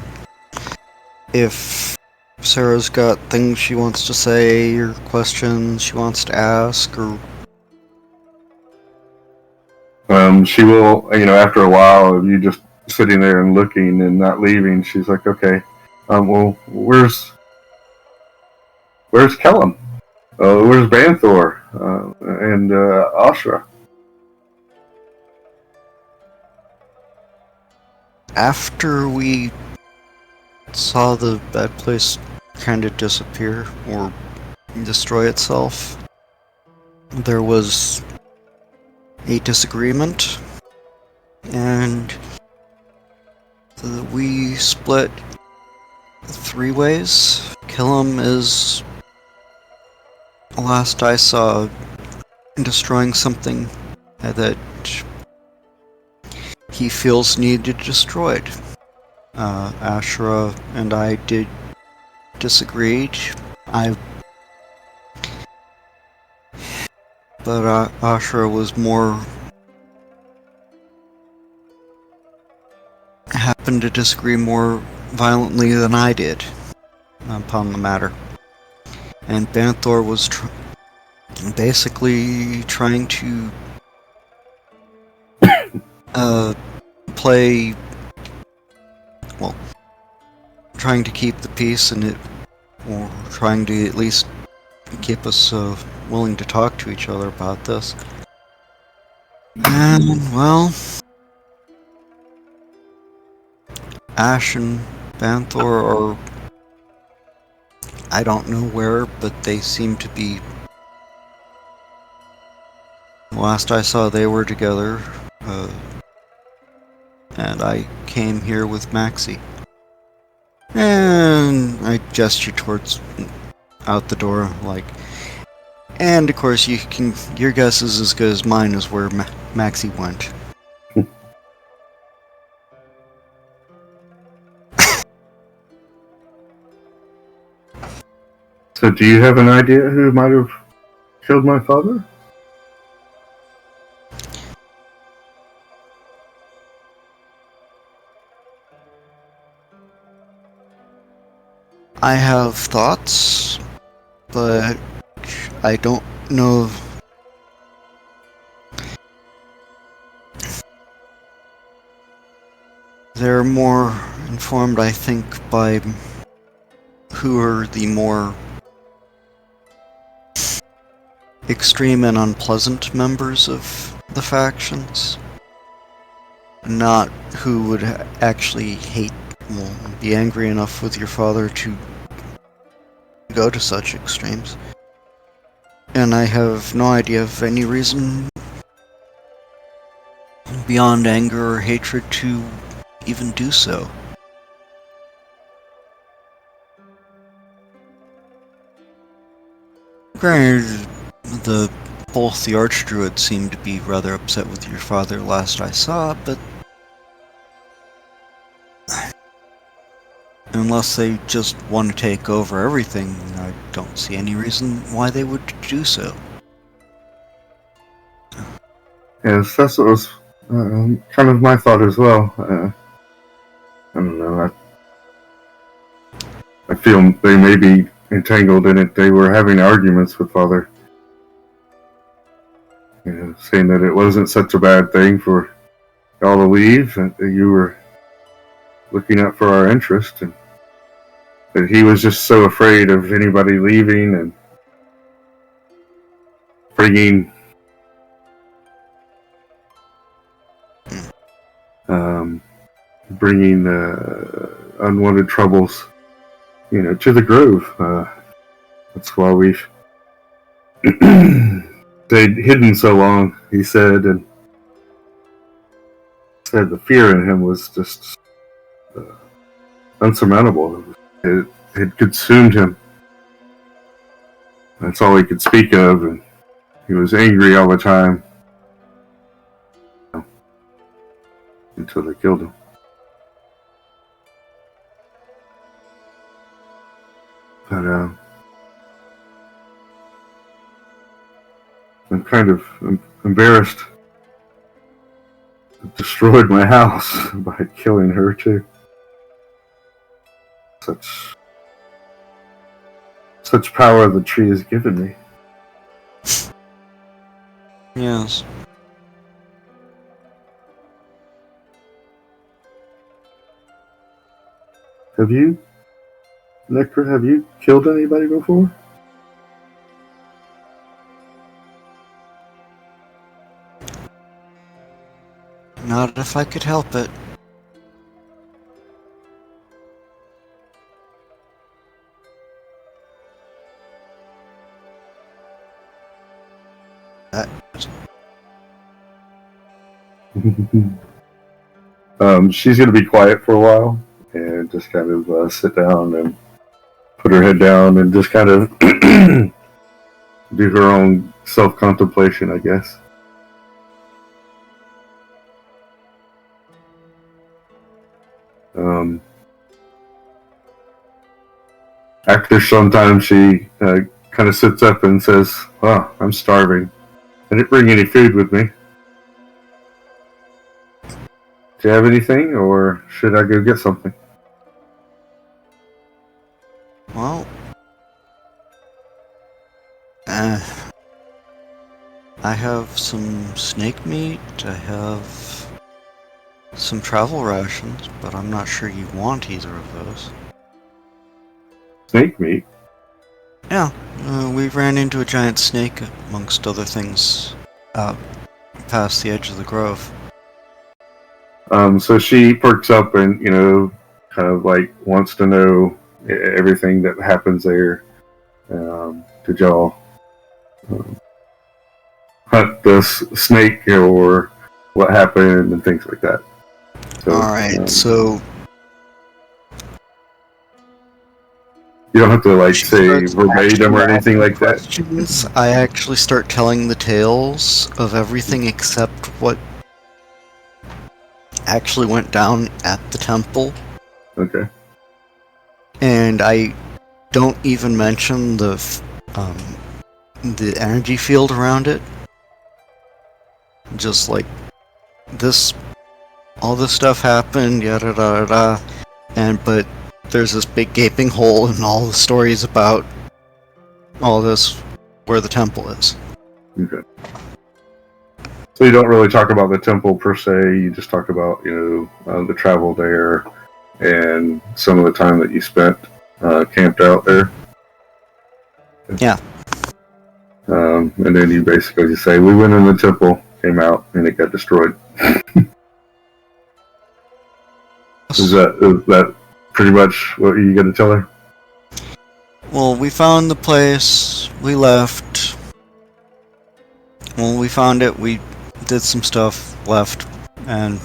if Sarah's got things she wants to say or questions she wants to ask, or she will, after a while of you just sitting there and looking and not leaving, she's like, okay, well, where's Kellum? Where's Banthor? And Ashra? after we saw the bad place kind of disappear or destroy itself, there was a disagreement, and we split 3 ways. Killam is, last I saw, destroying something that he feels needed destroyed. Ashra and I disagreed. But Ashra was happened to disagree more violently than I did upon the matter. And Banthor was basically trying to trying to keep the peace or trying to at least keep us willing to talk to each other about this. And, well, Ash and Banthor are, I don't know where, but they seem to be, last I saw they were together, and I came here with Maxie. And I gestured towards out the door, like, and of course your guess is as good as mine as where Maxie went. So do you have an idea who might have killed my father? I have thoughts, but I don't know. They're more informed, I think, by who are the more extreme and unpleasant members of the factions, not who would actually be angry enough with your father to go to such extremes. And I have no idea of any reason beyond anger or hatred to even do so. Granted, both the Archdruids seemed to be rather upset with your father last I saw, but unless they just want to take over everything, I don't see any reason why they would do so. Yes, that's what was kind of my thought as well. I don't know. I feel they may be entangled in it. They were having arguments with Father, saying that it wasn't such a bad thing for y'all to leave, and that you were looking out for our interest, and that he was just so afraid of anybody leaving and bringing unwanted troubles, to the grove. That's why we've stayed hidden so long, he said, and said the fear in him was just unsurmountable. It had consumed him. That's all he could speak of, and he was angry all the time until they killed him. But I'm kind of embarrassed. It destroyed my house by killing her too. Such power the tree has given me. Yes. Have you killed anybody before? Not if I could help it. She's going to be quiet for a while and just kind of sit down and put her head down and just kind of do her own self-contemplation, I guess. After some time, she kind of sits up and says, "Oh, I'm starving. I didn't bring any food with me. Do you have anything, or should I go get something?" Well, I have some snake meat, I have some travel rations, but I'm not sure you want either of those. Snake meat? Yeah, we ran into a giant snake, amongst other things, past the edge of the grove. So she perks up and, kind of like wants to know everything that happens there. Did y'all hunt the snake, or what happened, and things like that? So, Alright, so... You don't have to, say verbatim or anything like that. I actually start telling the tales of everything except what actually went down at the temple. Okay. And I don't even mention the energy field around it. Just like all this stuff happened, yada da da, but there's this big gaping hole in all the stories about all this where the temple is. Okay. So you don't really talk about the temple per se. You just talk about the travel there and some of the time that you spent camped out there. Yeah. And then you basically just say, we went in the temple, came out, and it got destroyed. Is that pretty much what you got to tell her? Well, we found the place, we left. When we found it, we did some stuff, left, and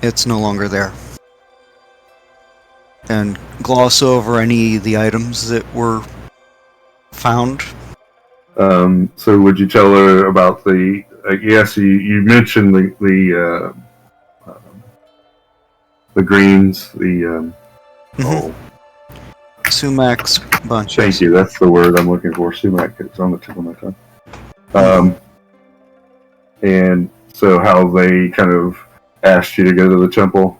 it's no longer there. And gloss over any of the items that were found. So would you tell her about the? Yes, you mentioned the greens, the Mhm. Sumacs bunch. Thank you. That's the word I'm looking for. Sumac. It's on the tip of my tongue. And so how they kind of asked you to go to the temple.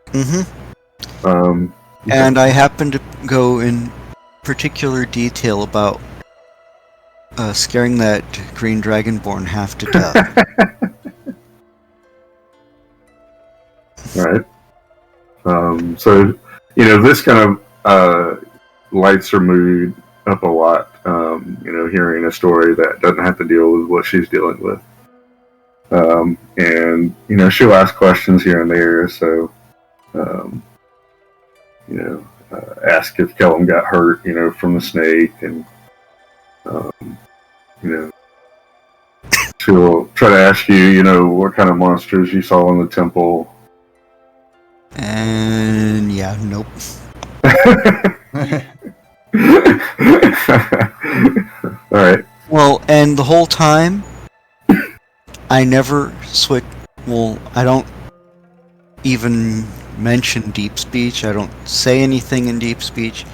Mm-hmm. And I happened to go in particular detail about scaring that green dragonborn half to death. Right. So, this kind of lights her mood up a lot. Hearing a story that doesn't have to deal with what she's dealing with. And, she'll ask questions here and there. So, ask if Kellum got hurt, from the snake. And, she'll try to ask you, what kind of monsters you saw in the temple. And yeah, nope. Alright. Well, and the whole time, I never switch. Well, I don't even mention deep speech. I don't say anything in deep speech.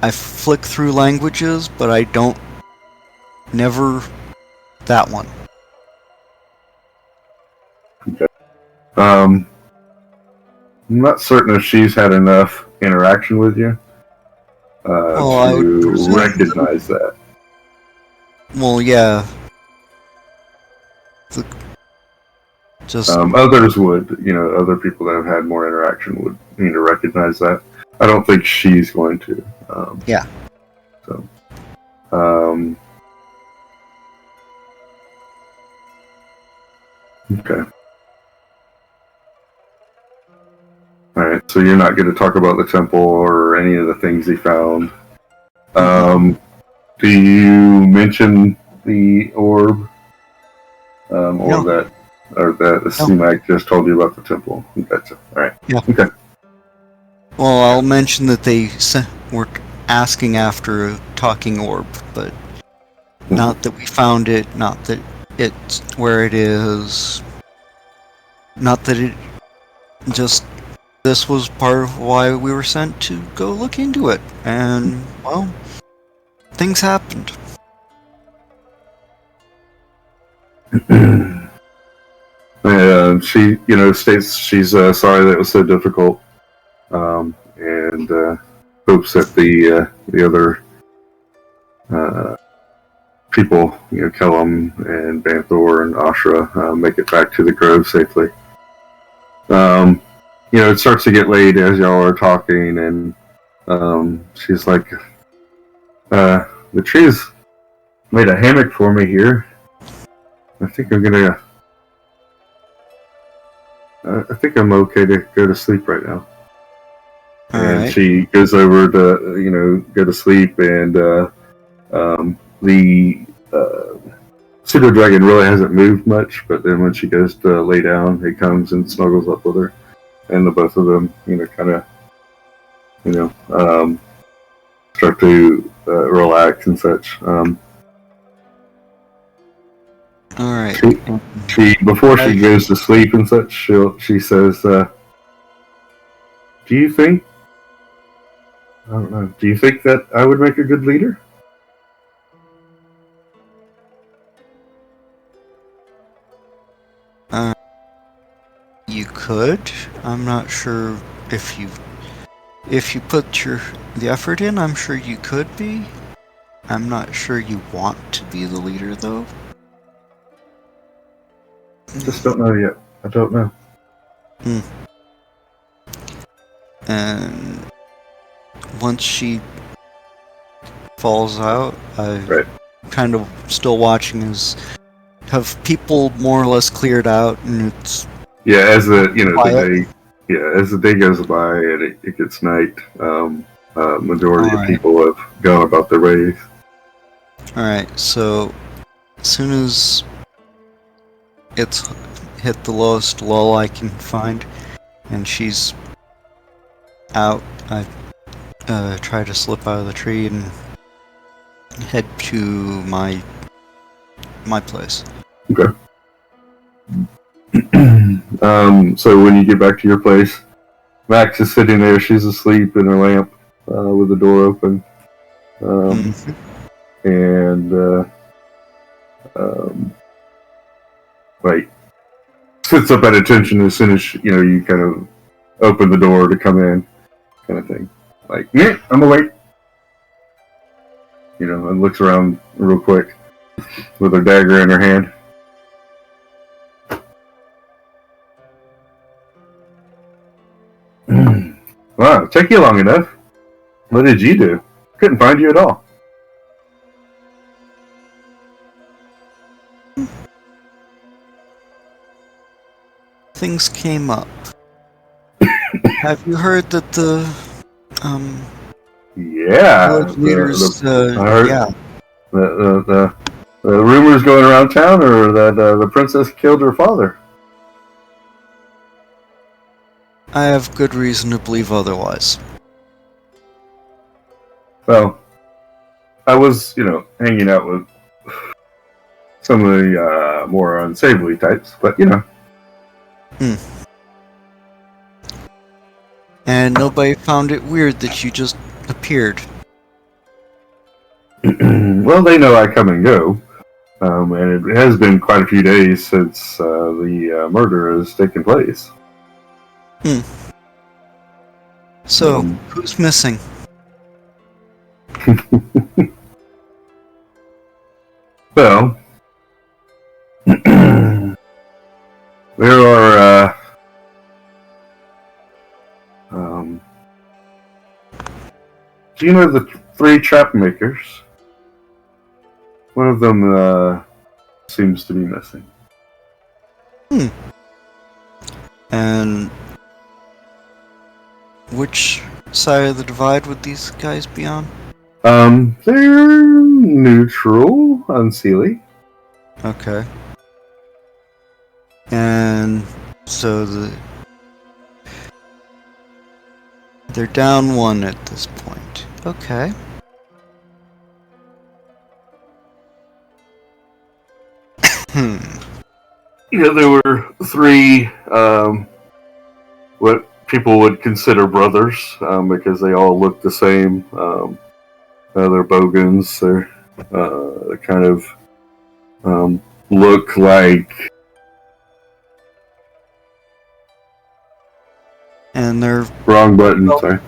I flick through languages, but I don't. Never that one. Okay. I'm not certain if she's had enough interaction with you to recognize that. Well, yeah. Others would, other people that have had more interaction would need to recognize that. I don't think she's going to. Yeah. So, okay. Alright, so you're not going to talk about the temple or any of the things he found. Do you mention the orb? Or that the Sumac just told you about the temple? Gotcha. Alright. Yeah. Okay. Well, I'll mention that they were asking after a talking orb, but not that we found it, not that it's where it is, not that it just... This was part of why we were sent to go look into it, and, well, things happened. She, states she's sorry that it was so difficult, and hopes that the other people, Kellum and Banthor and Ashra, make it back to the Grove safely. It starts to get late as y'all are talking, and she's like, the trees made a hammock for me here. I think I'm okay to go to sleep right now. And she goes over to, go to sleep, and the pseudo dragon really hasn't moved much, but then when she goes to lay down, he comes and snuggles up with her. And the both of them, kind of, start to relax and such. All right. She before she goes to sleep and such, she says, "Do you think? I don't know. Do you think that I would make a good leader?" You could. I'm not sure if you put the effort in. I'm sure you could be. I'm not sure you want to be the leader, though. I just don't know yet. I don't know. And once she falls out, I'm kind of still watching have people more or less cleared out, and it's as the as the day goes by and it gets night. Majority of people have gone about their ways. All right, so as soon as it's hit the lowest lull I can find, and she's out, I try to slip out of the tree and head to my place. Okay. So when you get back to your place, Max is sitting there. She's asleep in her lamp with the door open. And like sits up at attention as soon as you kind of open the door to come in, kind of thing. Like, yeah, I'm awake. And looks around real quick with her dagger in her hand. Wow, it took you long enough. What did you do? Couldn't find you at all. Things came up. Have you heard that the village leaders? Yeah. The rumors going around town are that the princess killed her father. I have good reason to believe otherwise. Well, I was, hanging out with some of the more unsavory types, but And nobody found it weird that you just appeared. Well, they know I come and go, and it has been quite a few days since the murder has taken place. So, who's missing? Well, there are do you know the 3 trap makers? One of them seems to be missing. And which side of the divide would these guys be on? They're neutral, unseelie. Okay. And so they're down 1 at this point. Okay. There were 3 what people would consider brothers, because they all look the same. They're bogans. They're kind of look like. And they're Wrong button, sorry.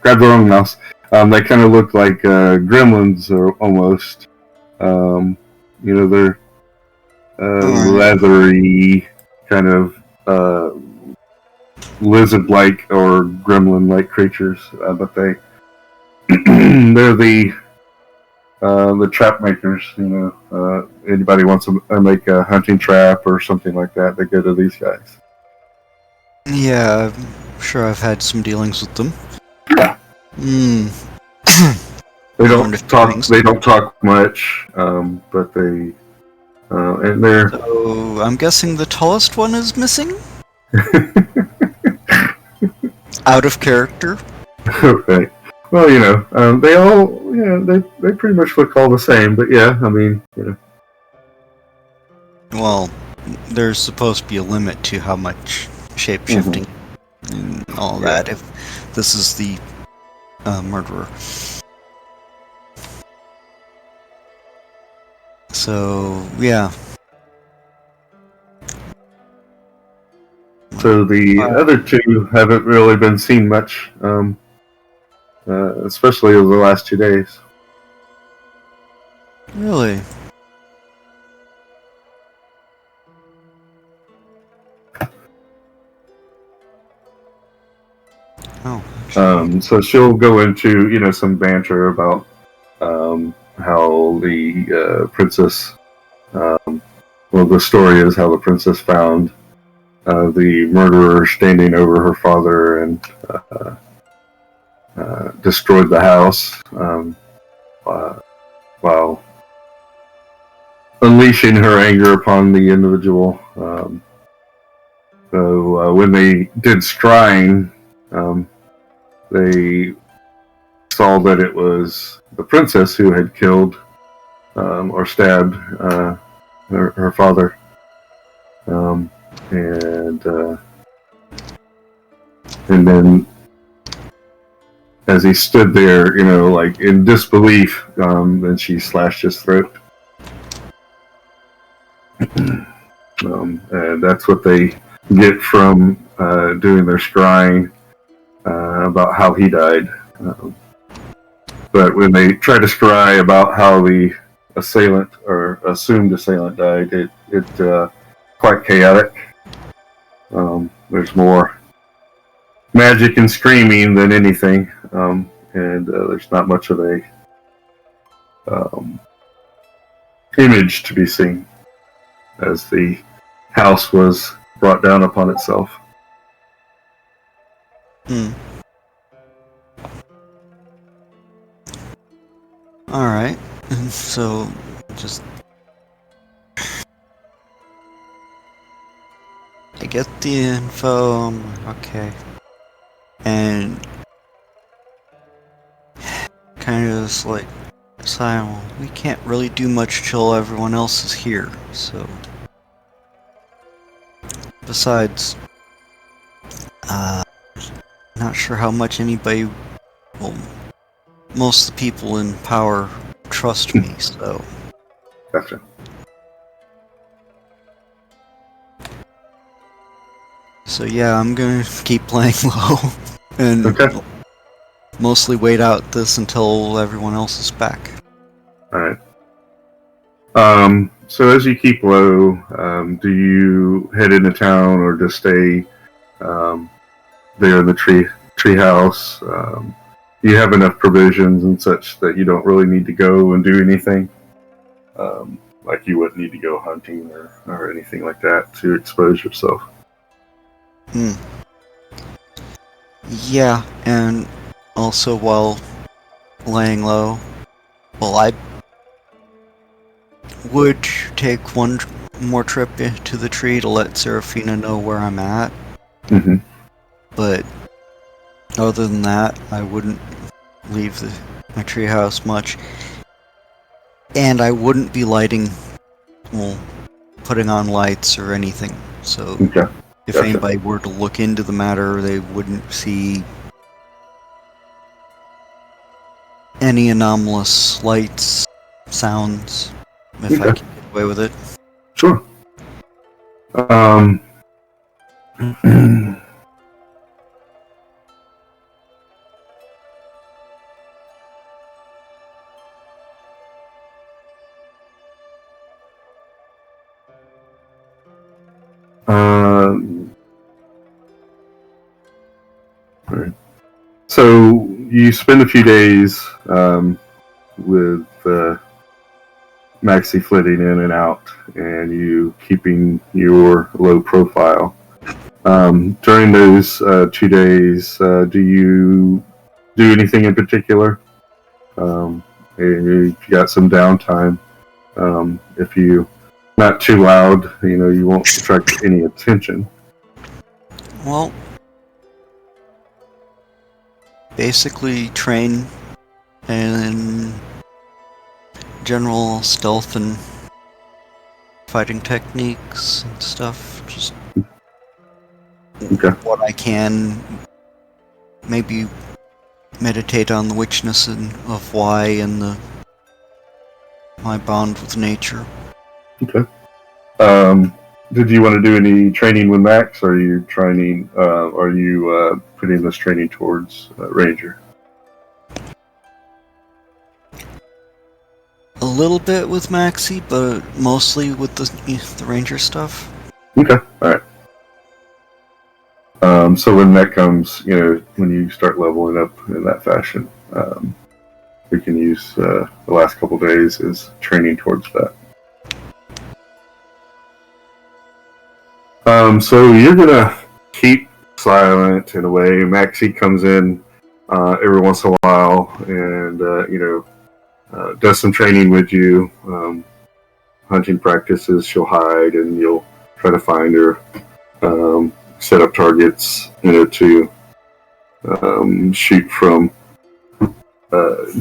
Grabbed the wrong mouse. They kind of look like gremlins, or almost. They're leathery, kind of lizard-like or gremlin-like creatures, but they're the trap makers. Anybody wants to make a hunting trap or something like that, they go to these guys. Yeah, I'm sure I've had some dealings with them. Yeah. They don't talk. They don't talk much, but they and they're. So I'm guessing the tallest one is missing. Out of character. Okay. Well, they all, they pretty much look all the same. But yeah, I mean, Well, there's supposed to be a limit to how much shape-shifting and all that. If this is the murderer. So, yeah. So the other 2 haven't really been seen much, especially over the last 2 days. Really? Oh. So she'll go into some banter about how the princess. The story is how the princess found the murderer standing over her father and destroyed the house while unleashing her anger upon the individual. So when they did scrying, they saw that it was the princess who had killed or stabbed her father. And And then, as he stood there, like in disbelief, then she slashed his throat. And that's what they get from doing their scrying about how he died. But when they try to scry about how the assailant or assumed assailant died, it quite chaotic. There's more magic and screaming than anything, and there's not much of a image to be seen as the house was brought down upon itself. Alright, so just I get the info, okay, and kind of just like, well, we can't really do much till everyone else is here, so besides, not sure how much anybody, well, most of the people in power trust me, so. Gotcha. So yeah, I'm gonna keep playing low, and Okay. mostly wait out this until everyone else is back. Alright. So as you keep low, do you head into town or just stay there in the tree house? You have enough provisions and such that you don't really need to go and do anything. Like you wouldn't need to go hunting or anything like that to expose yourself. Yeah, and also while laying low, well, I would take one more trip to the tree to let Serafina know where I'm at. Mm-hmm. But other than that, I wouldn't leave my treehouse much. And I wouldn't be putting on lights or anything. So Okay. if Gotcha. anybody were to look into the matter, they wouldn't see any anomalous lights, sounds, if I Okay. can get away with it. Sure. Alright. So you spend a few days with Maxie flitting in and out, and you keeping your low profile. During those 2 days, do you do anything in particular? And you got some downtime. If you not too loud, you won't attract any attention. Well, basically train in general stealth and fighting techniques and stuff. Just Okay. what I can. Maybe meditate on the richness of why and my bond with nature. Okay. Did you want to do any training with Max? Or are you training? Are you putting this training towards Ranger? A little bit with Maxie, but mostly with the ranger stuff. Okay. All right. So when that comes, when you start leveling up in that fashion, we can use the last couple days as training towards that. So you're gonna keep silent in a way. Maxie comes in every once in a while and does some training with you. Hunting practices, she'll hide and you'll try to find her. Set up targets, to shoot from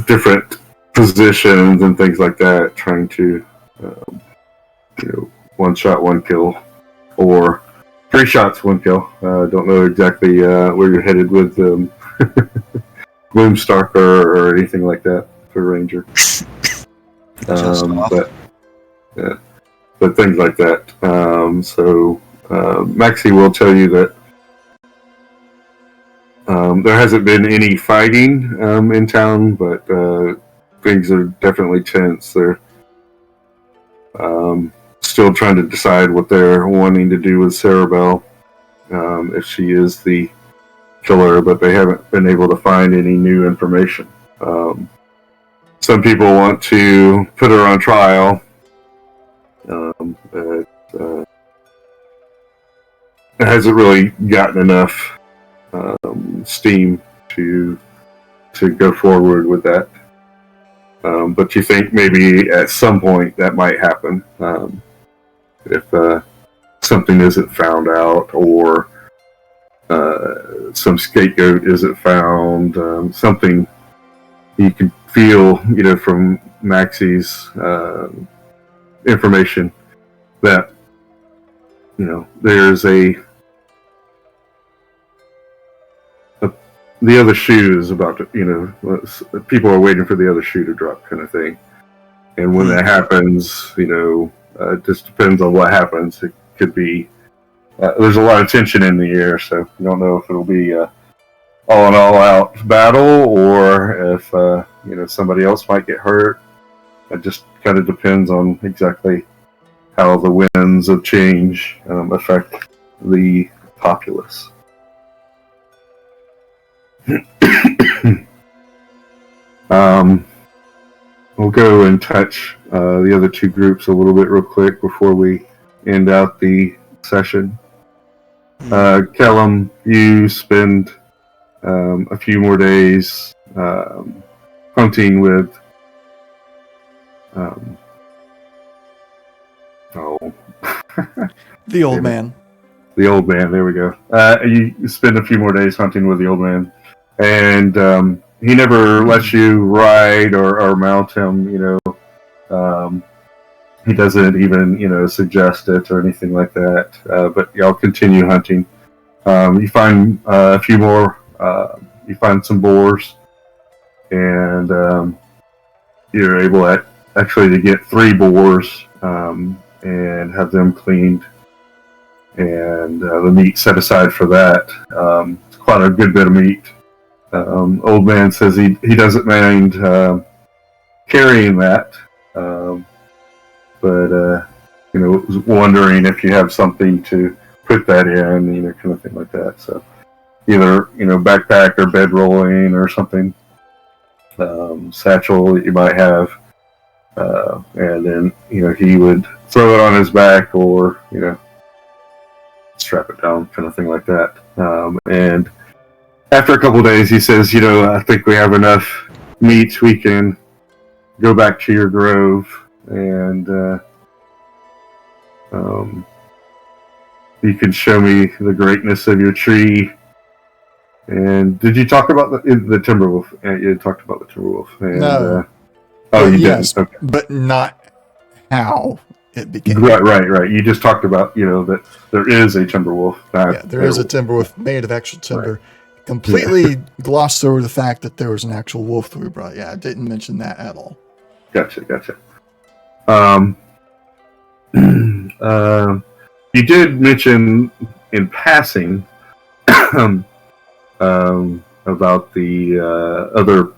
different positions and things like that, trying to, one shot, one kill, or 3 shots, 1 kill. Don't know exactly where you're headed with Gloomstalker or anything like that for Ranger. But yeah, but things like that. So Maxie will tell you that there hasn't been any fighting in town, but things are definitely tense. They're still trying to decide what they're wanting to do with Cerebel, if she is the killer, but they haven't been able to find any new information. Some people want to put her on trial. It hasn't really gotten enough steam to go forward with that. But you think maybe at some point that might happen, if something isn't found out, or some scapegoat isn't found. Something you can feel, from Maxie's information that there's the other shoe is about to, people are waiting for the other shoe to drop, kind of thing. And when that happens, it just depends on what happens. It could be there's a lot of tension in the air, so you don't know if it'll be all an all-out battle, or if somebody else might get hurt. It just kind of depends on exactly how the winds of change affect the populace. We'll go and touch the other 2 groups a little bit real quick before we end out the session. Kellum, you spend a few more days hunting with The old man. The old man, there we go. You spend a few more days hunting with the old man, and he never lets you ride or mount him. He doesn't even suggest it or anything like that. But y'all continue hunting. You find a few more. You find some boars, and you're able to get 3 boars and have them cleaned, and the meat set aside for that. It's quite a good bit of meat. Old man says he doesn't mind carrying that, but was wondering if you have something to put that in, kind of thing like that. So either backpack or bedrolling or something, satchel that you might have, and then he would throw it on his back, or strap it down, kind of thing like that. And after a couple of days, he says, I think we have enough meat. We can go back to your grove, and you can show me the greatness of your tree. And did you talk about the Timberwolf? You talked about the Timberwolf. And, No. You yes, didn't. Okay. But not how it became. Right. You just talked about, that there is a Timberwolf. There is a Timberwolf made of actual timber. Right. Completely glossed over the fact that there was an actual wolf that we brought. Yeah, I didn't mention that at all. Gotcha. You did mention in passing about the other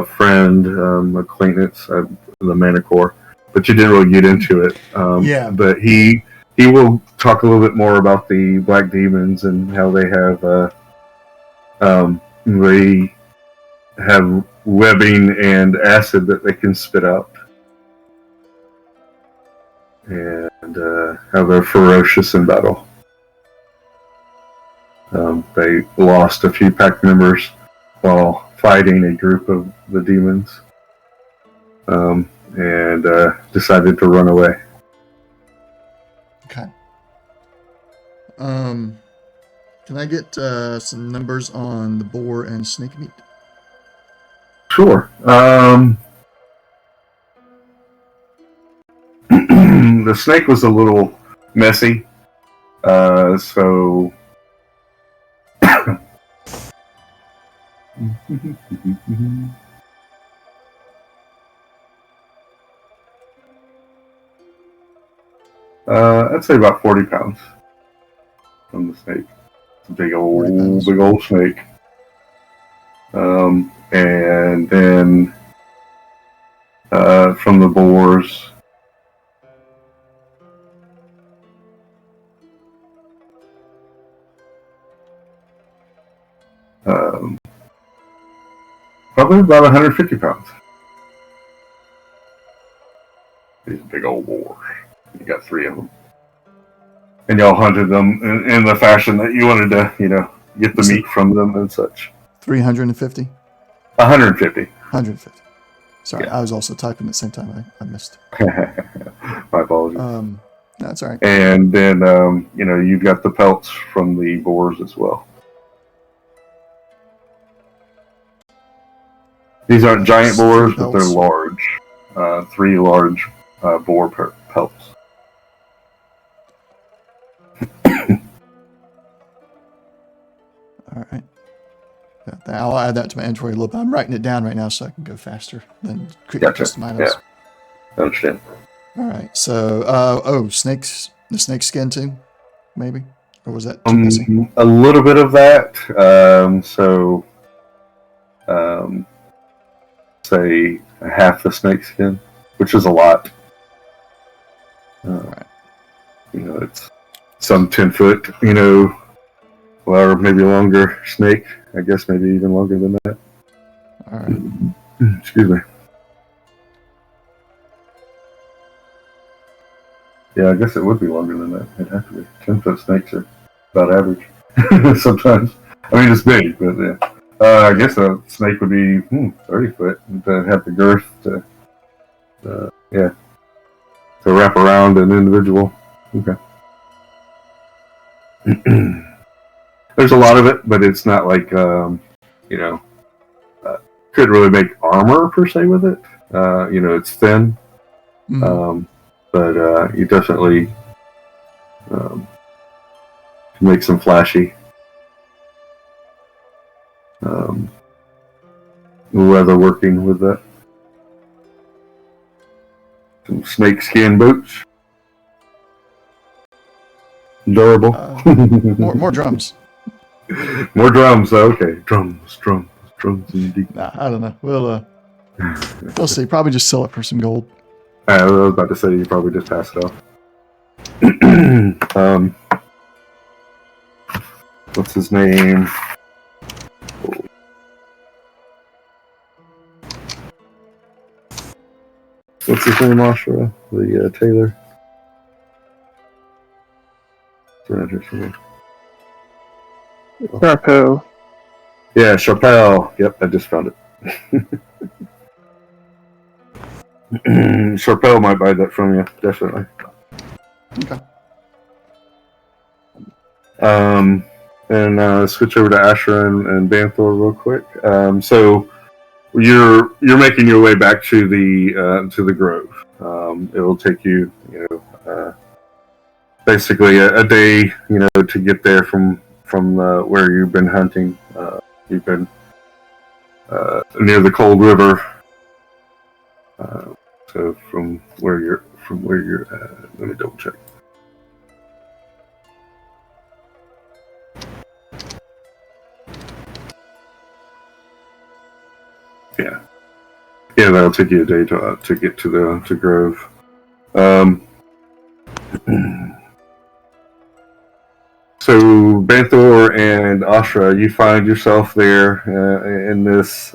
friend, acquaintance, the Manicore, but you didn't really get into it. But he will talk a little bit more about the Black Demons and how they have webbing and acid that they can spit out, and how they're ferocious in battle. They lost a few pack members while fighting a group of the demons, and decided to run away. Okay. Can I get some numbers on the boar and snake meat? Sure. The snake was a little messy. So. I'd say about 40 pounds from the snake. It's a 40 pounds. big old snake. And then from the boars, probably about 150 pounds. These big old boars. You got 3 of them. And y'all hunted them in the fashion that you wanted to, get the meat from them and such. 350? 150. 150. Sorry, Yeah. I was also typing at the same time. I missed. My apologies. That's all right. And then, you've got the pelts from the boars as well. These aren't giant boars, but they're large. 3 large boar pelts. All right. Yeah, I'll add that to my inventory a little bit. I'm writing it down right now so I can go faster than quickly Gotcha. custom items. Yeah. I understand. All right. So, snakes. The snake skin too, maybe, or was that too busy? A little bit of that. Say half the snake skin, which is a lot. Right. It's some 10-foot, or maybe longer snake. I guess maybe even longer than that. All right. Excuse me. Yeah, I guess it would be longer than that. It'd have to be. 10-foot snakes are about average. Sometimes. I mean, it's big, but yeah. I guess a snake would be 30 foot to have the girth to wrap around an individual. Okay. There's a lot of it, but it's not like, couldn't really make armor per se with it. It's thin. Mm-hmm. But you definitely can make some flashy leather working with that. Some snakeskin boots. Durable. More drums. More drums. Okay, drums indeed. Nah, I don't know. We'll see. Probably just sell it for some gold. I was about to say you probably just pass it off. What's his name? What's his name, Ashra? The tailor? Marco. Yeah, Chappelle. Yep, I just found it. Chappelle might buy that from you, definitely. Okay. And switch over to Asher and Banthor real quick. So you're making your way back to the grove. It'll take you, basically a day, to get there from where you've been hunting. You've been near the Cold River. So from where you're at, let me double check. Yeah, that'll take you a day to get to Grove. So Banthor and Ashra, you find yourself there in this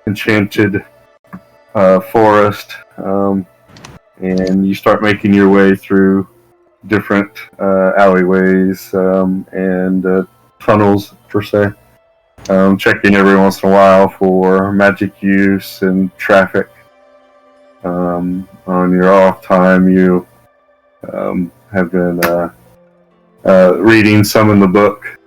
enchanted forest, and you start making your way through different alleyways and tunnels per se. Checking every once in a while for magic use and traffic. On your off time, you have been reading some in the book.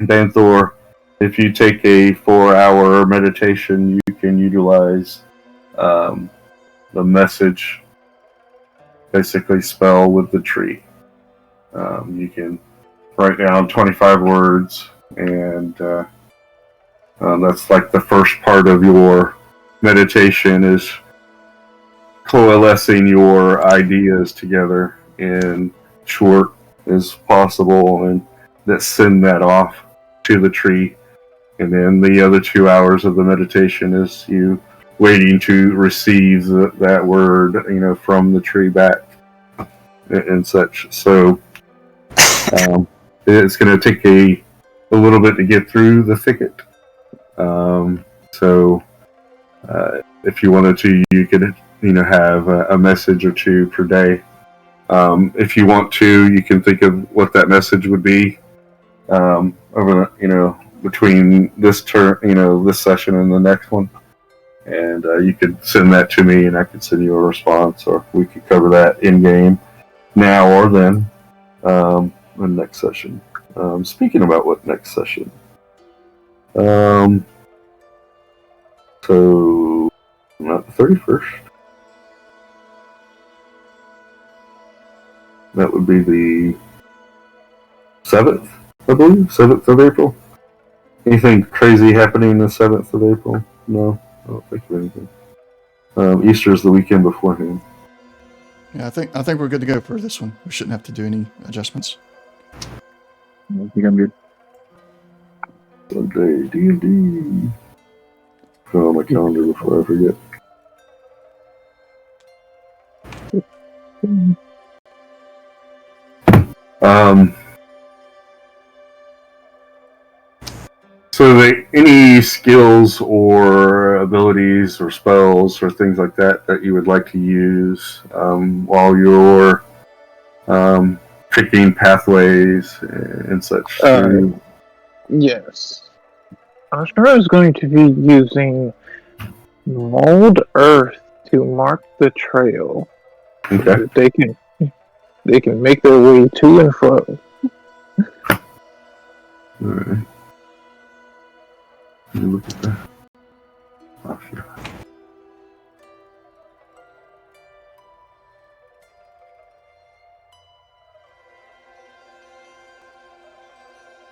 Banthor, if you take a 4-hour meditation, you can utilize the message basically spell with the tree. You can write down 25 words, and that's like the first part of your meditation is coalescing your ideas together in short as possible, and that send that off to the tree. And then the other 2 hours of the meditation is you waiting to receive that word, from the tree back and such. So it's going to take a little bit to get through the thicket. So if you wanted to, you could have a message or two per day. If you want to, you can think of what that message would be over between this this session and the next one, and you could send that to me, and I could send you a response, or we could cover that in game now or then in the next session. Speaking about what next session, so not the 31st. That would be the 7th, I believe, 7th of April. Anything crazy happening the 7th of April? No, I don't think of anything. Easter is the weekend beforehand. Yeah, I think we're good to go for this one. We shouldn't have to do any adjustments. I think I'm good. Sunday, DND. Put it on my calendar before I forget. So any skills or abilities or spells or things like that you would like to use while you're picking pathways and such? Yes. Ashura is going to be using mold earth to mark the trail. Okay. So that they can make their way to and fro. Alright. Let me look at that. Oh, sure.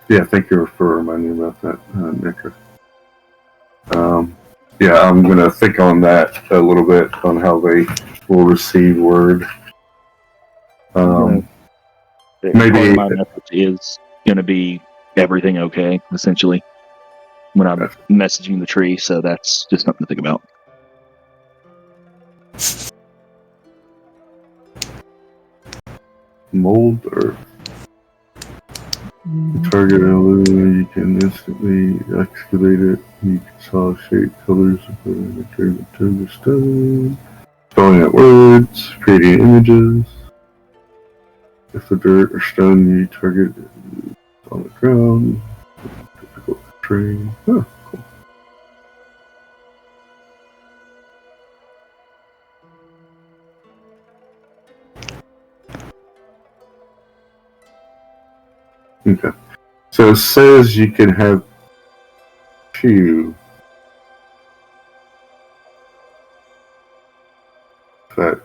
Yeah, thank you for reminding me about that, Nick. Yeah, I'm going to think on that a little bit, on how they will receive word. Maybe part of my message is going to be everything okay, essentially, when I'm messaging the tree, so that's just something to think about. mold earth. The target you can instantly excavate it. You can saw shape, colors, material to stone. Spelling out words, creating images. If the dirt or stone you target is on the ground, difficult to train. Oh, cool. Okay. So it says you can have 2. But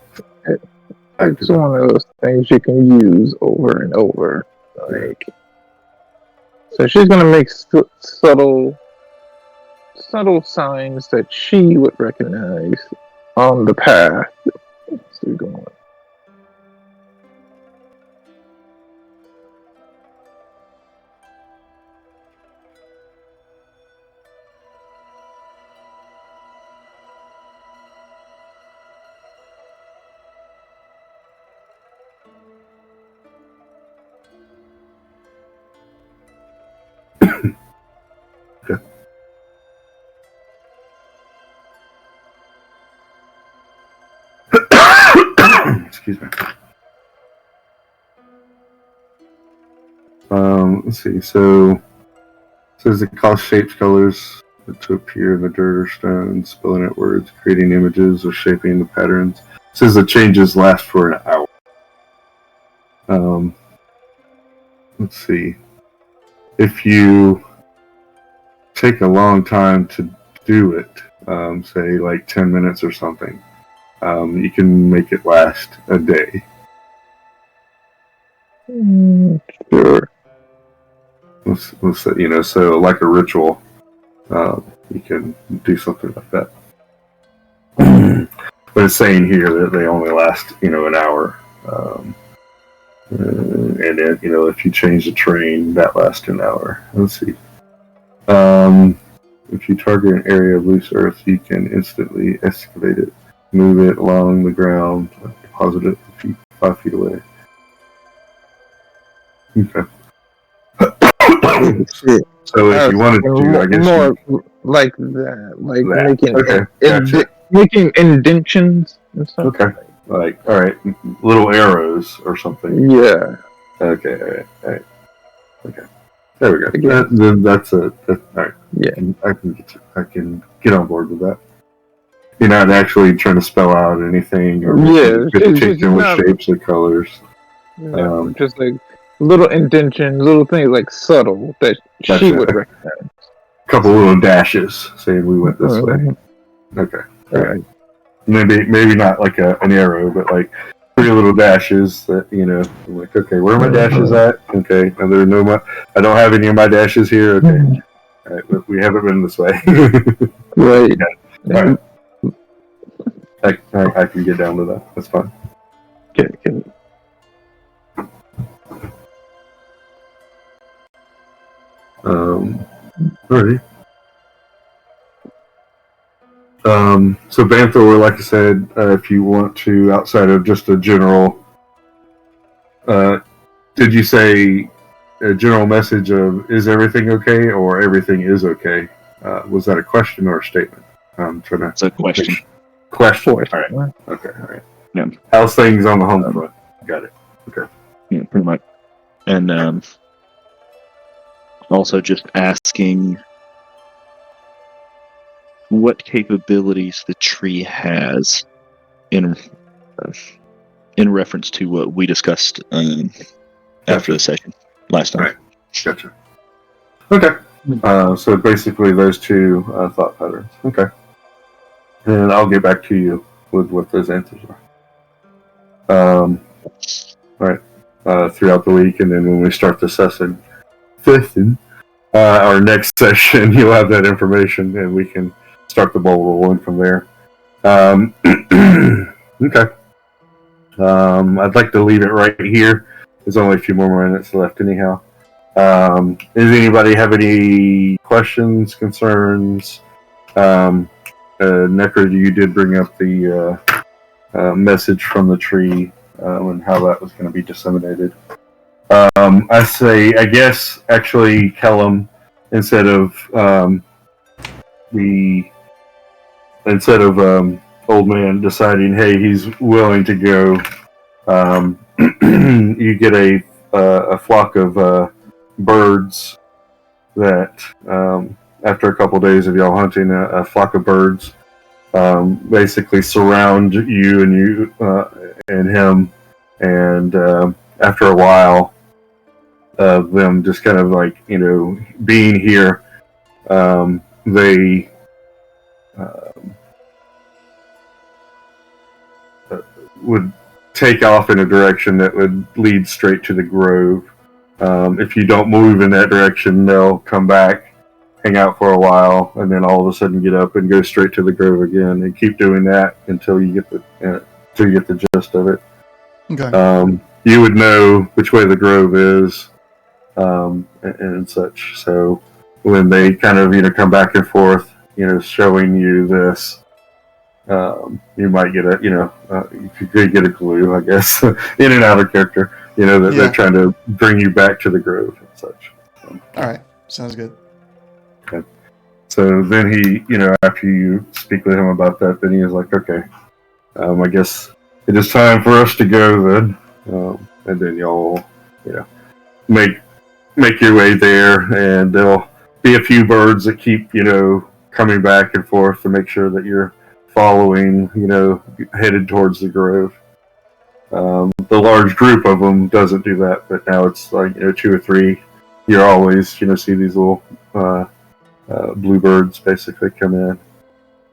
It's one of those things you can use over and over. Like, so she's gonna make subtle signs that she would recognize on the path. So you're going. okay. Excuse me. Let's see. So it says it costs shapes, colors to appear in the dirt or stone, spelling out words, creating images, or shaping the patterns. It says the changes last for an hour. Let's see. If you take a long time to do it, say like 10 minutes or something, You can make it last a day. Sure. So like a ritual, you can do something like that. But it's saying here that they only last, an hour. And then, if you change the terrain, that lasts an hour. Let's see. If you target an area of loose earth, you can instantly excavate it, move it along the ground, deposit it 5 feet away. Okay. So if you wanted to, I guess more like that, like Gotcha. making indentions and stuff. Okay. Like, all right, little arrows or something. Yeah. Okay. All right. Okay. There we go. Again. Then that's it. All right. Yeah. I can get on board with that. You're not actually trying to spell out anything or particular with shapes or colors. Just like little indentions, little things like subtle that Gotcha. she would recognize. A couple little dashes saying we went this way. Okay. All right. Maybe not like an arrow, but like 3 little dashes that, I'm like, okay, where are my dashes at? Okay. And there are I don't have any of my dashes here. Okay. All right. But we haven't been this way. Right. All right. I can get down to that. That's fine. Okay. Alrighty. So Banthor, like I said, if you want to, outside of just a general, did you say a general message of "Is everything okay?" or "Everything is okay"? Was that a question or a statement? I'm trying to. It's a question. Question. All right. Okay. All right. Yeah. How's things on the home front? Got it. Okay. Yeah, pretty much. And also just asking what capabilities the tree has in reference to what we discussed after the session last time. Right. Gotcha. Okay. So basically those 2 thought patterns. Okay. And I'll get back to you with what those answers are. All right. Throughout the week, and then when we start the session, our next session, you'll have that information, and we can start the ball rolling from there. Okay. I'd like to leave it right here. There's only a few more minutes left, anyhow. Does anybody have any questions, concerns? Necker, you did bring up the message from the tree and how that was going to be disseminated. I guess, actually, Kellum, instead of old man deciding, hey, he's willing to go, you get a flock of birds that, after a couple days of y'all hunting, a flock of birds basically surround you and him, and after a while of them just kind of like, being here, they would take off in a direction that would lead straight to the grove. If you don't move in that direction, they'll come back, hang out for a while, and then all of a sudden get up and go straight to the grove again, and keep doing that until you get the gist of it. Okay. You would know which way the grove is, and such. So when they kind of come back and forth, showing you this, you might get you could get a clue, I guess, in and out of character. That they're trying to bring you back to the grove and such. So. All right, sounds good. Okay. So then he, after you speak with him about that, then he is like, okay, I guess it is time for us to go then. And then y'all, make your way there, and there'll be a few birds that keep, coming back and forth to make sure that you're following, headed towards the grove. The large group of them doesn't do that, but now it's like, 2 or 3. You're always, see these little bluebirds basically come in,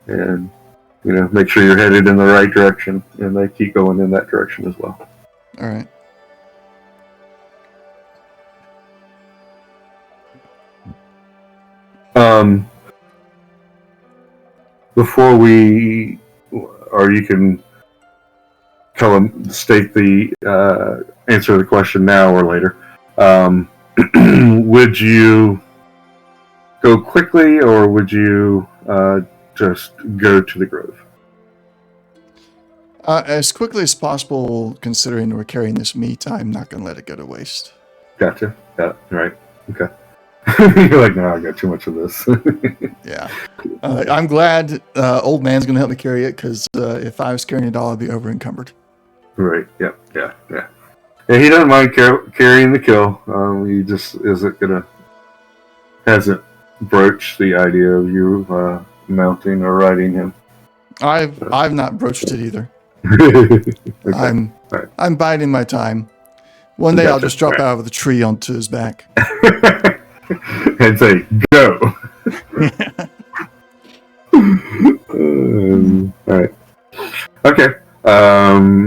and make sure you're headed in the right direction, and they keep going in that direction as well. All right. Before we, or you can state the answer the question now or later. Would you go quickly, or would you just go to the grove? As quickly as possible, considering we're carrying this meat, I'm not going to let it go to waste. Gotcha. Yeah, right. Okay. You're like, no, I got too much of this. Yeah. I'm glad old man's going to help me carry it, because if I was carrying it all, I'd be over encumbered. Right. Yeah. And he doesn't mind carrying the kill. He just hasn't broached the idea of you mounting or riding him. I've not broached it either. Okay. I'm biding my time. One day Gotcha. I'll just drop out of the tree onto his back. And say, go. All right. Okay.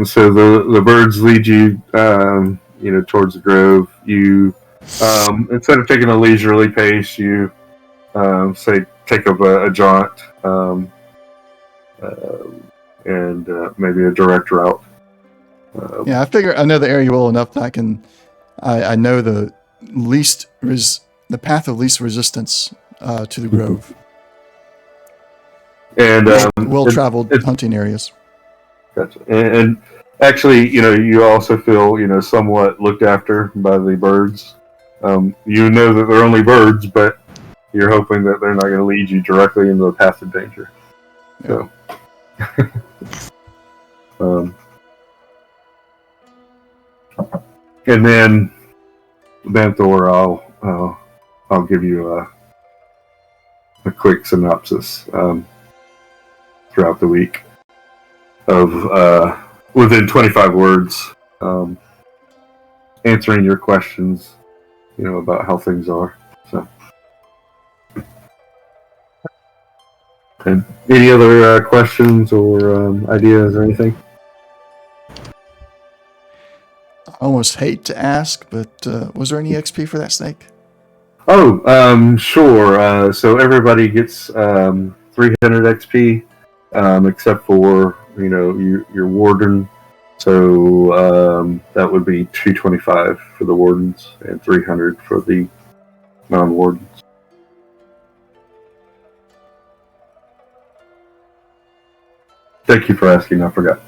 So the birds lead you, towards the grove. You, instead of taking a leisurely pace, you, take up a jaunt, and maybe a direct route. Yeah, I figure I know the area well enough that I know the path of least resistance to the grove. And well-traveled hunting areas. Gotcha. And actually, you also feel, somewhat looked after by the birds. You know that they're only birds, but you're hoping that they're not going to lead you directly into the path of danger. So, and then Banthor, I'll give you a quick synopsis throughout the week of within 25 words, answering your questions, about how things are. So, and any other questions or ideas or anything? I almost hate to ask, but was there any XP for that snake? Oh, sure. So everybody gets 300 XP, except for your warden. So that would be 225 for the wardens and 300 for the non-wardens. Thank you for asking. I forgot.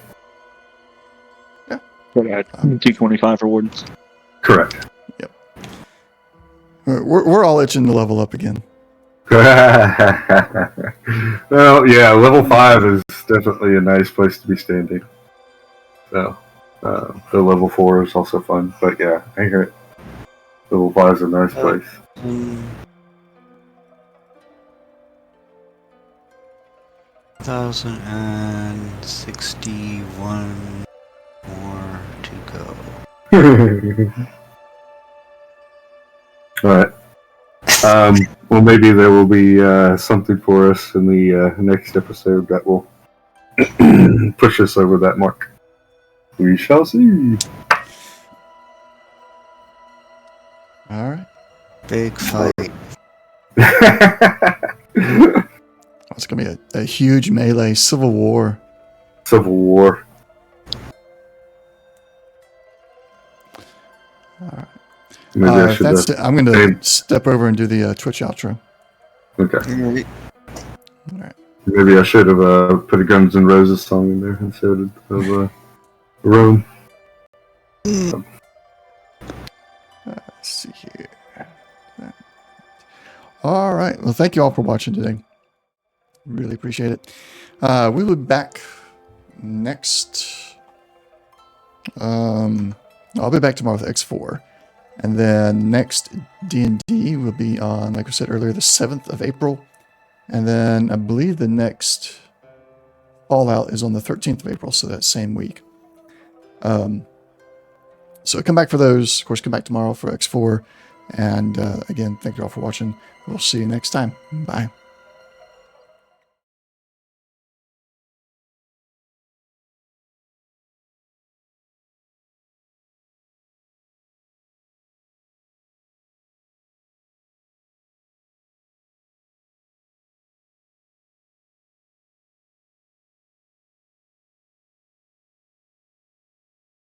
225 for wardens. Correct. Yep. We're all itching to level up again. Well, yeah, level 5 is definitely a nice place to be standing. So, the level 4 is also fun, but yeah, I hear it. Level 5 is a nice place. 1,061 more to go. Alright. Well, maybe there will be something for us in the next episode that will push us over that mark. We shall see. All right. Big fight. It's going to be a huge melee, civil war. Civil War. All right. Maybe I should. I'm going to step over and do the Twitch outro. Okay. All right. Maybe I should have put a Guns N' Roses song in there instead of Rome. Let's see here. All right. Well, thank you all for watching today. Really appreciate it. We will be back next. I'll be back tomorrow with X4. And then next D&D will be on, like I said earlier, the 7th of April. And then I believe the next Fallout is on the 13th of April, so that same week. So come back for those. Of course, come back tomorrow for X4. And again, thank you all for watching. We'll see you next time. Bye.